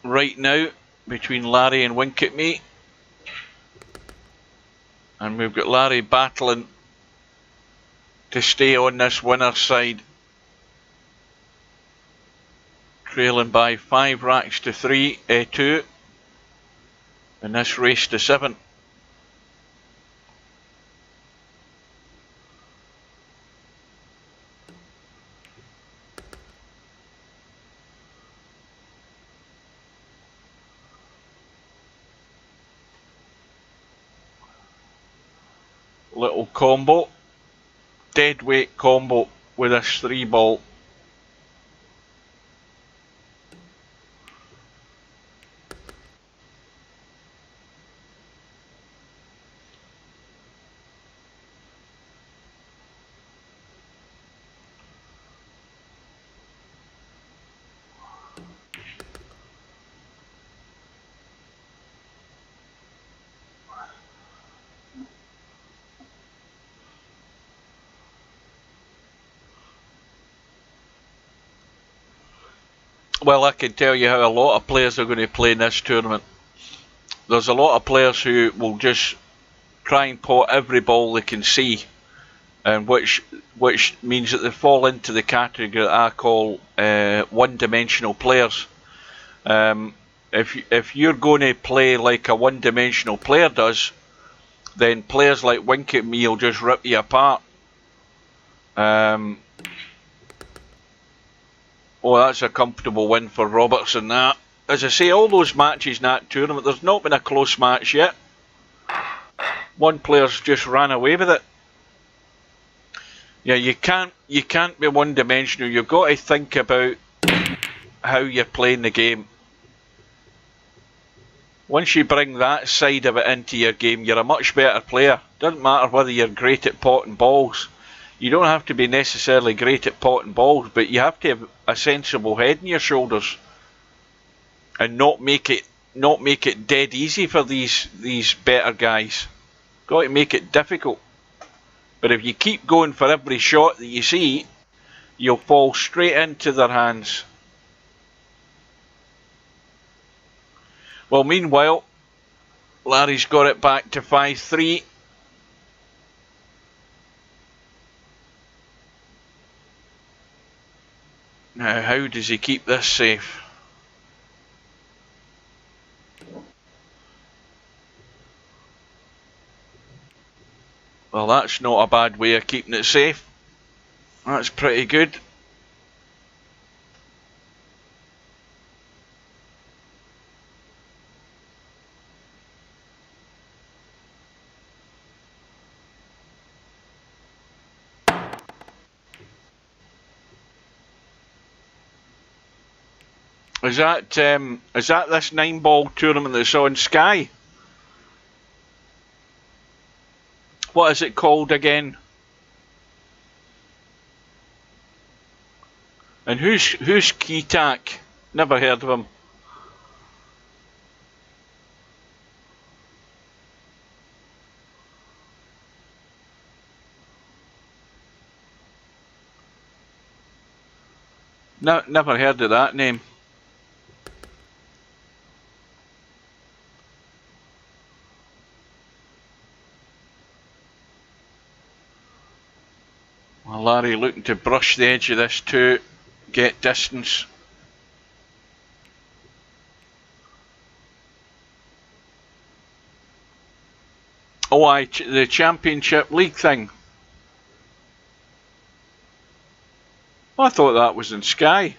S1: right now between Larry and Wink at Me, and we've got Larry battling to stay on this winner's side, trailing by 5 racks to 2 in this race to 7. Little combo, dead weight combo with this 3-ball. Well, I can tell you how a lot of players are going to play in this tournament. There's a lot of players who will just try and pot every ball they can see, and which means that they fall into the category that I call one-dimensional players. If you're going to play like a one-dimensional player does, then players like Wink at Me will just rip you apart. Oh, that's a comfortable win for Robertson. That, as I say, all those matches in that tournament, there's not been a close match yet. One player's just ran away with it. Yeah, you can't be one-dimensional. You've got to think about how you're playing the game. Once you bring that side of it into your game, you're a much better player. Doesn't matter whether you're great at potting balls. You don't have to be necessarily great at potting balls, but you have to have a sensible head in your shoulders and not make it dead easy for these better guys. Got to make it difficult. But if you keep going for every shot that you see, you'll fall straight into their hands. Well, meanwhile, Larry's got it back to 5-3. Now, how does he keep this safe? Well, that's not a bad way of keeping it safe. That's pretty good. Is that this 9-ball tournament that's on Sky? What is it called again? And who's Keatak? Never heard of him. No, never heard of that name. Well, Larry looking to brush the edge of this to get distance. Oh, the Championship League thing. Well, I thought that was in Sky.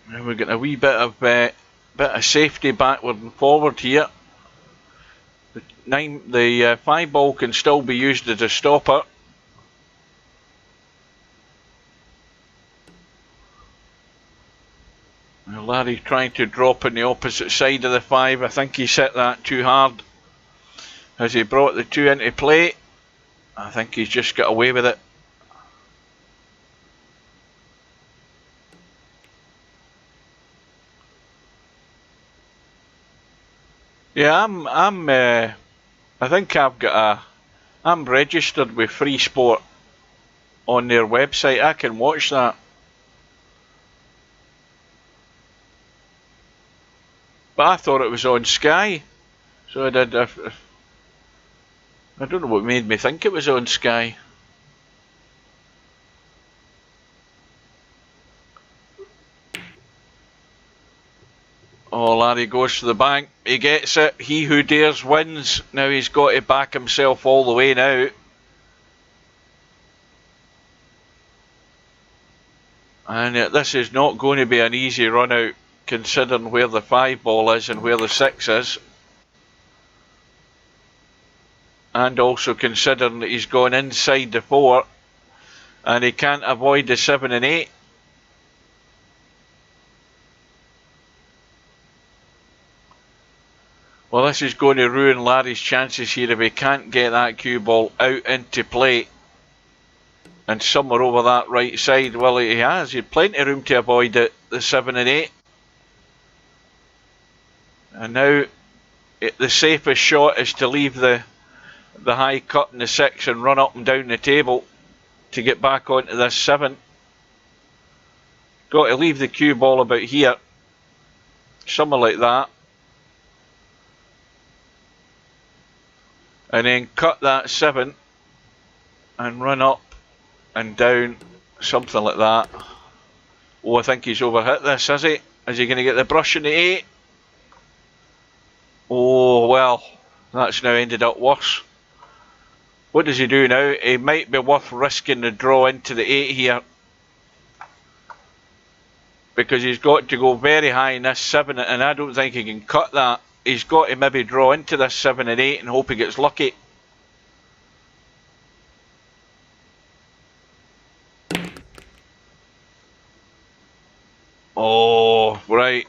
S1: Now we're getting a wee bit of safety backward and forward here. The 5-ball can still be used as a stopper. Now Larry trying to drop on the opposite side of the 5. I think he set that too hard. As he brought the 2 into play, I think he's just got away with it. Yeah, I think I'm registered with Free Sport on their website. I can watch that. But I thought it was on Sky. So I did. I don't know what made me think it was on Sky. Oh, Larry goes to the bank. He gets it. He who dares wins. Now he's got to back himself all the way now. And this is not going to be an easy run out, considering where the 5-ball is and where the 6 is. And also considering that he's gone inside the 4 and he can't avoid the 7 and 8. Well, this is going to ruin Larry's chances here if he can't get that cue ball out into play. And somewhere over that right side, well, he has. He had plenty of room to avoid it, the 7 and 8. And now the safest shot is to leave the high cut in the 6 and run up and down the table to get back onto this 7. Got to leave the cue ball about here. Somewhere like that. And then cut that 7 and run up and down, something like that. Oh, I think he's overhit this, is he? Is he going to get the brush in the 8? Oh, well, that's now ended up worse. What does he do now? It might be worth risking the draw into the 8 here. Because he's got to go very high in this 7, and I don't think he can cut that. He's got to maybe draw into this 7 and 8 and hope he gets lucky. Oh, right.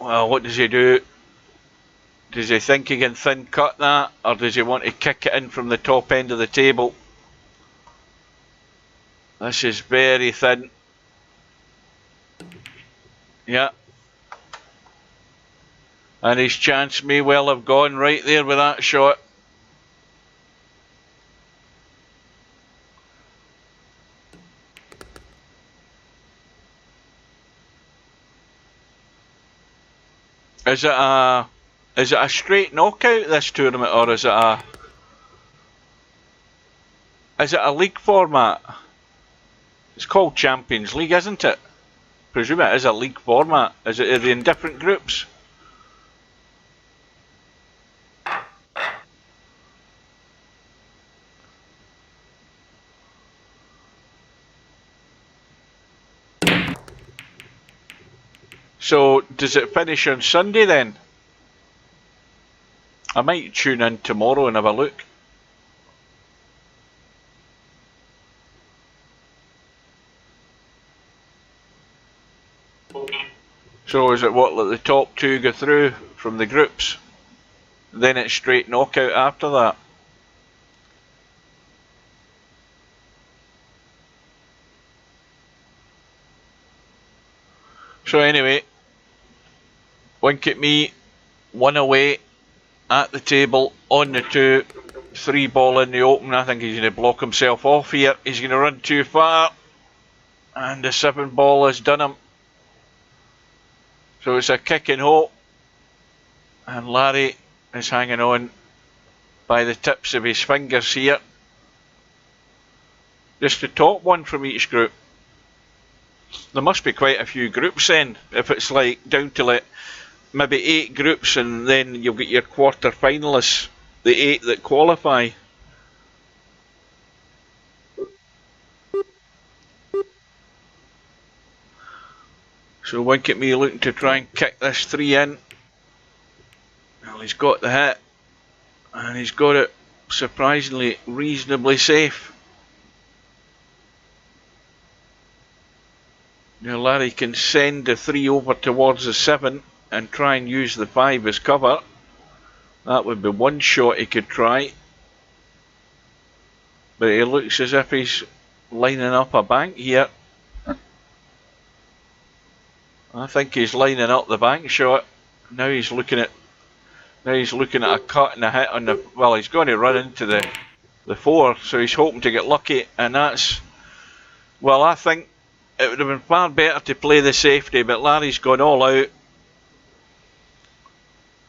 S1: Well, what does he do? Does he think he can thin cut that? Or does he want to kick it in from the top end of the table? This is very thin. Yeah. And his chance may well have gone right there with that shot. Is it a straight knockout, this tournament, or is it a league format? It's called Champions League, isn't it? Presume it is a league format. Is it? Are they in different groups? So does it finish on Sunday then? I might tune in tomorrow and have a look. So is it what, like the top two go through from the groups? Then it's straight knockout after that? So anyway, wink at me, 1 away at the table on the 2, 3 ball in the open. I think he's going to block himself off here. He's going to run too far, and the 7 ball has done him. So it's a kick and hope, and Larry is hanging on by the tips of his fingers here. Just the top one from each group. There must be quite a few groups then, if it's like down to like maybe 8 groups, and then you'll get your quarter finalists, the 8 that qualify. So wink at me looking to try and kick this 3 in. Well, he's got the hit, and he's got it surprisingly reasonably safe. Now Larry can send the 3 over towards the 7 and try and use the 5 as cover. That would be one shot he could try. But he looks as if he's lining up a bank here. I think he's lining up the bank shot. Now he's looking at a cut and a hit on the, well, he's going to run into the 4, so he's hoping to get lucky, and that's, well, I think it would have been far better to play the safety, but Larry's gone all out,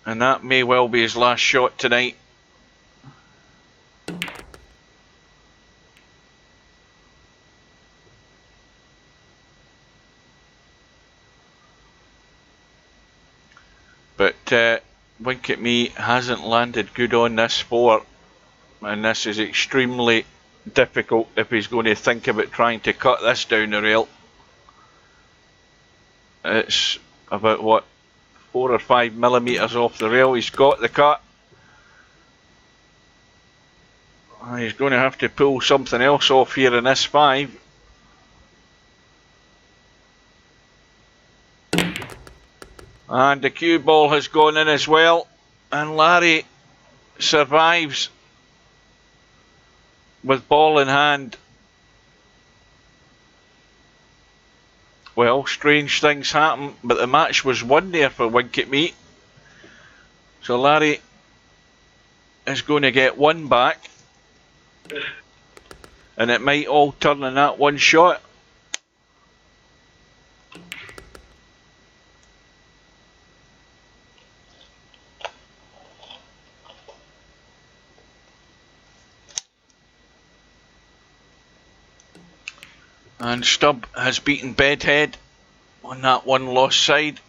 S1: and that may well be his last shot tonight. But wink at me hasn't landed good on this 4, and this is extremely difficult if he's going to think about trying to cut this down the rail. It's about what, 4 or 5 millimetres off the rail. He's got the cut. He's going to have to pull something else off here in this 5. And the cue ball has gone in as well, and Larry survives with ball in hand. Well, strange things happen, but the match was won there for wink at me. So Larry is going to get 1 back, and it might all turn in that 1 shot. And Stubb has beaten Bedhead on that 1 lost side,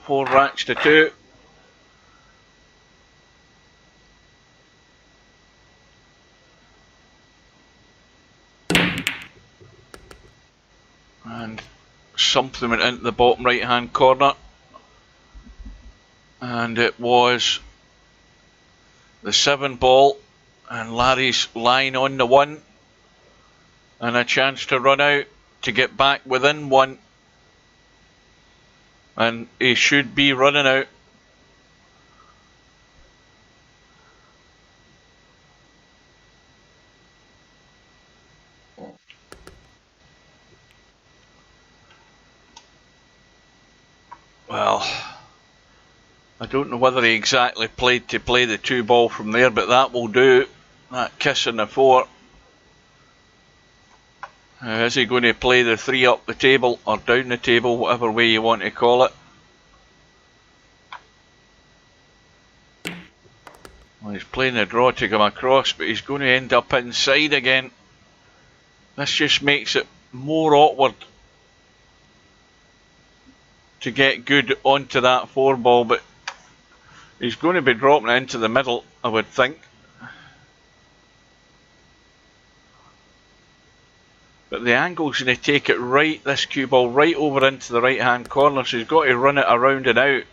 S1: 4 racks to 2. And something went into the bottom right hand corner, and it was the 7 ball, and Larry's lying on the 1, and a chance to run out to get back within 1, and he should be running out. Well, I don't know whether he exactly played to play the 2 ball from there, but that will do. That kiss on the 4. Is he going to play the 3 up the table or down the table, whatever way you want to call it? Well, he's playing the draw to come across, but he's going to end up inside again. This just makes it more awkward to get good onto that 4 ball, but he's going to be dropping it into the middle, I would think. But the angle's going to take it right, this cue ball, right over into the right hand corner, so he's got to run it around and out.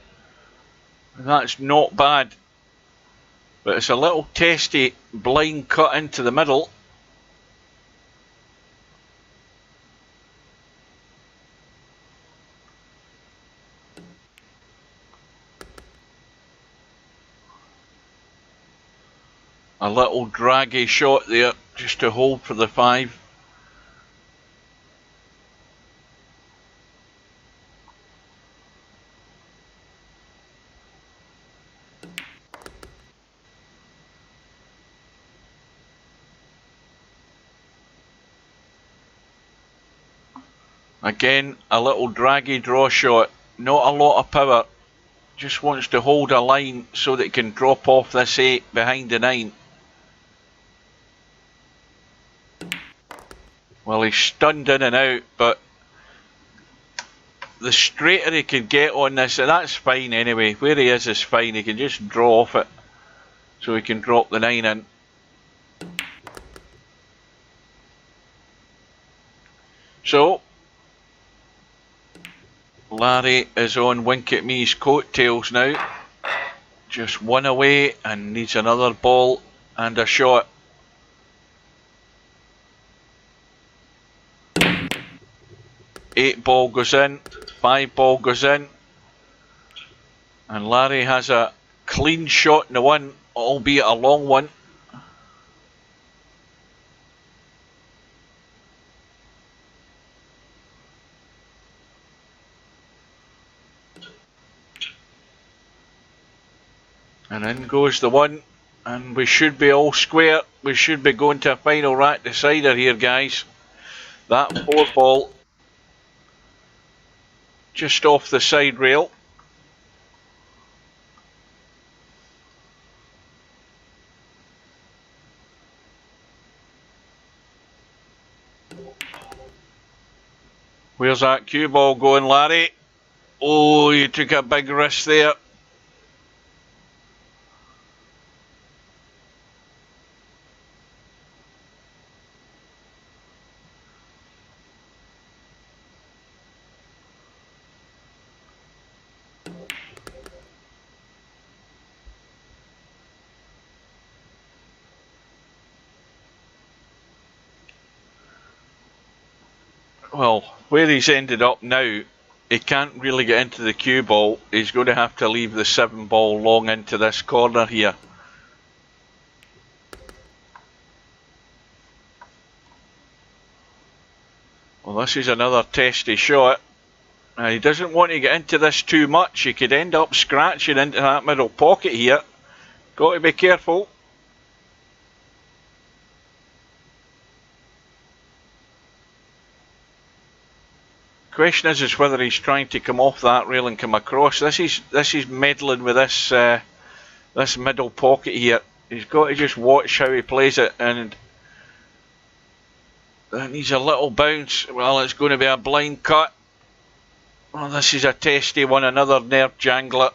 S1: And that's not bad. But it's a little testy blind cut into the middle. A little draggy shot there, just to hold for the 5. Again, a little draggy draw shot, not a lot of power, just wants to hold a line so that it can drop off this 8 behind the 9. Well, he's stunned in and out, but the straighter he can get on this, and that's fine anyway, where he is fine, he can just draw off it so he can drop the 9 in. So, Larry is on Wink at Me's coattails now. Just 1 away and needs another ball and a shot. Eight ball goes in, 5 ball goes in. And Larry has a clean shot in the 1, albeit a long one. And in goes the 1, and we should be all square. We should be going to a final rack decider here, guys. That 4 ball just off the side rail. Where's that cue ball going, Larry? Oh, you took a big risk there. Well, where he's ended up now, he can't really get into the cue ball. He's going to have to leave the 7 ball long into this corner here. Well, this is another testy shot. Now, he doesn't want to get into this too much. He could end up scratching into that middle pocket here. Got to be careful. Question is whether he's trying to come off that rail and come across. This is meddling with this this middle pocket here. He's got to just watch how he plays it, and that needs a little bounce. Well, it's going to be a blind cut. Well, this is a testy one, another nerve jangler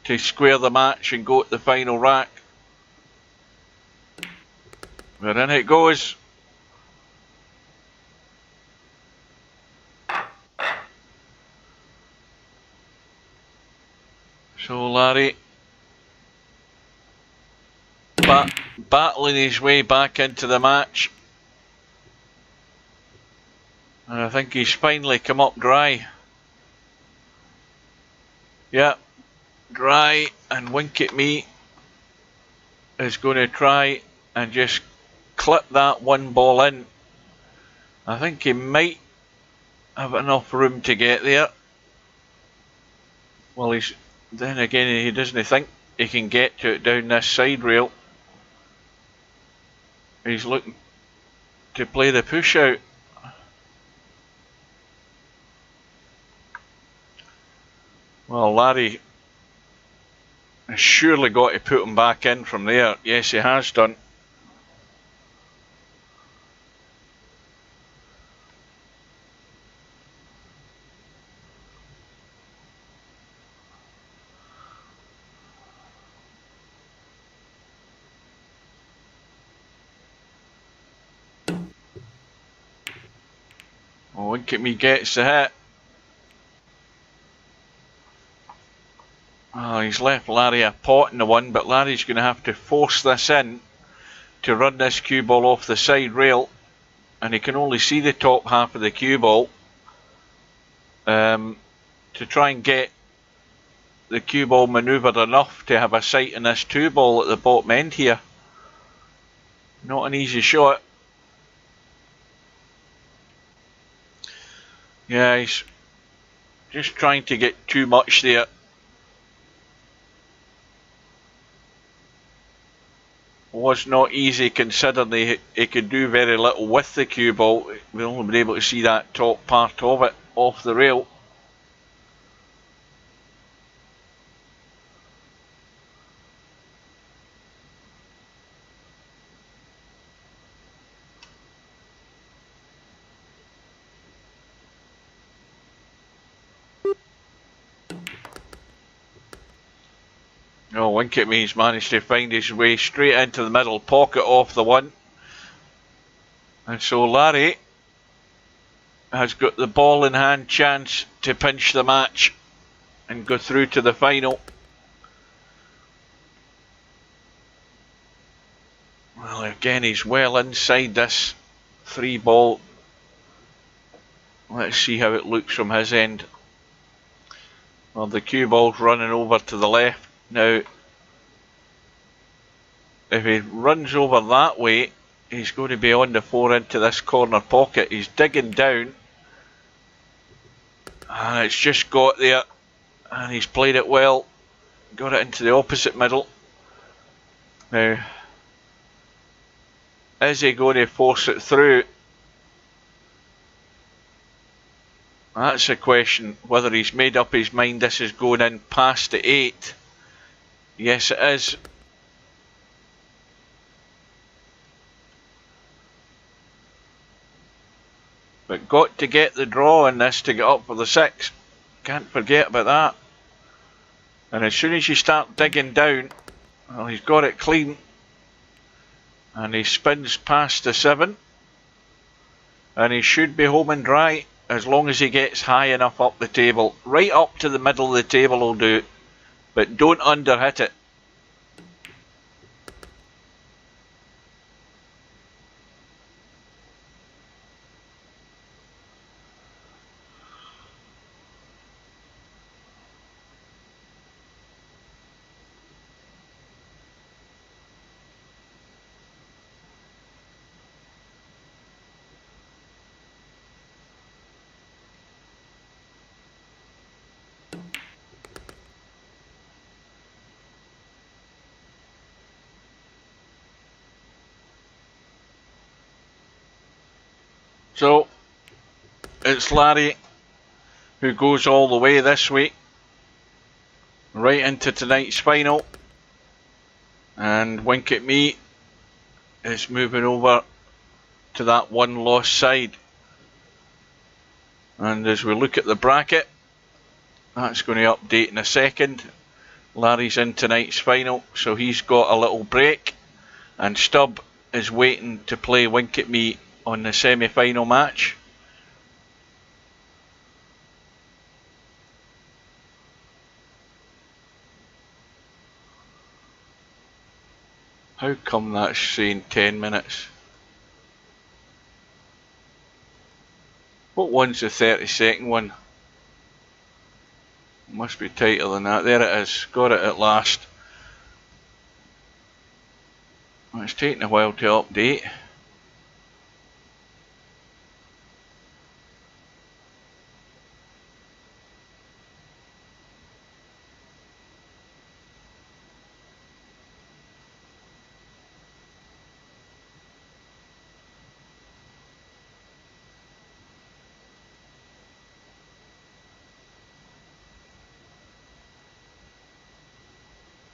S1: to square the match and go to the final rack. But in it goes. So Larry battling his way back into the match. And I think he's finally come up dry. Yeah, dry, and Wink at Me is going to try and just clip that 1 ball in. I think he might have enough room to get there. Well, then again, he doesn't think he can get to it down this side rail. He's looking to play the push out. Well, Larry has surely got to put him back in from there. Yes, he has done. Oh, look at me, gets the hit. Oh, he's left Larry a pot in the one, but Larry's going to have to force this in to run this cue ball off the side rail, and he can only see the top half of the cue ball to try and get the cue ball manoeuvred enough to have a sight in this 2-ball at the bottom end here. Not an easy shot. Yeah, he's just trying to get too much there. Was not easy considering he could do very little with the cue ball. We've only been able to see that top part of it off the rail. Oh, wink at me, he's managed to find his way straight into the middle pocket off the one. And so Larry has got the ball in hand chance to pinch the match and go through to the final. Well, again, he's well inside this 3-ball. Let's see how it looks from his end. Well, the cue ball's running over to the left. Now, if he runs over that way, he's going to be on the 4 into this corner pocket. He's digging down, and it's just got there, and he's played it well. Got it into the opposite middle. Now, is he going to force it through? That's the question, whether he's made up his mind this is going in past the 8. Yes, it is. But got to get the draw in this to get up for the 6. Can't forget about that. And as soon as you start digging down, well, he's got it clean. And he spins past the 7. And he should be home and dry as long as he gets high enough up the table. Right up to the middle of the table will do. But don't underhit it. So, it's Larry who goes all the way this week, right into tonight's final. And wink at me is moving over to that 1 loss side. And as we look at the bracket, that's going to update in a second. Larry's in tonight's final, so he's got a little break. And Stubb is waiting to play wink at me on the semi-final match. How come that's saying 10 minutes? What one's the 30-second one? Must be tighter than that. There it is. Got it at last. Well, it's taking a while to update.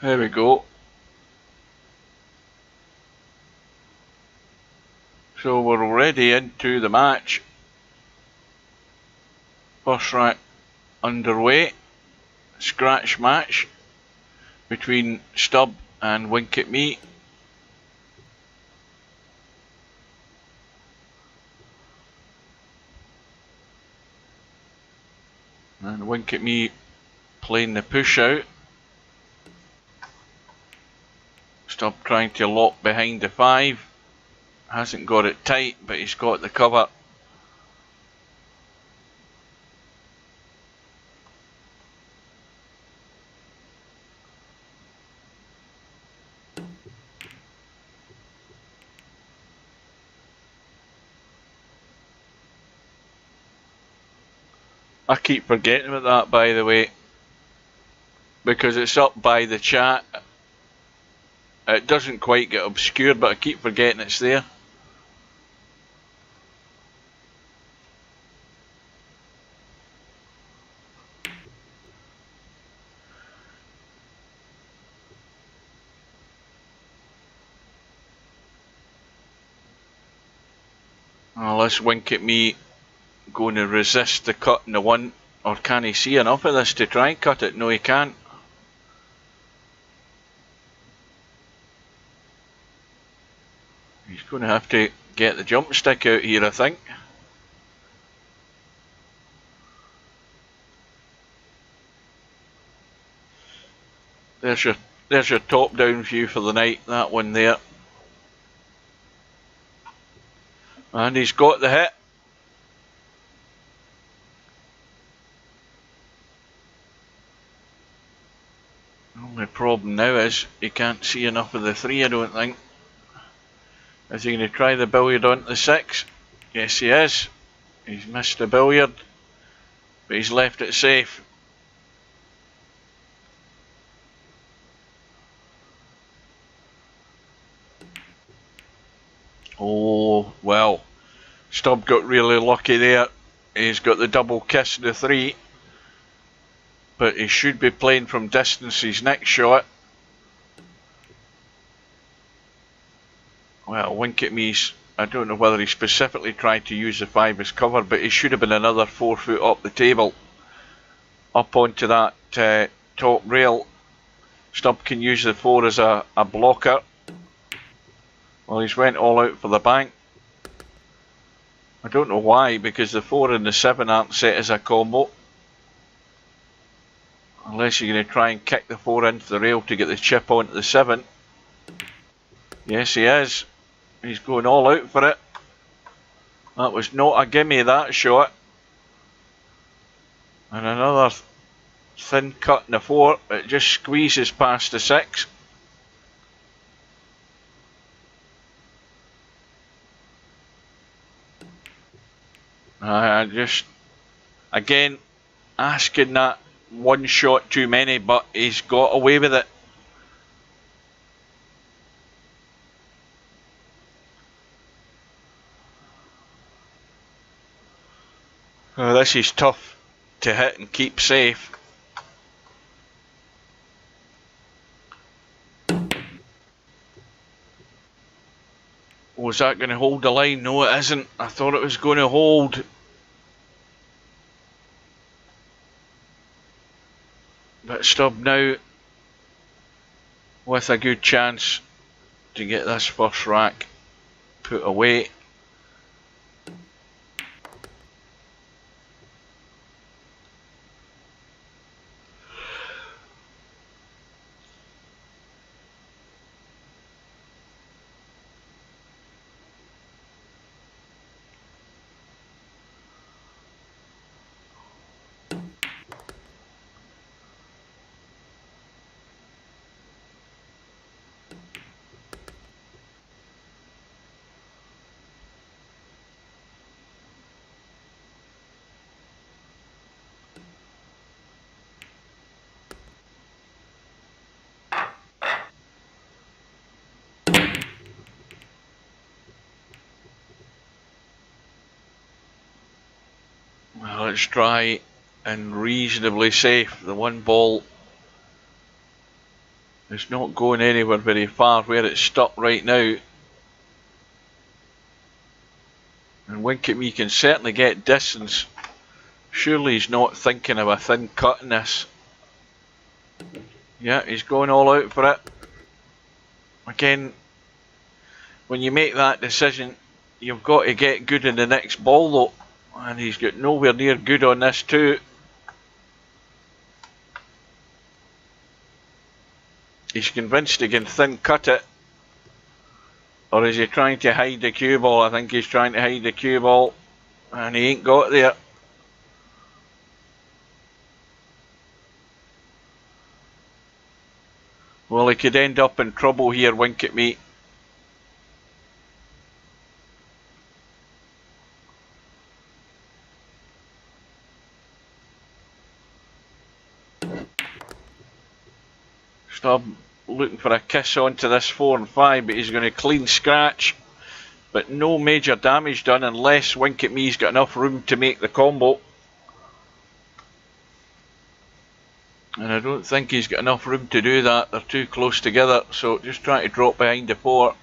S1: There we go. So we're already into the match. First rack underway. Scratch match between Stubb and Wink at Me. And wink at me playing the push out. Stop trying to lock behind the 5. Hasn't got it tight, but he's got the cover. I keep forgetting about that, by the way, because it's up by the chat. It doesn't quite get obscured, but I keep forgetting it's there. Oh, let's wink at me going to resist the cut in the 1, or can he see enough of this to try and cut it? No, he can't. He's going to have to get the jump stick out here, I think. There's your top down view for the night, that one there. And he's got the hit. The only problem now is he can't see enough of the 3, I don't think. Is he going to try the billiard onto the 6? Yes, he is. He's missed the billiard, but he's left it safe. Oh, well. Stubb got really lucky there. He's got the double kiss of the 3. But he should be playing from distance his next shot. Well, wink at me. I don't know whether he specifically tried to use the 5 as cover, but he should have been another 4 foot up the table. Up onto that top rail. Stubb can use the 4 as a blocker. Well, he's went all out for the bank. I don't know why, because the 4 and the 7 aren't set as a combo. Unless you're going to try and kick the 4 into the rail to get the chip onto the 7. Yes, he is. He's going all out for it. That was not a gimme, that shot. And another thin cut in the 4. It just squeezes past the 6. Just, again, asking that 1 shot too many, but he's got away with it. This is tough to hit and keep safe. Was that going to hold the line? No, it isn't. I thought it was going to hold. But Stubb now with a good chance to get this first rack put away. Well, it's dry and reasonably safe. The 1 ball is not going anywhere very far where it's stuck right now. And wink at me can certainly get distance. Surely he's not thinking of a thin cut in this. Yeah, he's going all out for it. Again, when you make that decision, you've got to get good in the next ball though. And he's got nowhere near good on this too. He's convinced he can thin cut it. Or is he trying to hide the cue ball? I think he's trying to hide the cue ball. And he ain't got there. Well, he could end up in trouble here, wink at me. Stop looking for a kiss onto this 4 and 5, but he's going to clean scratch. But no major damage done unless wink at me's got enough room to make the combo. And I don't think he's got enough room to do that. They're too close together, so just trying to drop behind the 4.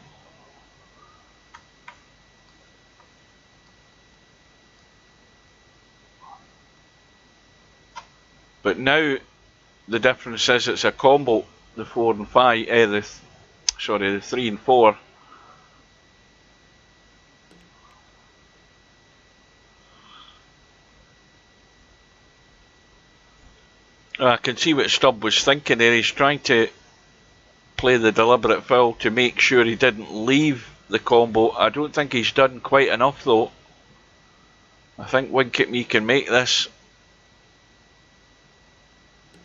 S1: But now the difference is it's a combo, the 4 and 5, the 3 and 4. I can see what Stubb was thinking there. He's trying to play the deliberate foul to make sure he didn't leave the combo. I don't think he's done quite enough though. I think wink at me can make this.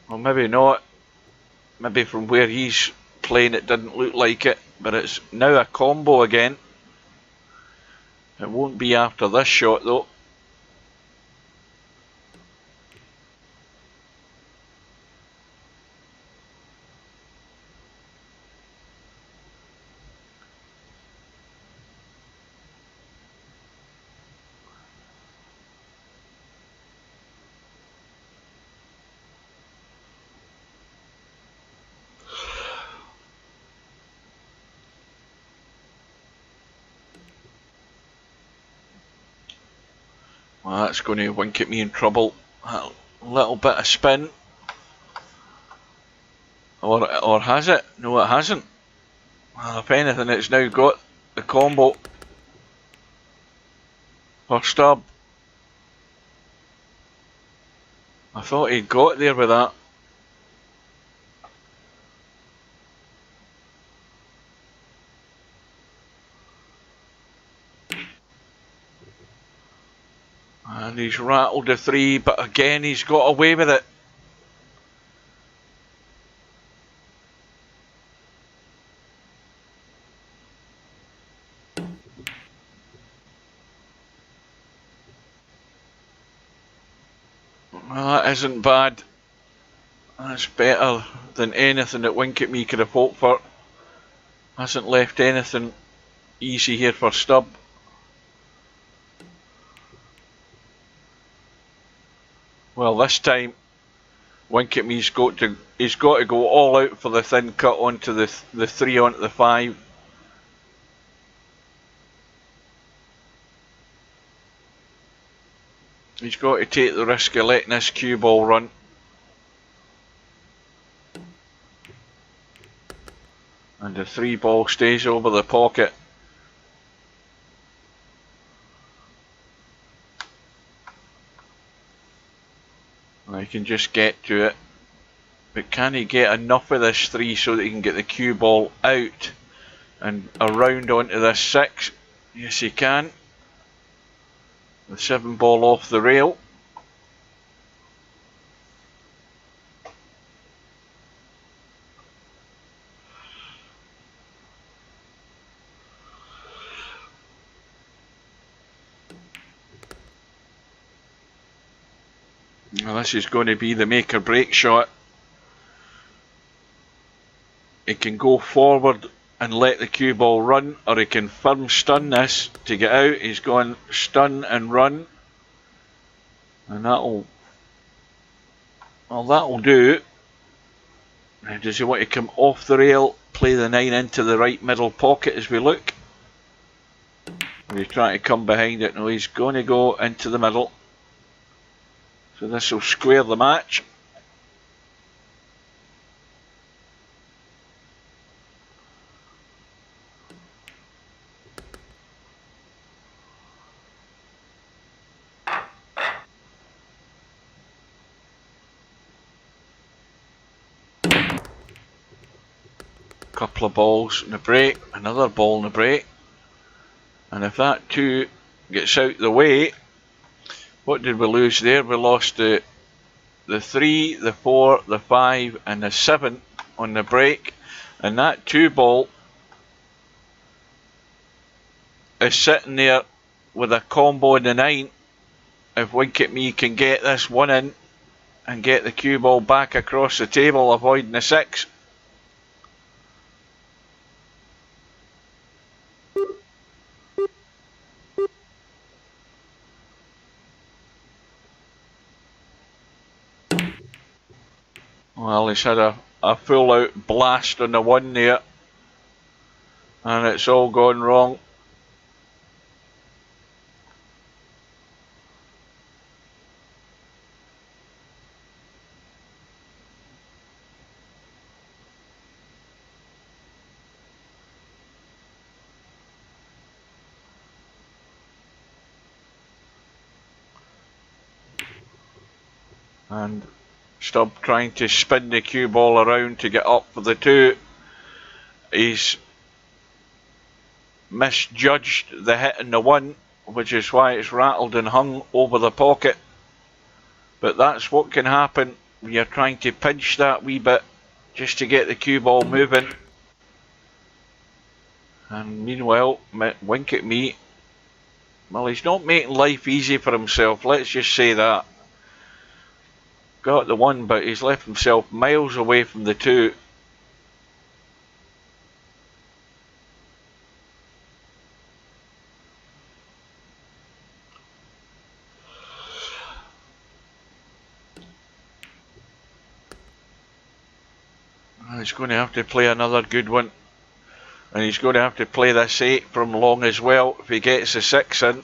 S1: Well, maybe not. Maybe from where he's playing it didn't look like it, but it's now a combo again. It won't be after this shot though. Well, that's going to wink at me in trouble. A little bit of spin. Or has it? No, it hasn't. Well, if anything, it's now got the combo for Stubb. I thought he'd got there with that. And he's rattled the 3, but again he's got away with it. Well, that isn't bad. That's better than anything that wink at me could have hoped for. Hasn't left anything easy here for Stubb. Well, this time wink at me's got to go all out for the thin cut onto the 3 onto the 5. He's got to take the risk of letting this cue ball run. And the 3 ball stays over the pocket. I can just get to it. But can he get enough of this 3 so that he can get the cue ball out and around onto this 6? Yes, he can. The 7 ball off the rail. Well, this is going to be the make or break shot. He can go forward and let the cue ball run, or he can firm stun this to get out. He's gone stun and run, and that'll do. Now, does he want to come off the rail, play the 9 into the right middle pocket as we look? Or he's trying to come behind it? No, he's going to go into the middle. So this will square the match. couple of balls in the break, another ball in the break, and if that 2 gets out the way, what did we lose there? We lost the 3, the 4, the 5 and the 7 on the break, and that 2 ball is sitting there with a combo in the 9. If Wink at Me can get this 1 in and get the cue ball back across the table, avoiding the 6. Well, he's had a full out blast on the 1 there, and it's all gone wrong. And Stubb trying to spin the cue ball around to get up for the 2. He's misjudged the hit in the 1, which is why it's rattled and hung over the pocket. But that's what can happen when you're trying to pinch that wee bit just to get the cue ball moving. And meanwhile, Wink at Me, well, he's not making life easy for himself, let's just say that. Got the 1, but he's left himself miles away from the 2. He's going to have to play another good one. And he's going to have to play this 8 from long as well if he gets the 6 in.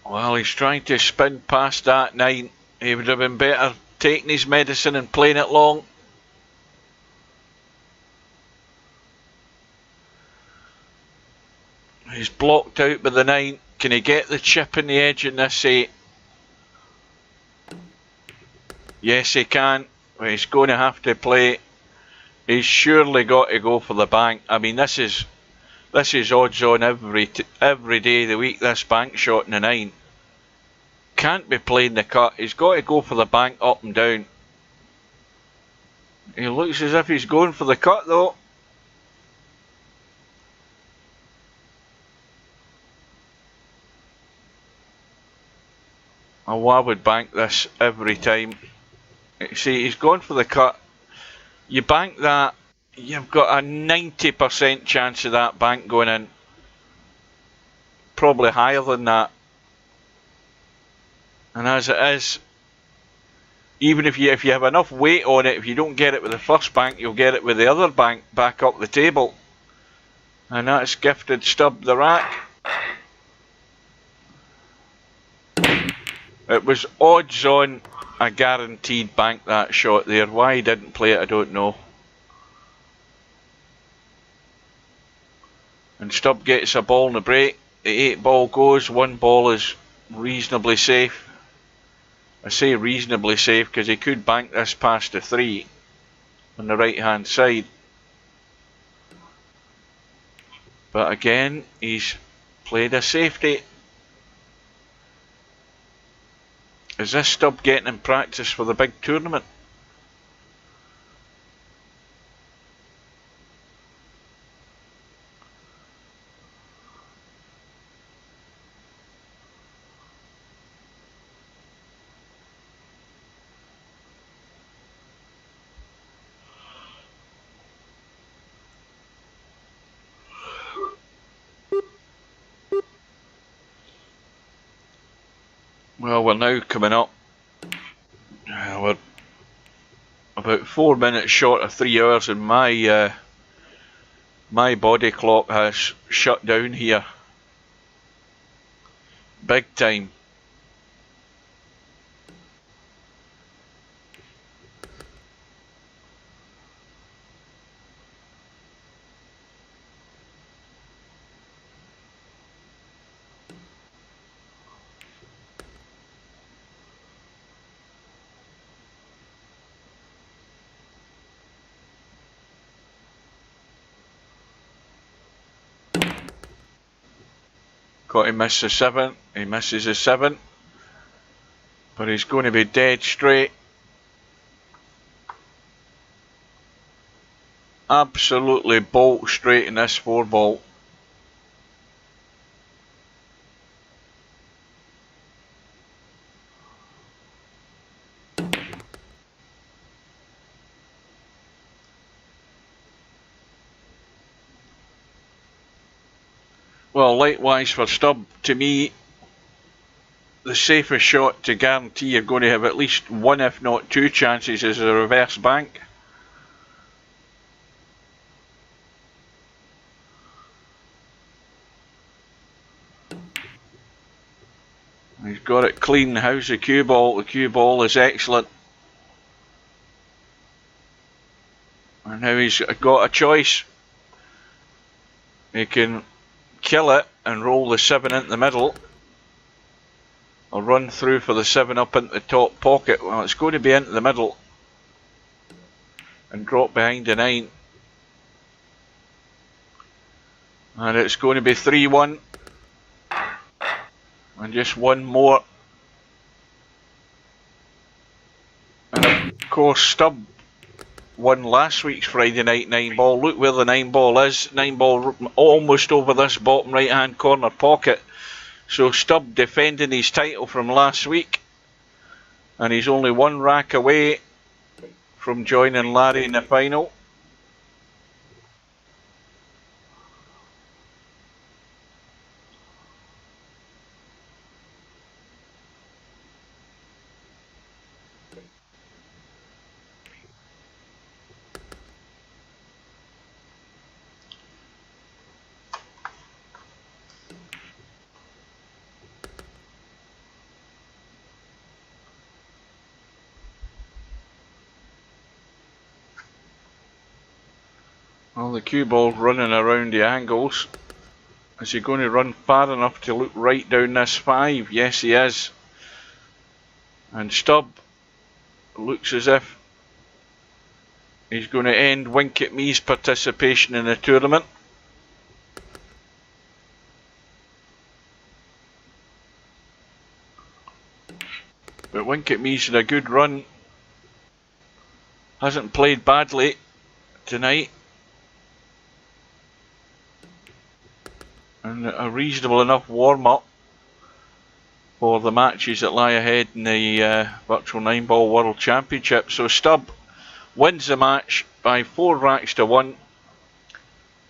S1: Well, he's trying to spin past that 9. He would have been better taking his medicine and playing it long. He's blocked out by the 9. Can he get the chip in the edge in this 8? Yes, he can. Well, he's going to have to play. He's surely got to go for the bank. I mean, this is odds on every day of the week, this bank shot in the 9. Can't be playing the cut. He's got to go for the bank up and down. He looks as if he's going for the cut though. Oh, I would bank this every time. See, he's gone for the cut. You bank that, you've got a 90% chance of that bank going in. Probably higher than that. And as it is, even if you have enough weight on it, if you don't get it with the first bank, you'll get it with the other bank back up the table. And that's gifted Stubb the rack. It was odds on a guaranteed bank, that shot there. Why he didn't play it, I don't know. And Stubb gets a ball in the break. The 8 ball goes. 1 ball is reasonably safe. I say reasonably safe because he could bank this past the 3 on the right hand side. But again, he's played a safety. Is this Stubb getting in practice for the big tournament? Well, we're now coming up. We're about 4 minutes short of 3 hours, and my body clock has shut down here. Big time. Got to miss the 7. He misses the 7. But he's going to be dead straight. Absolutely bolt straight in this 4 ball. Well, likewise for Stubb, to me, the safest shot to guarantee you're going to have at least 1 if not 2 chances is a reverse bank. He's got it clean. How's the cue ball? The cue ball is excellent. And now he's got a choice. He can kill it and roll the 7 into the middle, or run through for the 7 up into the top pocket. Well, it's going to be into the middle and drop behind the 9. And it's going to be 3-1. And just 1 more. And of course Stubb won last week's Friday night 9 ball. Look where the 9 ball is. 9 ball almost over this bottom right hand corner pocket. So Stubb defending his title from last week. And he's only 1 rack away from joining Larry in the final. Well, the cue ball's running around the angles. Is he going to run far enough to look right down this 5? Yes, he is. And Stubb looks as if he's going to end Wink at Me's participation in the tournament. But Wink at Me's had a good run. Hasn't played badly tonight. And a reasonable enough warm-up for the matches that lie ahead in the Virtual 9 Ball World Championship. So Stubb wins the match by 4 racks to 1.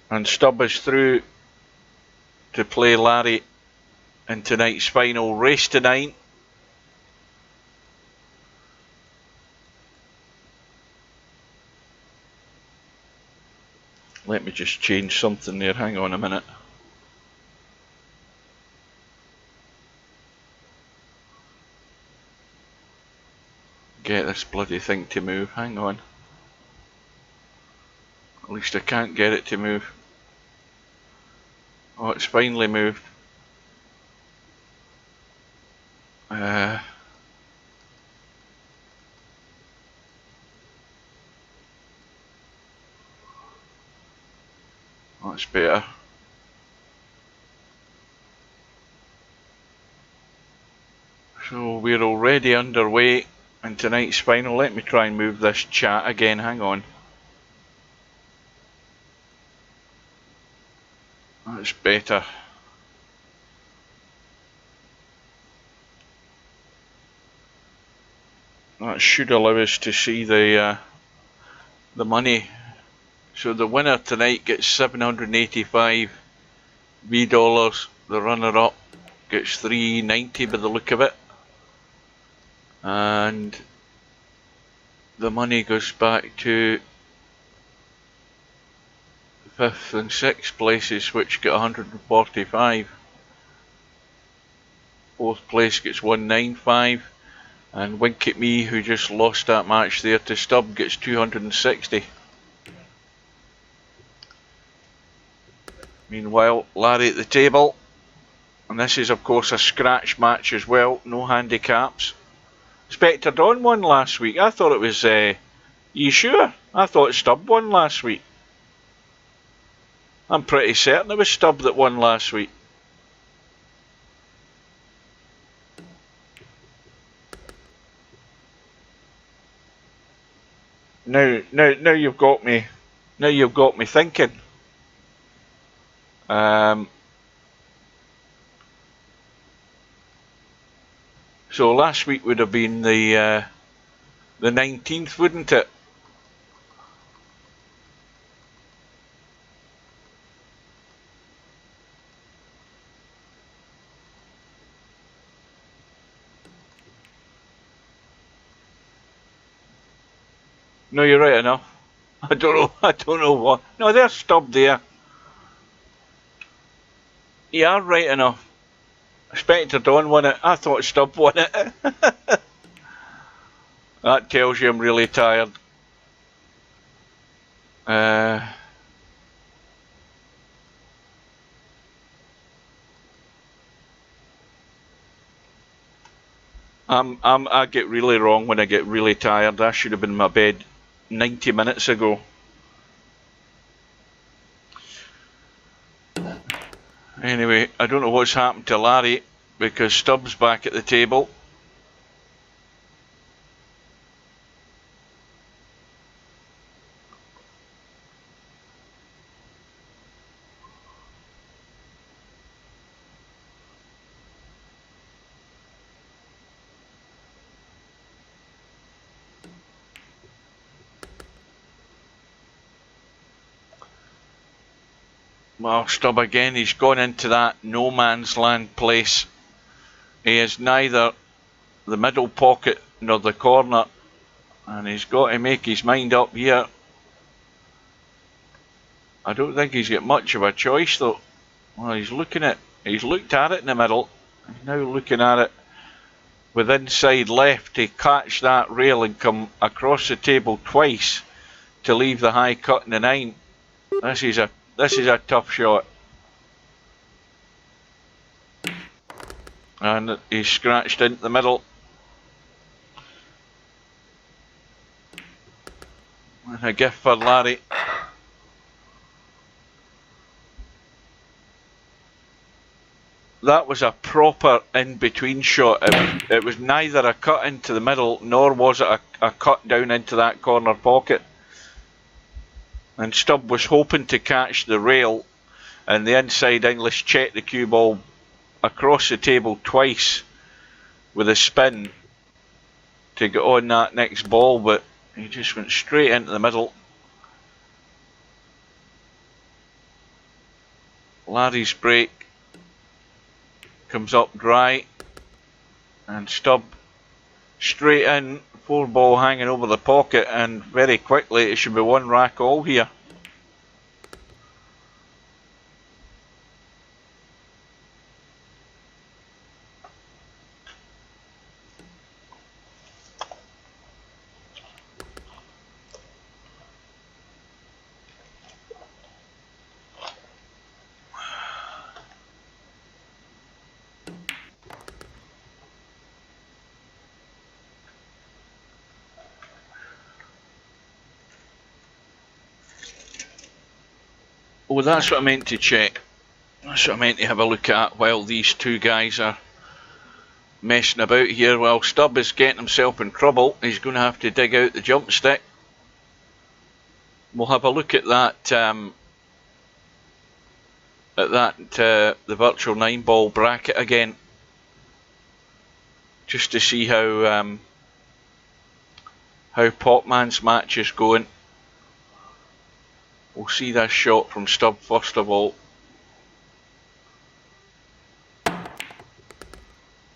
S1: And Stubb is through to play Larry in tonight's final race to 9. Let me just change something there, hang on a minute. Get this bloody thing to move, hang on. At least I can't get it to move. Oh, it's finally moved. That's better. So we're already underway in tonight's final. Let me try and move this chat again, hang on. That's better. That should allow us to see the money. So the winner tonight gets 785 V dollars. The runner-up gets 390 by the look of it. And the money goes back to 5th and 6th places, which get 145. 4th place gets 195. And Wink at Me, who just lost that match there to Stubb, gets 260. Meanwhile, Larry at the table. And this is of course a scratch match as well, no handicaps. Spectre Dawn won last week. I thought it was, you sure? I thought Stubb won last week. I'm pretty certain it was Stubb that won last week. Now you've got me. Now you've got me thinking. So last week would have been the 19th, wouldn't it? No, you're right enough. I don't know. I don't know what. No, they're stubbed there. You are right enough. Spectre Dawn won it. I thought Stubb won it. That tells you I'm really tired. I get really wrong when I get really tired. I should have been in my bed 90 minutes ago. Anyway, I don't know what's happened to Larry because Stubb's back at the table. Well, Stubb again, he's gone into that no man's land place. He is neither the middle pocket nor the corner, and he's got to make his mind up here. I don't think he's got much of a choice though. Well, he's looked at it in the middle. He's now looking at it with inside left to catch that rail and come across the table twice to leave the high cut in the 9. This is a tough shot. And he's scratched into the middle. And a gift for Larry. That was a proper in-between shot. It was neither a cut into the middle nor was it a cut down into that corner pocket. And Stubb was hoping to catch the rail, and the inside English checked the cue ball across the table twice with a spin to get on that next ball, but he just went straight into the middle. Larry's break comes up dry, and Stubb straight in, 4 ball hanging over the pocket, and very quickly it should be 1 rack all here. Oh, that's what I meant to check. That's what I meant to have a look at while these two guys are messing about here. While Stubb is getting himself in trouble, he's going to have to dig out the jump stick. We'll have a look at that, the virtual 9 ball bracket again, just to see how Popman's match is going. We'll see this shot from Stubb first of all.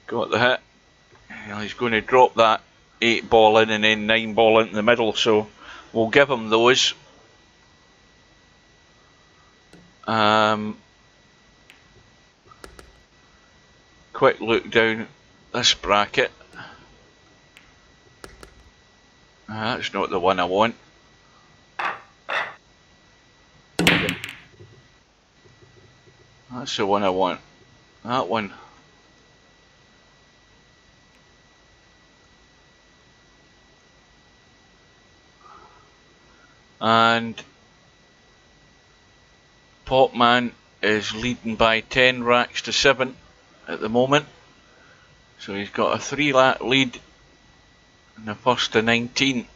S1: Got the hit. He's going to drop that 8 ball in and then 9 ball into the middle, so we'll give him those. Quick look down this bracket. That's not the one I want. That's the one I want. That one. And Popman is leading by 10 racks to 7 at the moment. So he's got a 3 rack lead in the first to 19.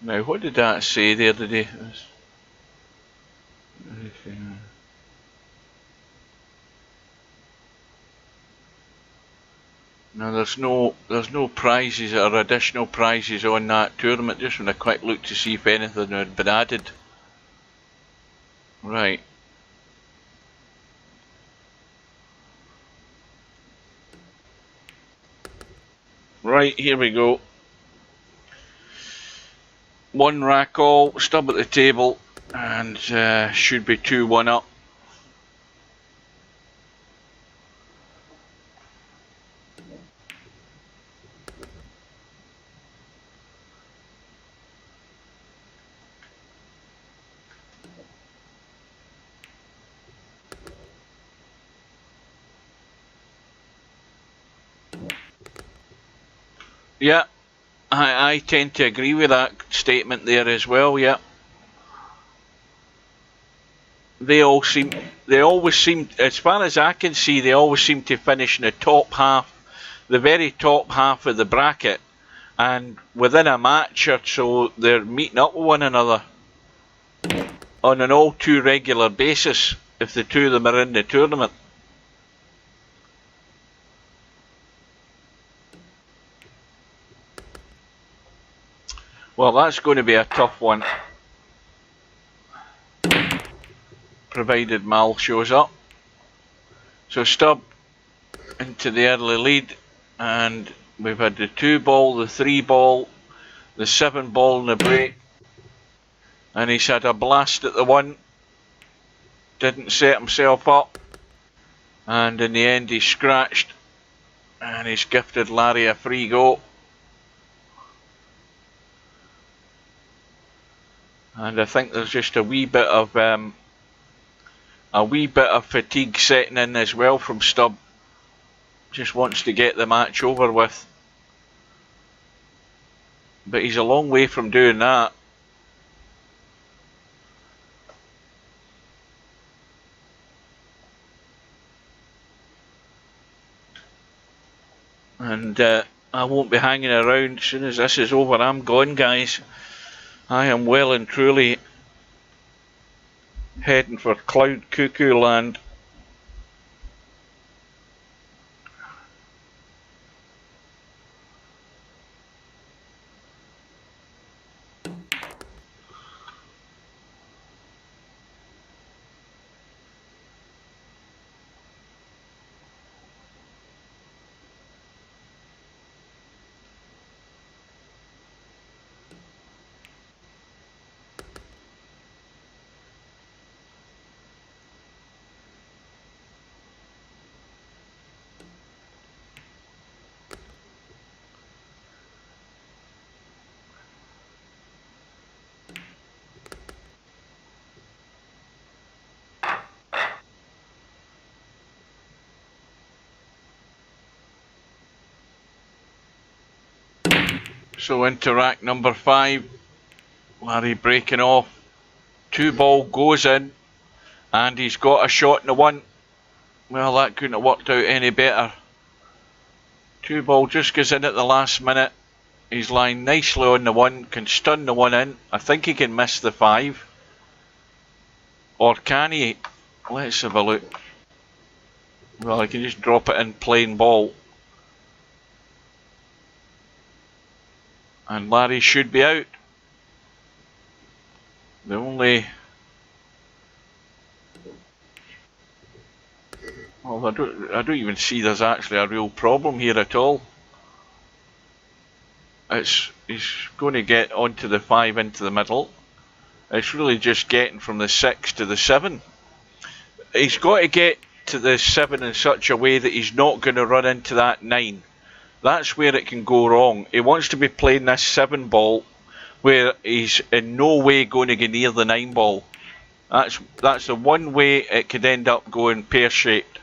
S1: Now, what did that say the other day? Now, there's no prizes or additional prizes on that tournament. Just want a quick look to see if anything had been added. Right. Right, here we go. One rack all, stub at the table, and should be 2-1 up. Yeah, I tend to agree with that statement there as well, yeah. They always seem, as far as I can see, they always seem to finish in the top half, the very top half of the bracket, and within a match or so, they're meeting up with one another on an all too regular basis, if the two of them are in the tournament. Well, that's going to be a tough one, provided Mal shows up. So Stubb into the early lead, and we've had the 2 ball, the 3 ball, the 7 ball in the break, and he's had a blast at the 1, didn't set himself up, and in the end he scratched, and he's gifted Larry a free go. And I think there's just a wee bit of fatigue setting in as well from Stubb. Just wants to get the match over with, but he's a long way from doing that. And I won't be hanging around. As soon as this is over, I'm gone, guys. I am well and truly heading for Cloud Cuckoo Land. So into rack number 5, Larry breaking off, 2 ball goes in, and he's got a shot in the 1. Well, that couldn't have worked out any better. 2 ball just goes in at the last minute. He's lying nicely on the 1, can stun the 1 in. I think he can miss the 5. Or can he? Let's have a look. Well, he can just drop it in plain ball. And Larry should be out. The only... Well, I don't even see there's actually a real problem here at all. He's going to get onto the 5 into the middle. It's really just getting from the 6 to the 7. He's got to get to the 7 in such a way that he's not going to run into that 9. That's where it can go wrong. He wants to be playing this 7 ball where he's in no way going to get near the 9 ball. That's the one way it could end up going pear-shaped.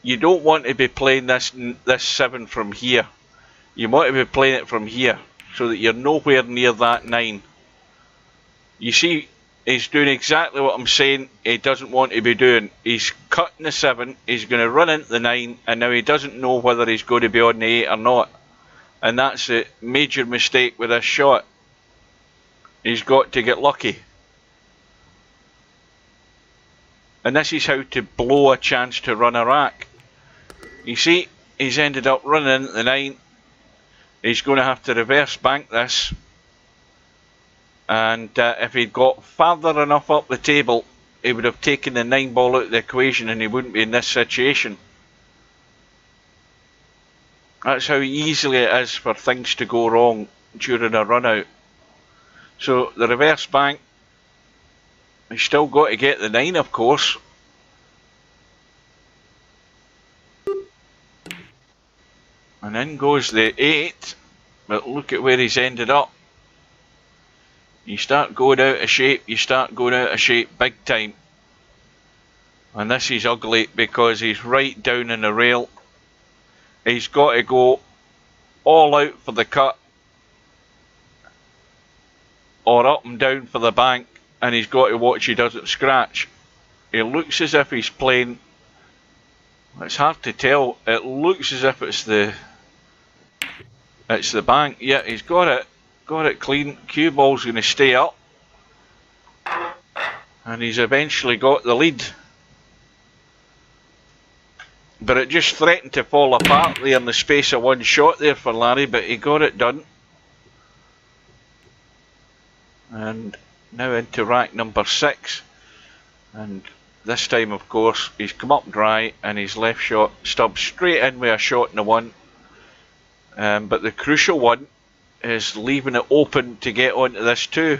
S1: You don't want to be playing this 7 from here. You want to be playing it from here so that you're nowhere near that 9. You see, he's doing exactly what I'm saying he doesn't want to be doing. He's cutting the 7, he's going to run into the 9, and now he doesn't know whether he's going to be on the 8 or not. And that's a major mistake with this shot. He's got to get lucky. And this is how to blow a chance to run a rack. You see, he's ended up running the 9. He's going to have to reverse bank this. And if he'd got further enough up the table, he would have taken the 9 ball out of the equation and he wouldn't be in this situation. That's how easily it is for things to go wrong during a run out. So the reverse bank, he's still got to get the 9, of course. And in goes the 8, but look at where he's ended up. You start going out of shape, big time. And this is ugly because he's right down in the rail. He's got to go all out for the cut or up and down for the bank, and he's got to watch he doesn't scratch. It looks as if he's playing, it's hard to tell, it looks as if it's the bank. Yeah, he's got it clean. Cue ball's going to stay up, and he's eventually got the lead. But it just threatened to fall apart there in the space of one shot there for Larry, but he got it done. And now into rack number 6. And this time, of course, he's come up dry and his left shot stubbed straight in with a shot in the 1. But the crucial one is leaving it open to get onto this 2.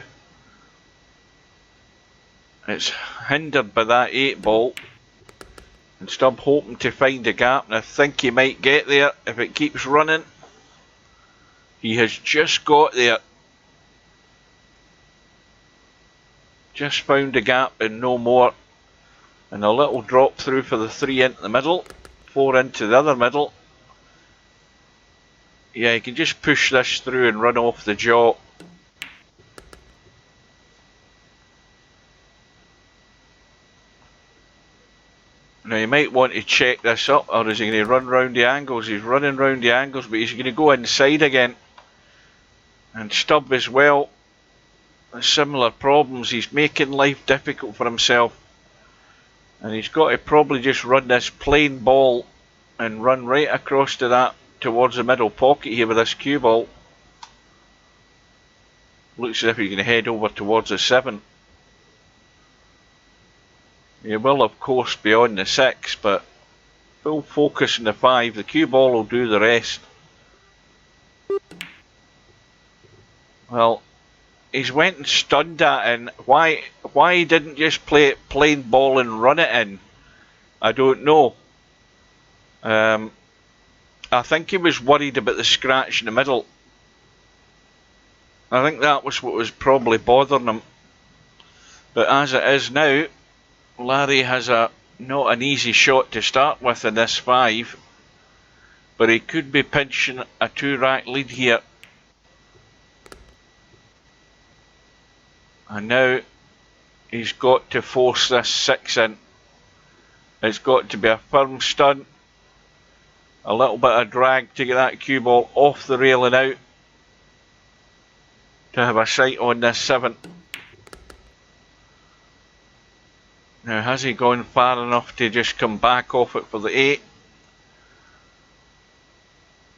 S1: It's hindered by that 8 ball. And Stubb hoping to find a gap, and I think he might get there if it keeps running. He has just got there. Just found a gap and no more. And a little drop through for the 3 into the middle, 4 into the other middle. Yeah, he can just push this through and run off the jaw. Now you might want to check this up, or is he going to run round the angles? He's running round the angles, but he's going to go inside again. And Stubb as well, similar problems. He's making life difficult for himself. And he's got to probably just run this plain ball and run right across to that, towards the middle pocket here with this cue ball. Looks as if he's going to head over towards the 7. He will of course be on the 6, but full focus on the 5. The cue ball will do the rest. Well, he's went and stunned that in. Why he didn't just play it plain ball and run it in, I don't know. I think he was worried about the scratch in the middle. I think that was what was probably bothering him. But as it is now, Larry has not an easy shot to start with in this 5, but he could be pinching a 2-rack lead here. And now he's got to force this 6 in. It's got to be a firm stunt, a little bit of drag to get that cue ball off the rail and out, to have a sight on this 7. Now, has he gone far enough to just come back off it for the 8?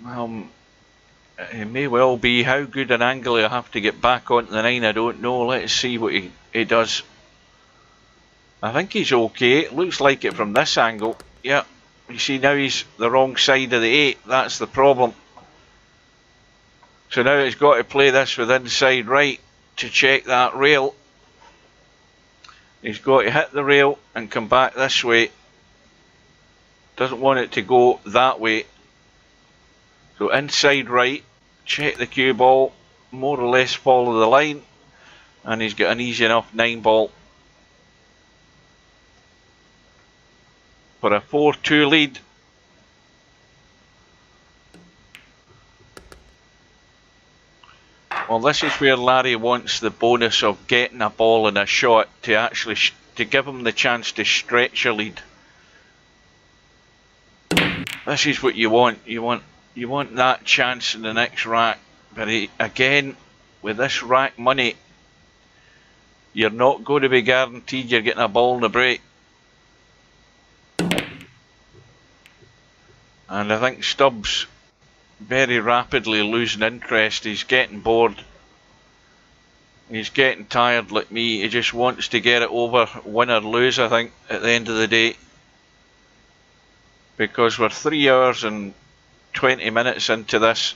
S1: Well, it may well be. How good an angle he'll have to get back onto the 9, I don't know. Let's see what he does. I think he's okay. It looks like it from this angle. Yeah, you see now he's the wrong side of the 8. That's the problem. So now he's got to play this with inside right to check that rail. He's got to hit the rail and come back this way. Doesn't want it to go that way. So inside right, check the cue ball, more or less follow the line, and he's got an easy enough 9 ball for a 4-2 lead. Well, this is where Larry wants the bonus of getting a ball and a shot to actually to give him the chance to stretch a lead. This is what you want. You You want that chance in the next rack. But again, with this rack money, you're not going to be guaranteed you're getting a ball in the break. And I think Stubbs very rapidly losing interest. He's getting bored. He's getting tired like me. He just wants to get it over, win or lose, I think, at the end of the day. Because we're 3 hours and 20 minutes into this,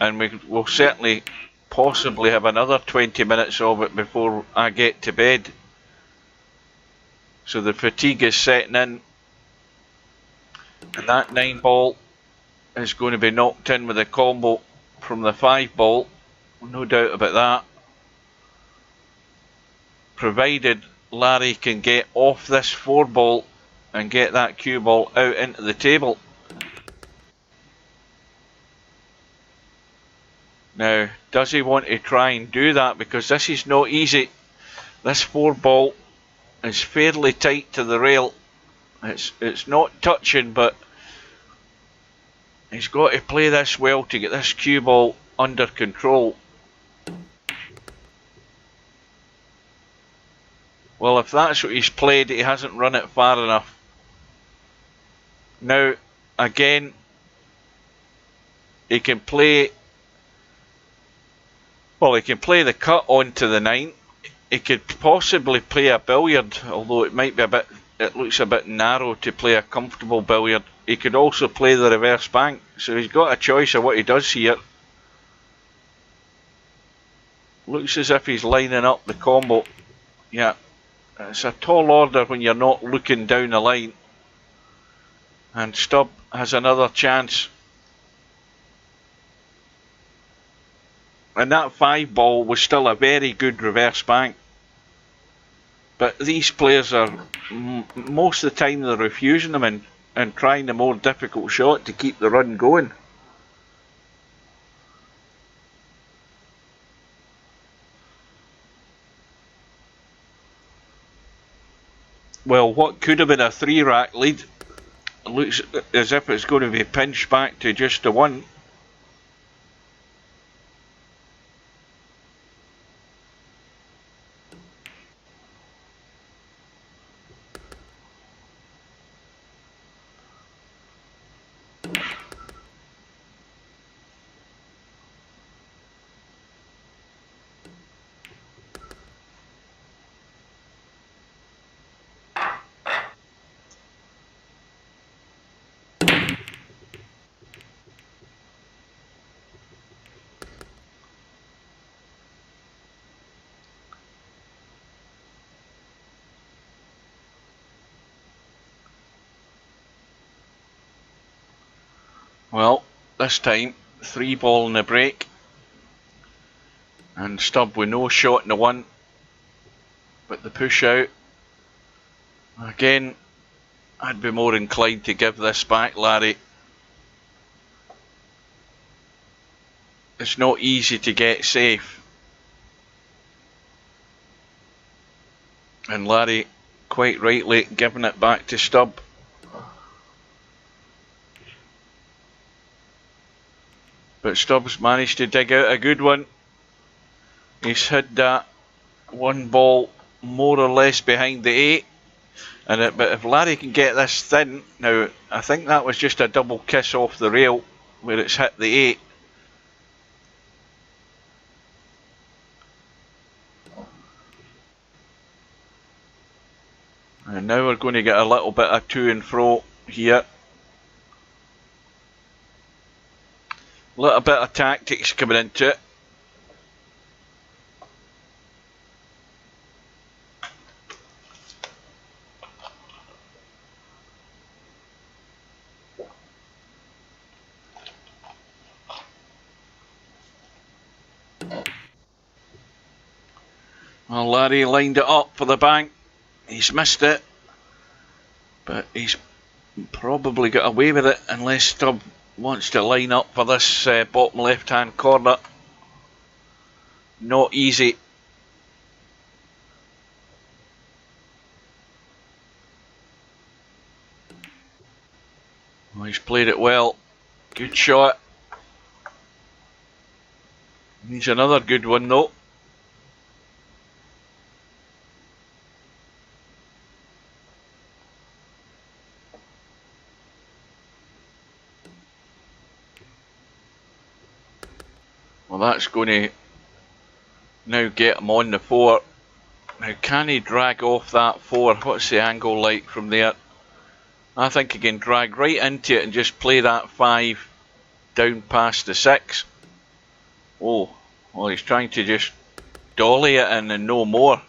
S1: and we will certainly possibly have another 20 minutes of it before I get to bed. So the fatigue is setting in, and that 9 ball is going to be knocked in with a combo from the 5 ball, no doubt about that. Provided Larry can get off this 4 ball and get that cue ball out into the table. Now, does he want to try and do that? Because this is not easy. This 4 ball is fairly tight to the rail. It's not touching, but he's got to play this well to get this cue ball under control. Well, if that's what he's played, he hasn't run it far enough. Now, again, he can play... Well, he can play the cut onto the 9. He could possibly play a billiard, although it might be a bit... It looks a bit narrow to play a comfortable billiard. He could also play the reverse bank, so he's got a choice of what he does here. Looks as if he's lining up the combo. Yeah, it's a tall order when you're not looking down the line. And Stubb has another chance. And that 5 ball was still a very good reverse bank. But these players are, most of the time they're refusing them and trying the more difficult shot to keep the run going. Well, what could have been a 3-rack lead looks as if it's going to be pinched back to just a 1. Well, this time 3 ball in the break, and Stubb with no shot in the 1, but the push out. Again, I'd be more inclined to give this back, Larry. It's not easy to get safe, and Larry quite rightly giving it back to Stubb. But Stubbs managed to dig out a good one. He's hid that 1 ball more or less behind the 8. But if Larry can get this thin, now I think that was just a double kiss off the rail where it's hit the 8. And now we're going to get a little bit of to and fro here. A little bit of tactics coming into it. Well, Larry lined it up for the bank. He's missed it, but he's probably got away with it unless Stubb wants to line up for this bottom left hand corner. Not easy. Well, he's played it well. Good shot. Needs another good one though. Well, that's going to now get him on the 4. Now, can he drag off that 4? What's the angle like from there? I think he can drag right into it and just play that 5 down past the 6. Oh, well, he's trying to just dolly it in and no more.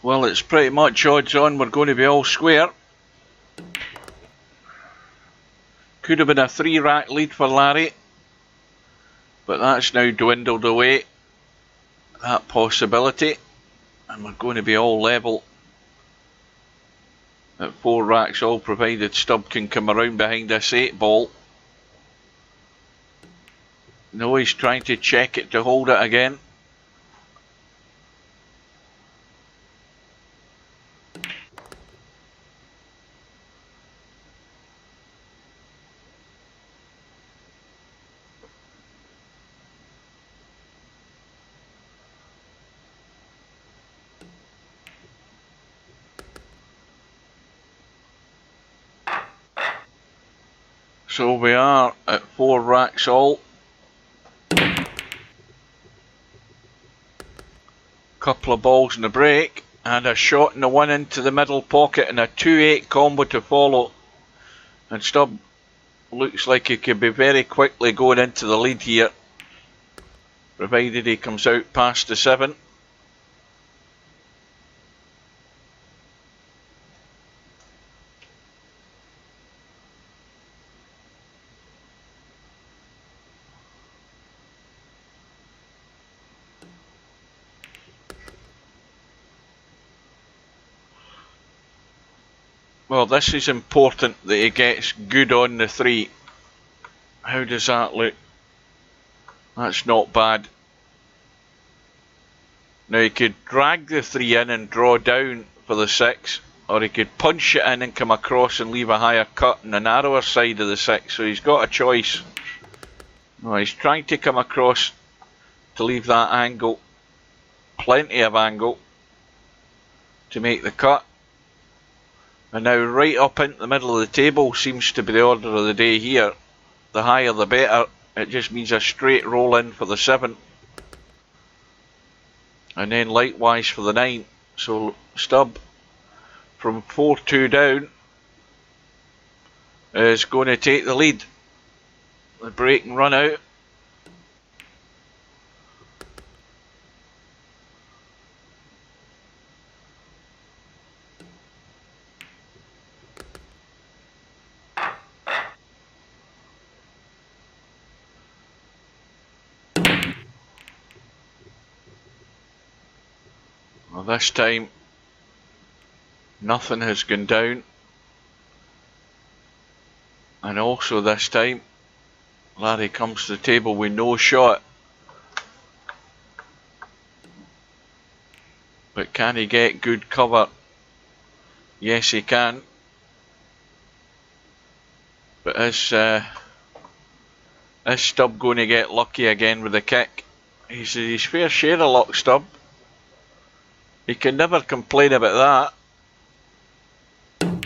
S1: Well, it's pretty much odds on we're going to be all square. Could have been a 3-rack lead for Larry, but that's now dwindled away, that possibility, and we're going to be all level at 4 racks all, provided Stubb can come around behind this 8 ball. No, he's trying to check it to hold it again. So we are at 4 racks all. Couple of balls in the break, and a shot in the 1 into the middle pocket, and a 2-8 combo to follow. And Stubb looks like he could be very quickly going into the lead here, provided he comes out past the 7. Well, this is important that he gets good on the 3. How does that look? That's not bad. Now he could drag the 3 in and draw down for the 6, or he could punch it in and come across and leave a higher cut on the narrower side of the 6, so he's got a choice. No, he's trying to come across to leave that angle, plenty of angle, to make the cut. And now right up into the middle of the table seems to be the order of the day here. The higher the better. It just means a straight roll in for the 7. And then likewise for the 9. So Stubb from 4-2 down is going to take the lead. The break and run out. Well, this time nothing has gone down, and also this time Larry comes to the table with no shot. But can he get good cover? Yes, he can. But is Stubb going to get lucky again with the kick? He's his fair share of luck, Stubb. He can never complain about that.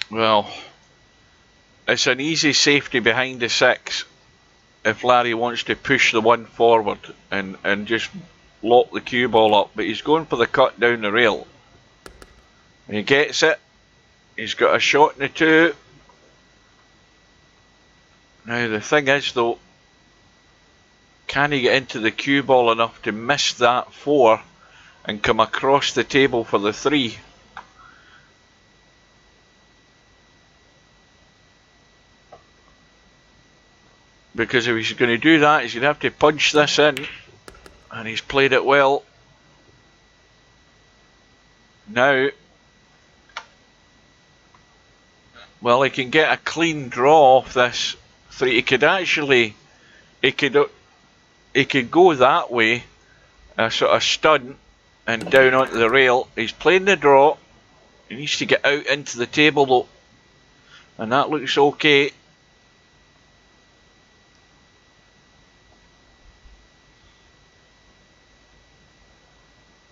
S1: Well, it's an easy safety behind the 6 if Larry wants to push the 1 forward and just lock the cue ball up, but he's going for the cut down the rail. And he gets it. He's got a shot in the 2. Now the thing is though, can he get into the cue ball enough to miss that 4 and come across the table for the 3? because if he's going to do that, he's going to have to punch this in, and he's played it well. Now, well, he can get a clean draw off this 3. He could actually, he could go that way, a sort of stunt, and down onto the rail. He's playing the draw. He needs to get out into the table though, and that looks okay.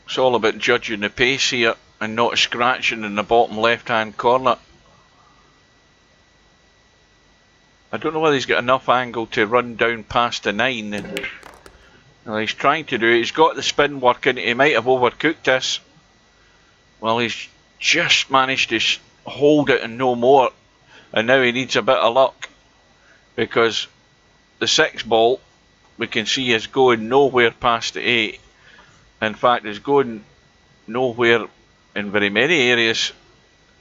S1: It's all about judging the pace here and not scratching in the bottom left hand corner. I don't know whether he's got enough angle to run down past the 9. Well, he's trying to do it. He's got the spin working. He might have overcooked this. Well, he's just managed to hold it and no more. And now he needs a bit of luck, because the 6 ball, we can see, is going nowhere past the 8. In fact, it's going nowhere in very many areas.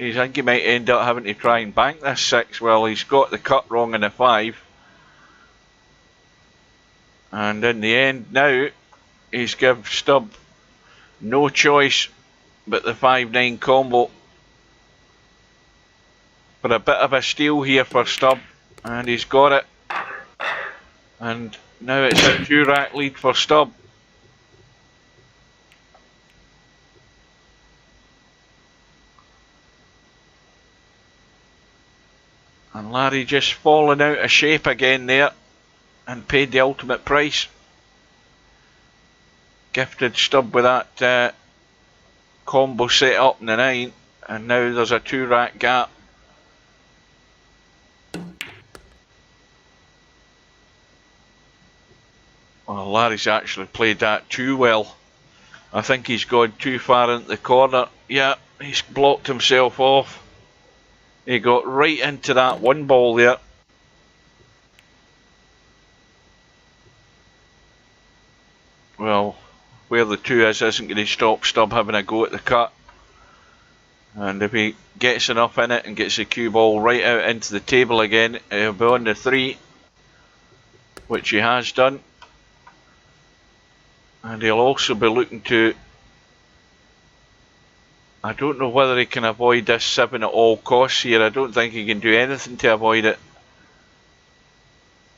S1: I think he might end up having to try and bank this 6. Well, he's got the cut wrong in the 5. And in the end now, he's given Stubb no choice but the 5-9 combo. For a bit of a steal here for Stubb, and he's got it. And now it's a 2-rack lead for Stubb. And Larry just falling out of shape again there, and paid the ultimate price. Gifted Stubb with that combo set up in the 9, and now there's a 2-rack gap. Well, Larry's actually played that too well. I think he's gone too far into the corner. Yeah, he's blocked himself off. He got right into that 1 ball there. Well, where the 2 isn't going to stop Stubb having a go at the cut. And if he gets enough in it and gets the cue ball right out into the table again, he'll be on the 3, which he has done. And he'll also be looking to, I don't know whether he can avoid this 7 at all costs here. I don't think he can do anything to avoid it.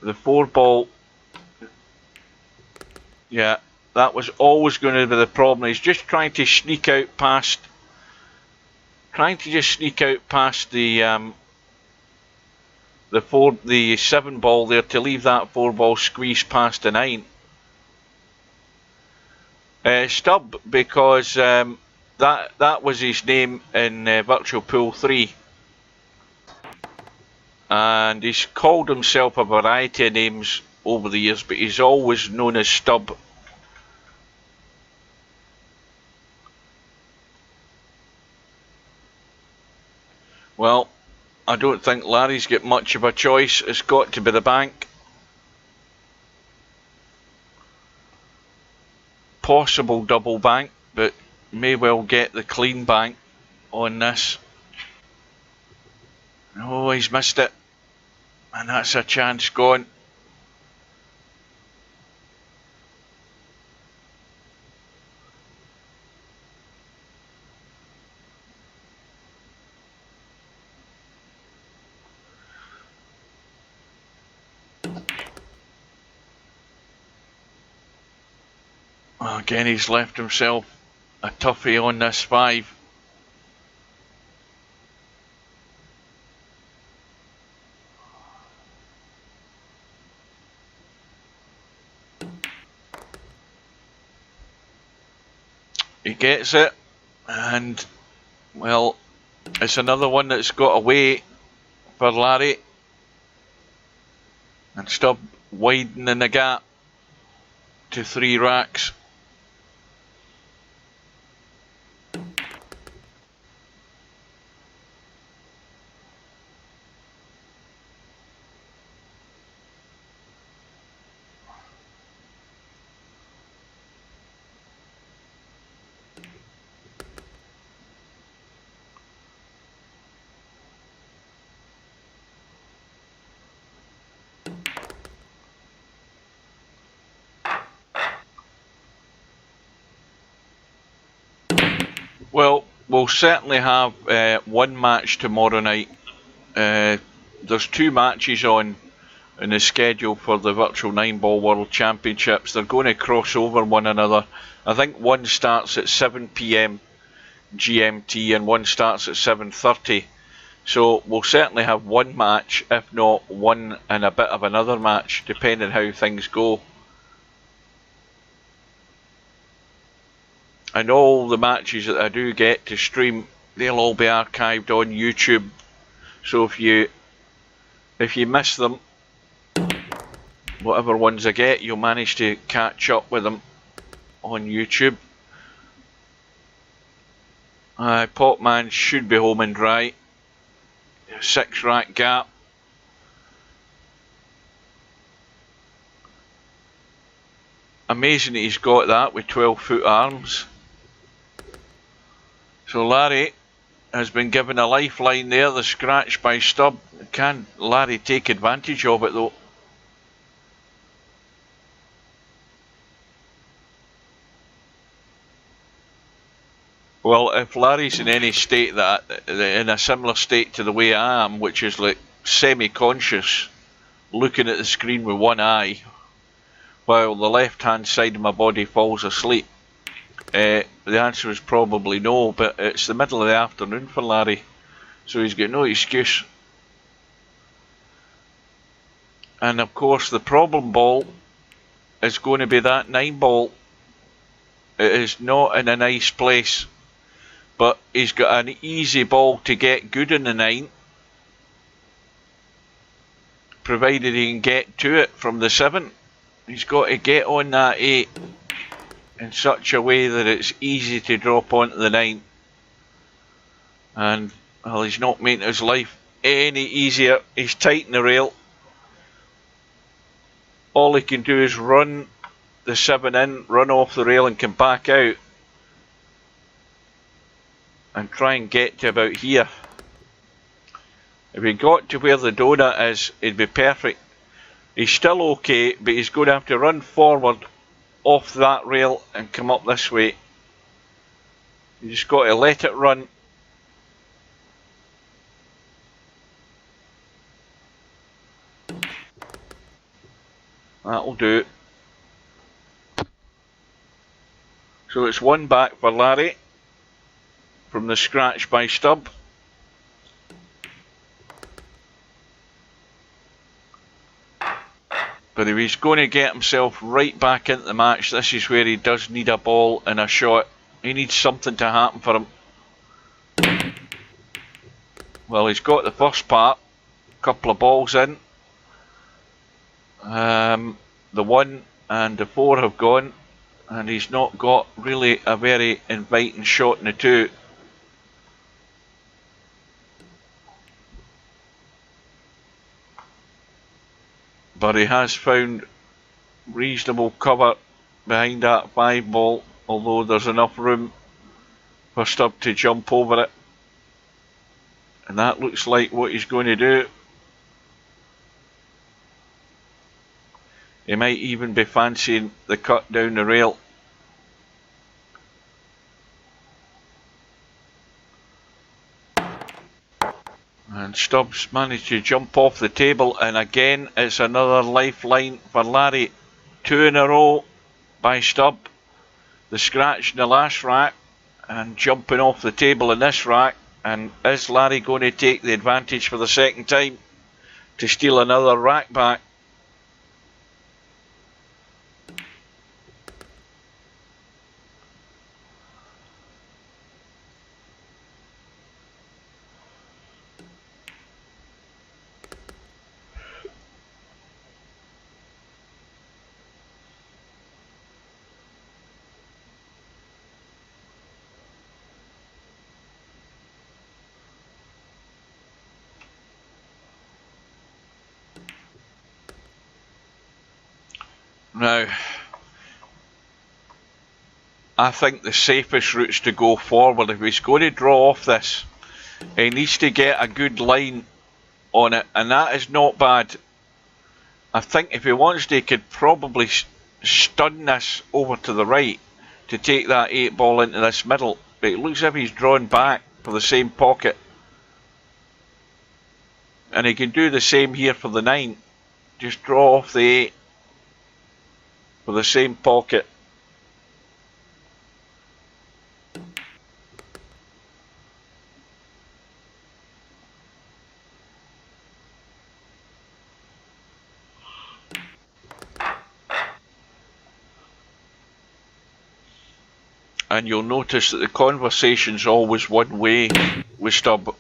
S1: The 4 ball, yeah, that was always going to be the problem. He's just trying to sneak out past, the 7 ball there, to leave that 4 ball squeezed past the 9. Stubb, because that was his name in Virtual Pool 3, and he's called himself a variety of names over the years, but he's always known as Stubb. Well, I don't think Larry's got much of a choice. It's got to be the bank. Possible double bank, but may well get the clean bank on this. Oh, he's missed it, and that's a chance gone. Well, again, he's left himself a toughie on this 5. He gets it, and well, it's another one that's got away for Larry, and Stubb widening the gap to 3 racks. Well, we'll certainly have one match tomorrow night. There's 2 matches on in the schedule for the Virtual 9-Ball World Championships. They're going to cross over one another. I think one starts at 7 PM GMT and one starts at 7:30. So we'll certainly have one match, if not one and a bit of another match, depending how things go. And all the matches that I do get to stream, they'll all be archived on YouTube. So if you miss them, whatever ones I get, you'll manage to catch up with them on YouTube. Potman should be home and dry. 6 rack gap. Amazing that he's got that with 12-foot arms. So Larry has been given a lifeline there, the scratch by Stubb. Can Larry take advantage of it though? Well, if Larry's in any state in a similar state to the way I am, which is like semi-conscious, looking at the screen with one eye, while the left-hand side of my body falls asleep, the answer is probably no, but it's the middle of the afternoon for Larry, so he's got no excuse. And of course the problem ball is going to be that 9-ball. It is not in a nice place. But he's got an easy ball to get good in the 9, provided he can get to it from the 7. He's got to get on that 8 in such a way that it's easy to drop onto the 9. And, well, he's not making his life any easier. He's tight in the rail. All he can do is run the 7 in, run off the rail and come back out. And try and get to about here. If he got to where the donut is, it'd be perfect. He's still okay, but he's going to have to run forward off that rail and come up this way. You just got to let it run. That'll do. So it's 1 back for Larry from the scratch by Stubb. But if he's going to get himself right back into the match, this is where he does need a ball and a shot. He needs something to happen for him. Well, he's got the first part, couple of balls in. The 1 and the 4 have gone, and he's not got really a very inviting shot in the 2. But he has found reasonable cover behind that 5 ball, although there's enough room for Stubb to jump over it. And that looks like what he's going to do. He might even be fancying the cut down the rail. And Stubbs managed to jump off the table, and again it's another lifeline for Larry. 2 in a row by Stubb. The scratch in the last rack and jumping off the table in this rack. And is Larry going to take the advantage for the second time to steal another rack back? Now, I think the safest route is to go forward. If he's going to draw off this, he needs to get a good line on it, and that is not bad. I think if he wants to, he could probably stun this over to the right to take that 8 ball into this middle. but it looks as if he's drawn back for the same pocket. And he can do the same here for the 9. Just draw off the 8 for the same pocket. And you'll notice that the conversation's always one way with Stubb.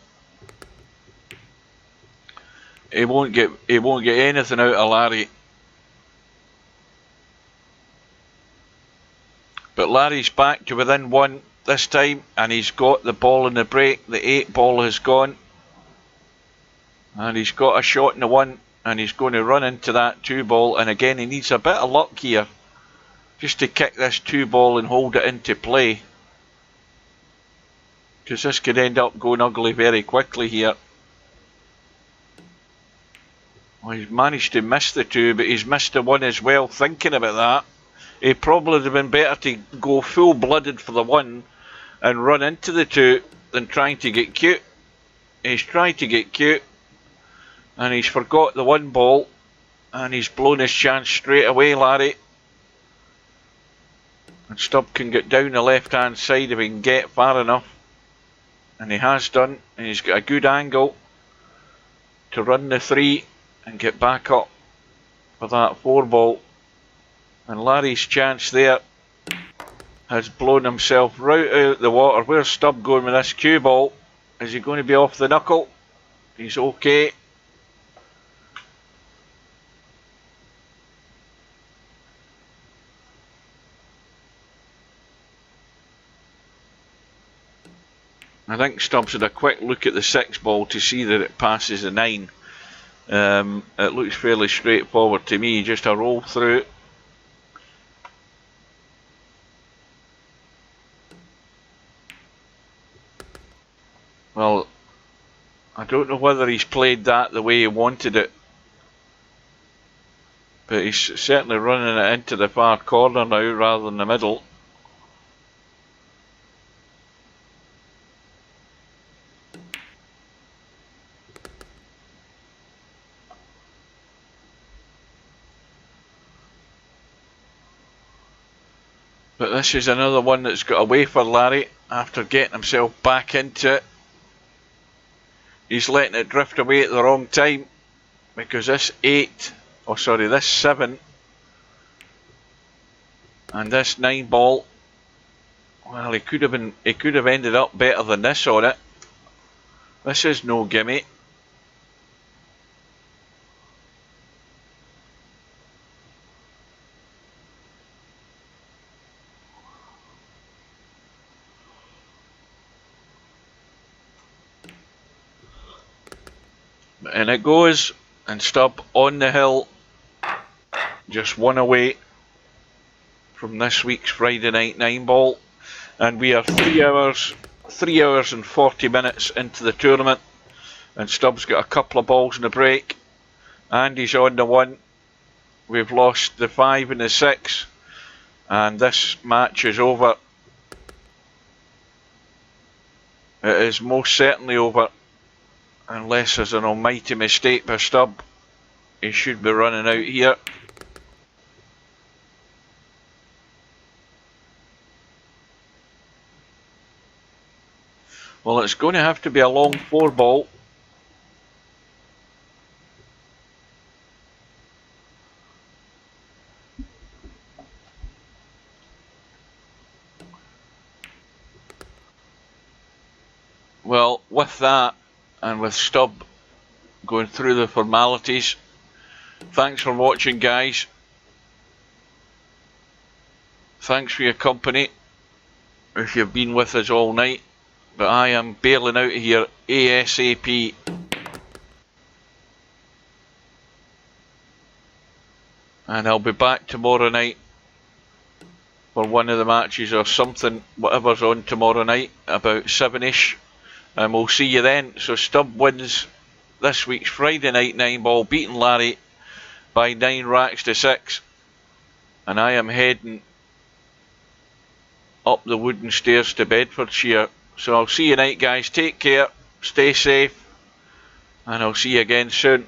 S1: He won't get anything out of Larry. But Larry's back to within 1 this time, and he's got the ball in the break. The 8 ball has gone. And he's got a shot in the 1, and he's going to run into that 2 ball, and again he needs a bit of luck here. Just to kick this 2 ball and hold it into play. Because this could end up going ugly very quickly here. Well, he's managed to miss the 2, but he's missed the 1 as well. Thinking about that, it probably would have been better to go full-blooded for the 1 and run into the 2 than trying to get cute. He's tried to get cute, and he's forgot the 1 ball, and he's blown his chance straight away, Larry. And Stubb can get down the left-hand side if he can get far enough. And he has done, and he's got a good angle to run the 3 and get back up for that 4 ball. And Larry's chance there has blown himself right out of the water. Where's Stubb going with this cue ball? Is he going to be off the knuckle? He's okay. I think Stubbs had a quick look at the 6 ball to see that it passes the 9. It looks fairly straightforward to me, just a roll through. Well, I don't know whether he's played that the way he wanted it, but he's certainly running it into the far corner now rather than the middle. But this is another one that's got away for Larry after getting himself back into it. He's letting it drift away at the wrong time, because this 8, oh sorry, this 7 and this 9 ball, well, he could have ended up better than this on it. This is no gimme. And it goes, and Stubb on the hill, just 1 away from this week's Friday night 9 ball. And we are 3 hours and 40 minutes into the tournament, and Stubbs got a couple of balls in the break, and he's on the 1. We've lost the 5 and the 6, and this match is over. It is most certainly over. Unless there's an almighty mistake by Stubb. He should be running out here. Well, it's going to have to be a long 4 ball. Well, with that, and with Stubb going through the formalities, thanks for watching, guys. Thanks for your company if you've been with us all night, but I am bailing out of here ASAP. And I'll be back tomorrow night for one of the matches or something, whatever's on tomorrow night, about 7ish. And we'll see you then. So Stubb wins this week's Friday night 9 ball, beating Larry by 9 racks to 6. And I am heading up the wooden stairs to Bedfordshire. So I'll see you tonight, guys. Take care, stay safe, and I'll see you again soon.